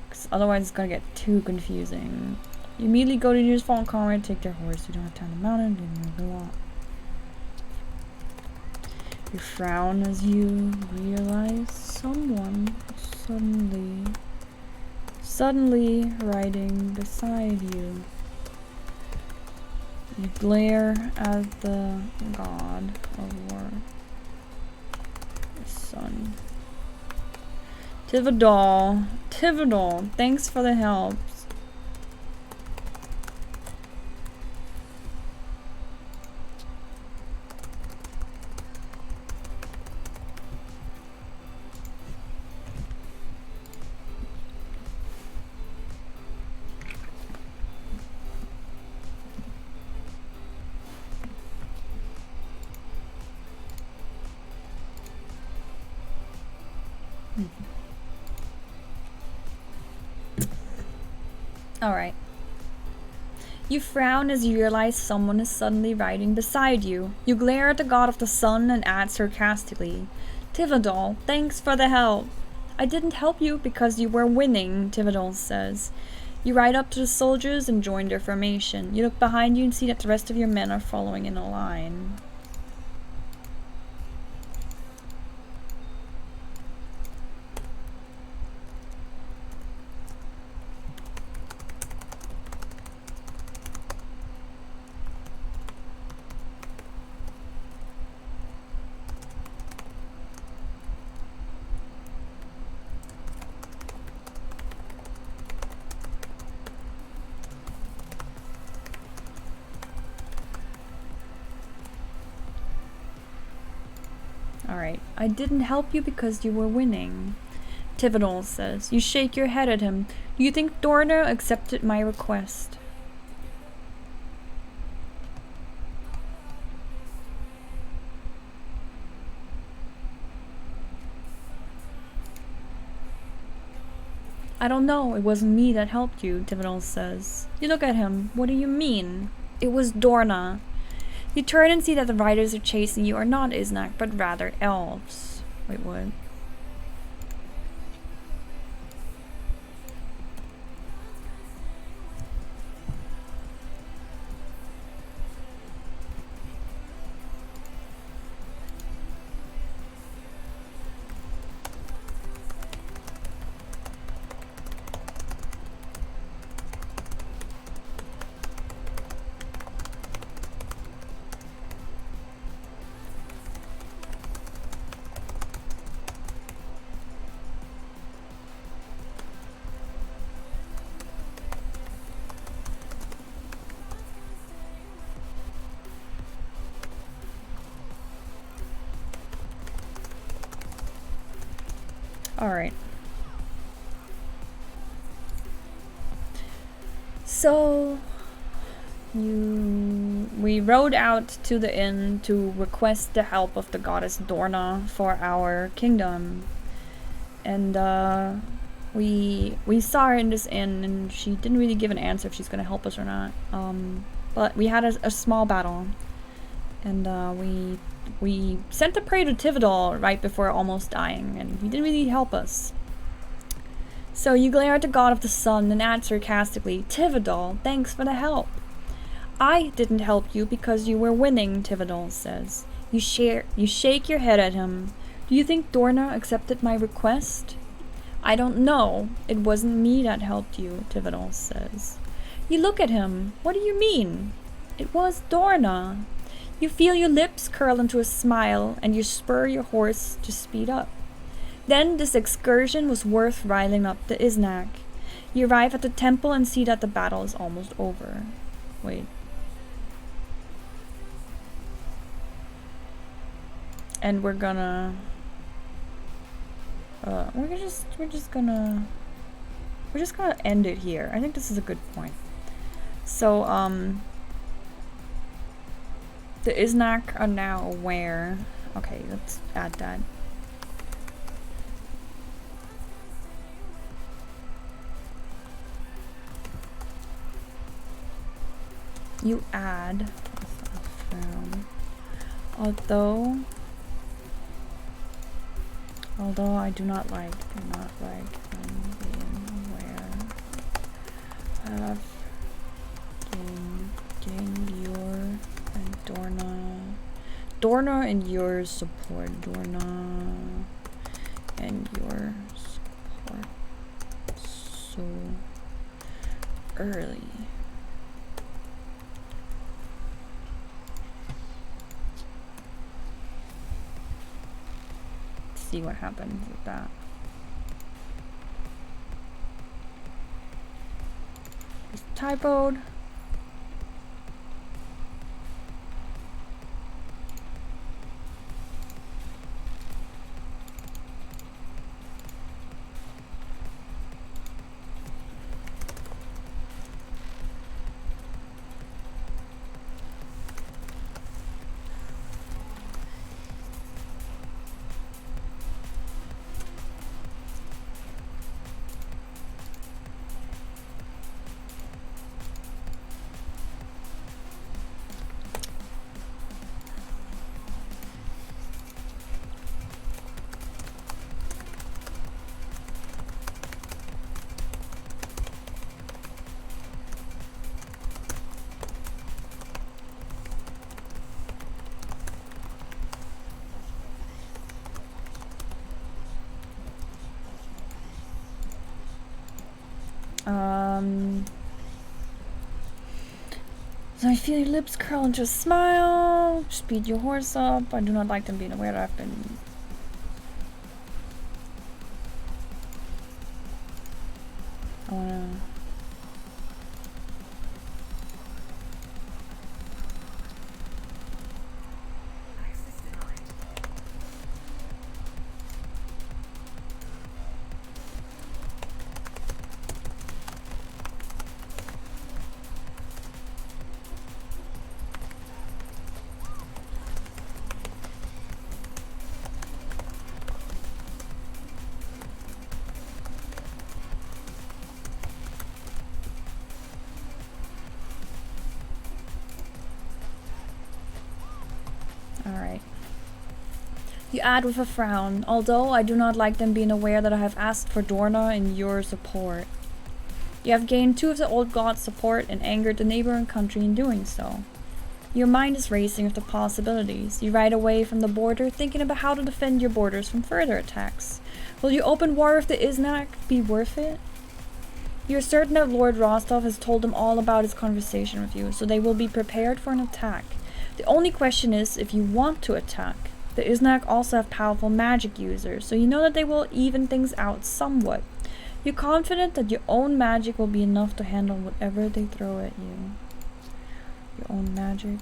Because otherwise it's gonna get too confusing. You immediately go to your fallen comrade, take their horse. You don't have time to mount it, and you go on. You frown as you realize someone suddenly riding beside you. You glare at the god of war. Son. Tivadol, thanks for the help. Alright. You frown as you realize someone is suddenly riding beside you. You glare at the god of the sun and add sarcastically, Tivadol, thanks for the help. I didn't help you because you were winning, Tivadol says. You ride up to the soldiers and join their formation. You look behind you and see that the rest of your men are following in a line. Alright, I didn't help you because you were winning, Tivadol says. You shake your head at him. Do you think Dorna accepted my request? I don't know. It wasn't me that helped you, Tivadol says. You look at him. What do you mean? It was Dorna. You turn and see that the riders are chasing you are not Iznak, but rather elves. Wait, what? Alright. So, We rode out to the inn to request the help of the goddess Dorna for our kingdom. And we saw her in this inn, and she didn't really give an answer if she's gonna help us or not. But we had a small battle, and we sent a prayer to Tivadol right before almost dying, and he didn't really help us. So you glare at the god of the sun and add sarcastically, "Tivadol, thanks for the help." "I didn't help you because you were winning," Tivadol says. You shake your head at him. "Do you think Dorna accepted my request?" "I don't know. It wasn't me that helped you," Tivadol says. You look at him. "What do you mean?" "It was Dorna." You feel your lips curl into a smile, and you spur your horse to speed up. Then this excursion was worth riling up the Iznak. You arrive at the temple and see that the battle is almost over. Wait. And we're just gonna end it here. I think this is a good point. So, the Iznak are now aware. Okay, let's add that. You add, although I do not like them being aware of gain your and Dorna and your support. Dorna and your support so early. See what happens with that. It's typoed. So I feel your lips curl into a smile. Speed your horse up. I do not like them being aware that I've been... I wanna... Alright. You add with a frown, although I do not like them being aware that I have asked for Dorna and your support. You have gained 2 of the old gods' support and angered the neighboring country in doing so. Your mind is racing with the possibilities. You ride away from the border, thinking about how to defend your borders from further attacks. Will you open war with the Iznak be worth it? You're certain that Lord Rostov has told them all about his conversation with you, so they will be prepared for an attack. The only question is if you want to attack. The Iznak also have powerful magic users, so you know that they will even things out somewhat. You're confident that your own magic will be enough to handle whatever they throw at you. Your own magic.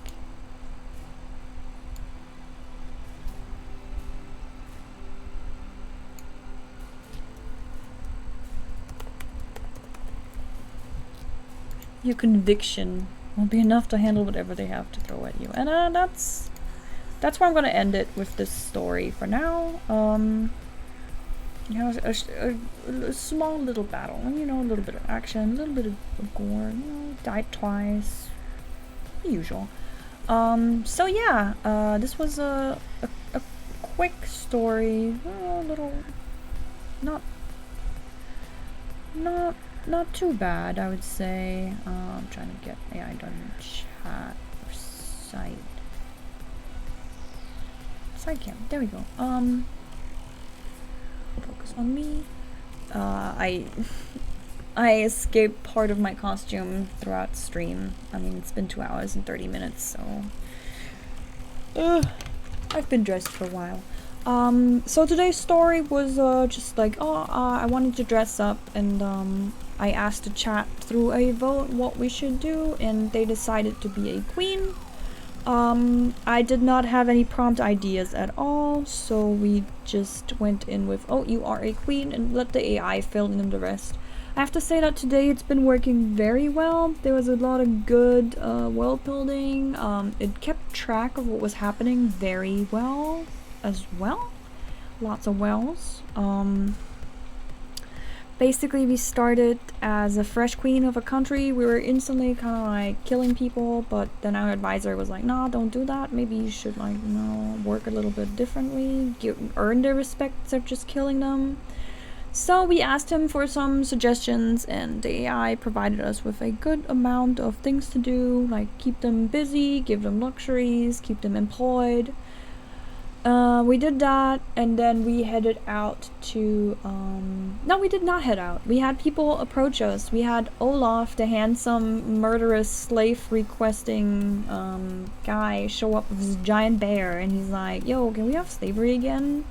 Your conviction. will be enough to handle whatever they have to throw at you. And that's where I'm gonna end it with this story for now. You know, a small little battle, you know, a little bit of action, a little bit of gore, you know, died twice, the usual. So yeah, this was a quick story, a little, not too bad, I would say. I'm trying to get AiDungeon chat or site. Sidecam, there we go. Focus on me. I escaped part of my costume throughout stream. I mean, it's been 2 hours and 30 minutes, so I've been dressed for a while. So today's story was just like, I wanted to dress up, and I asked the chat through a vote what we should do, and they decided to be a queen. I did not have any prompt ideas at all, so we just went in with, oh, you are a queen, and let the AI fill in the rest. I have to say that today it's been working very well. There was a lot of good world building. It kept track of what was happening very well as well. Lots of wells. Basically, we started as a fresh queen of a country. We were instantly kind of like killing people, but then our advisor was like, nah, don't do that. Maybe you should, like, you know, work a little bit differently, earn their respect instead of just killing them. So we asked him for some suggestions, and the AI provided us with a good amount of things to do, like keep them busy, give them luxuries, keep them employed. We did that, and then we headed out to, no, we did not head out. We had people approach us. We had Olaf, the handsome, murderous, slave-requesting, guy show up with his giant bear, and he's like, yo, can we have slavery again?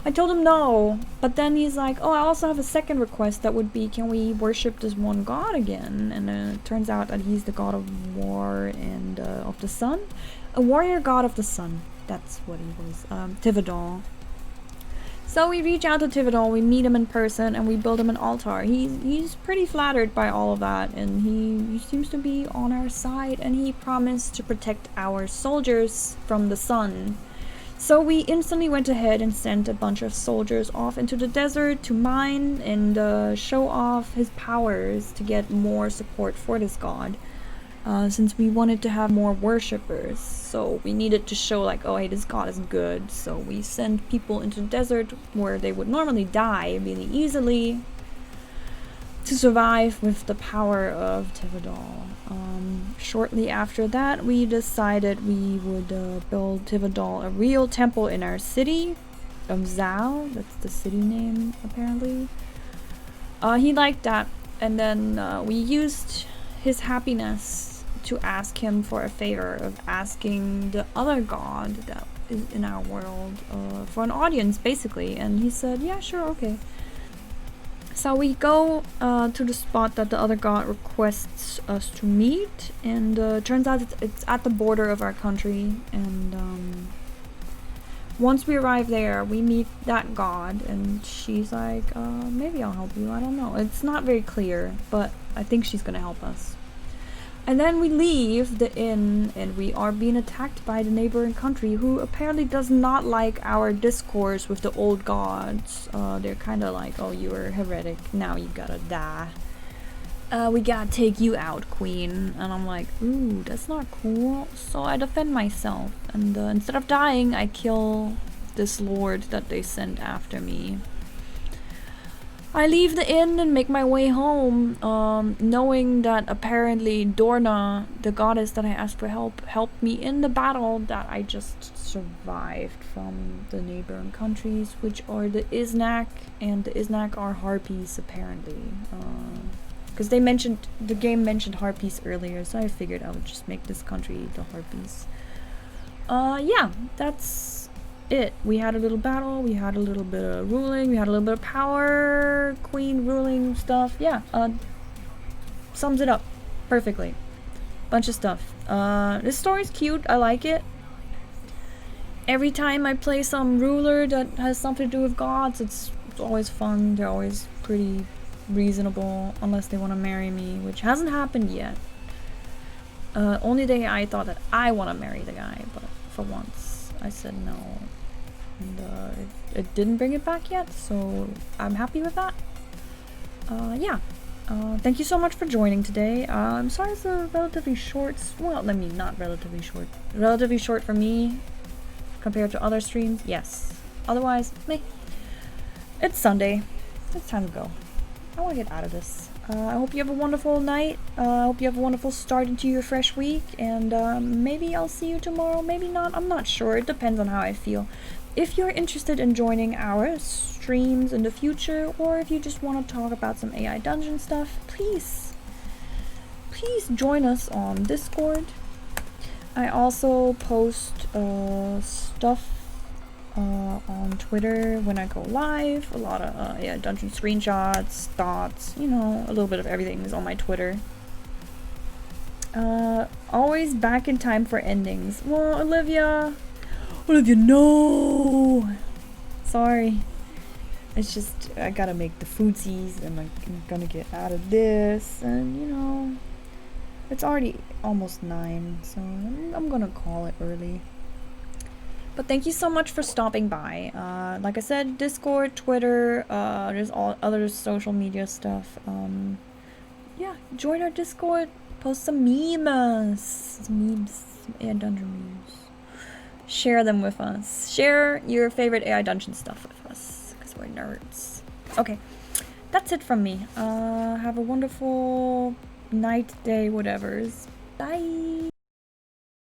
I told him no, but then he's like, oh, I also have a second request that would be, can we worship this one god again? And it turns out that he's the god of war and of the sun. A warrior god of the sun. That's what he was. Tivadol. So we reach out to Tivadol, we meet him in person, and we build him an altar. He's pretty flattered by all of that, and he seems to be on our side, and he promised to protect our soldiers from the sun. So we instantly went ahead and sent a bunch of soldiers off into the desert to mine and show off his powers to get more support for this god. Since we wanted to have more worshippers, so we needed to show like, oh hey, this god is good. So we sent people into the desert where they would normally die really easily to survive with the power of Tivadol. Shortly after that, we decided we would build Tivadol a real temple in our city of Zhao. That's the city name, apparently. He liked that, and then we used his happiness to ask him for a favor of asking the other god that is in our world for an audience, basically, and he said, yeah, sure, okay. So we go to the spot that the other god requests us to meet, and turns out it's at the border of our country, and once we arrive there, we meet that god, and she's like, maybe I'll help you, I don't know. It's not very clear, but I think she's gonna help us. And then we leave the inn, and we are being attacked by the neighboring country, who apparently does not like our discourse with the old gods. They're kind of like, oh, you are heretic, now you gotta die. We gotta take you out, queen. And I'm like, ooh, that's not cool. So I defend myself, and instead of dying, I kill this lord that they sent after me. I leave the inn and make my way home, knowing that apparently Dorna, the goddess that I asked for help, helped me in the battle that I just survived from the neighboring countries, which are the Iznak, and the Iznak are harpies, apparently. Because the game mentioned harpies earlier, so I figured I would just make this country the harpies. Yeah, that's it. We had a little battle, we had a little bit of ruling, we had a little bit of power, queen ruling stuff. Yeah, sums it up perfectly. Bunch of stuff. This story's cute, I like it. Every time I play some ruler that has something to do with gods, it's always fun. They're always pretty reasonable, unless they want to marry me, which hasn't happened yet. Only day I thought that I want to marry the guy, but for once I said no. And it didn't bring it back yet, so I'm happy with that. Yeah. Thank you so much for joining today. I'm sorry it's a relatively short, well, I mean, not relatively short. Relatively short for me compared to other streams, yes. Otherwise, meh. It's Sunday. It's time to go. I want to get out of this. I hope you have a wonderful night. I hope you have a wonderful start into your fresh week. And maybe I'll see you tomorrow. Maybe not. I'm not sure. It depends on how I feel. If you're interested in joining our streams in the future, or if you just want to talk about some AiDungeon stuff, please join us on Discord. I also post stuff on Twitter when I go live. A lot of AiDungeon screenshots, thoughts, you know, a little bit of everything is on my Twitter. Always back in time for endings. Well, Olivia, no! Sorry. It's just, I gotta make the foodsies, and I'm gonna get out of this, and you know, it's already almost 9, so I'm gonna call it early. But thank you so much for stopping by. Like I said, Discord, Twitter, there's all other social media stuff. Yeah, join our Discord, post some memes, some AiDungeon memes. Share them with us. Share your favorite AiDungeon stuff with us, because we're nerds. Okay, that's it from me. Have a wonderful night, day, whatevers. Bye!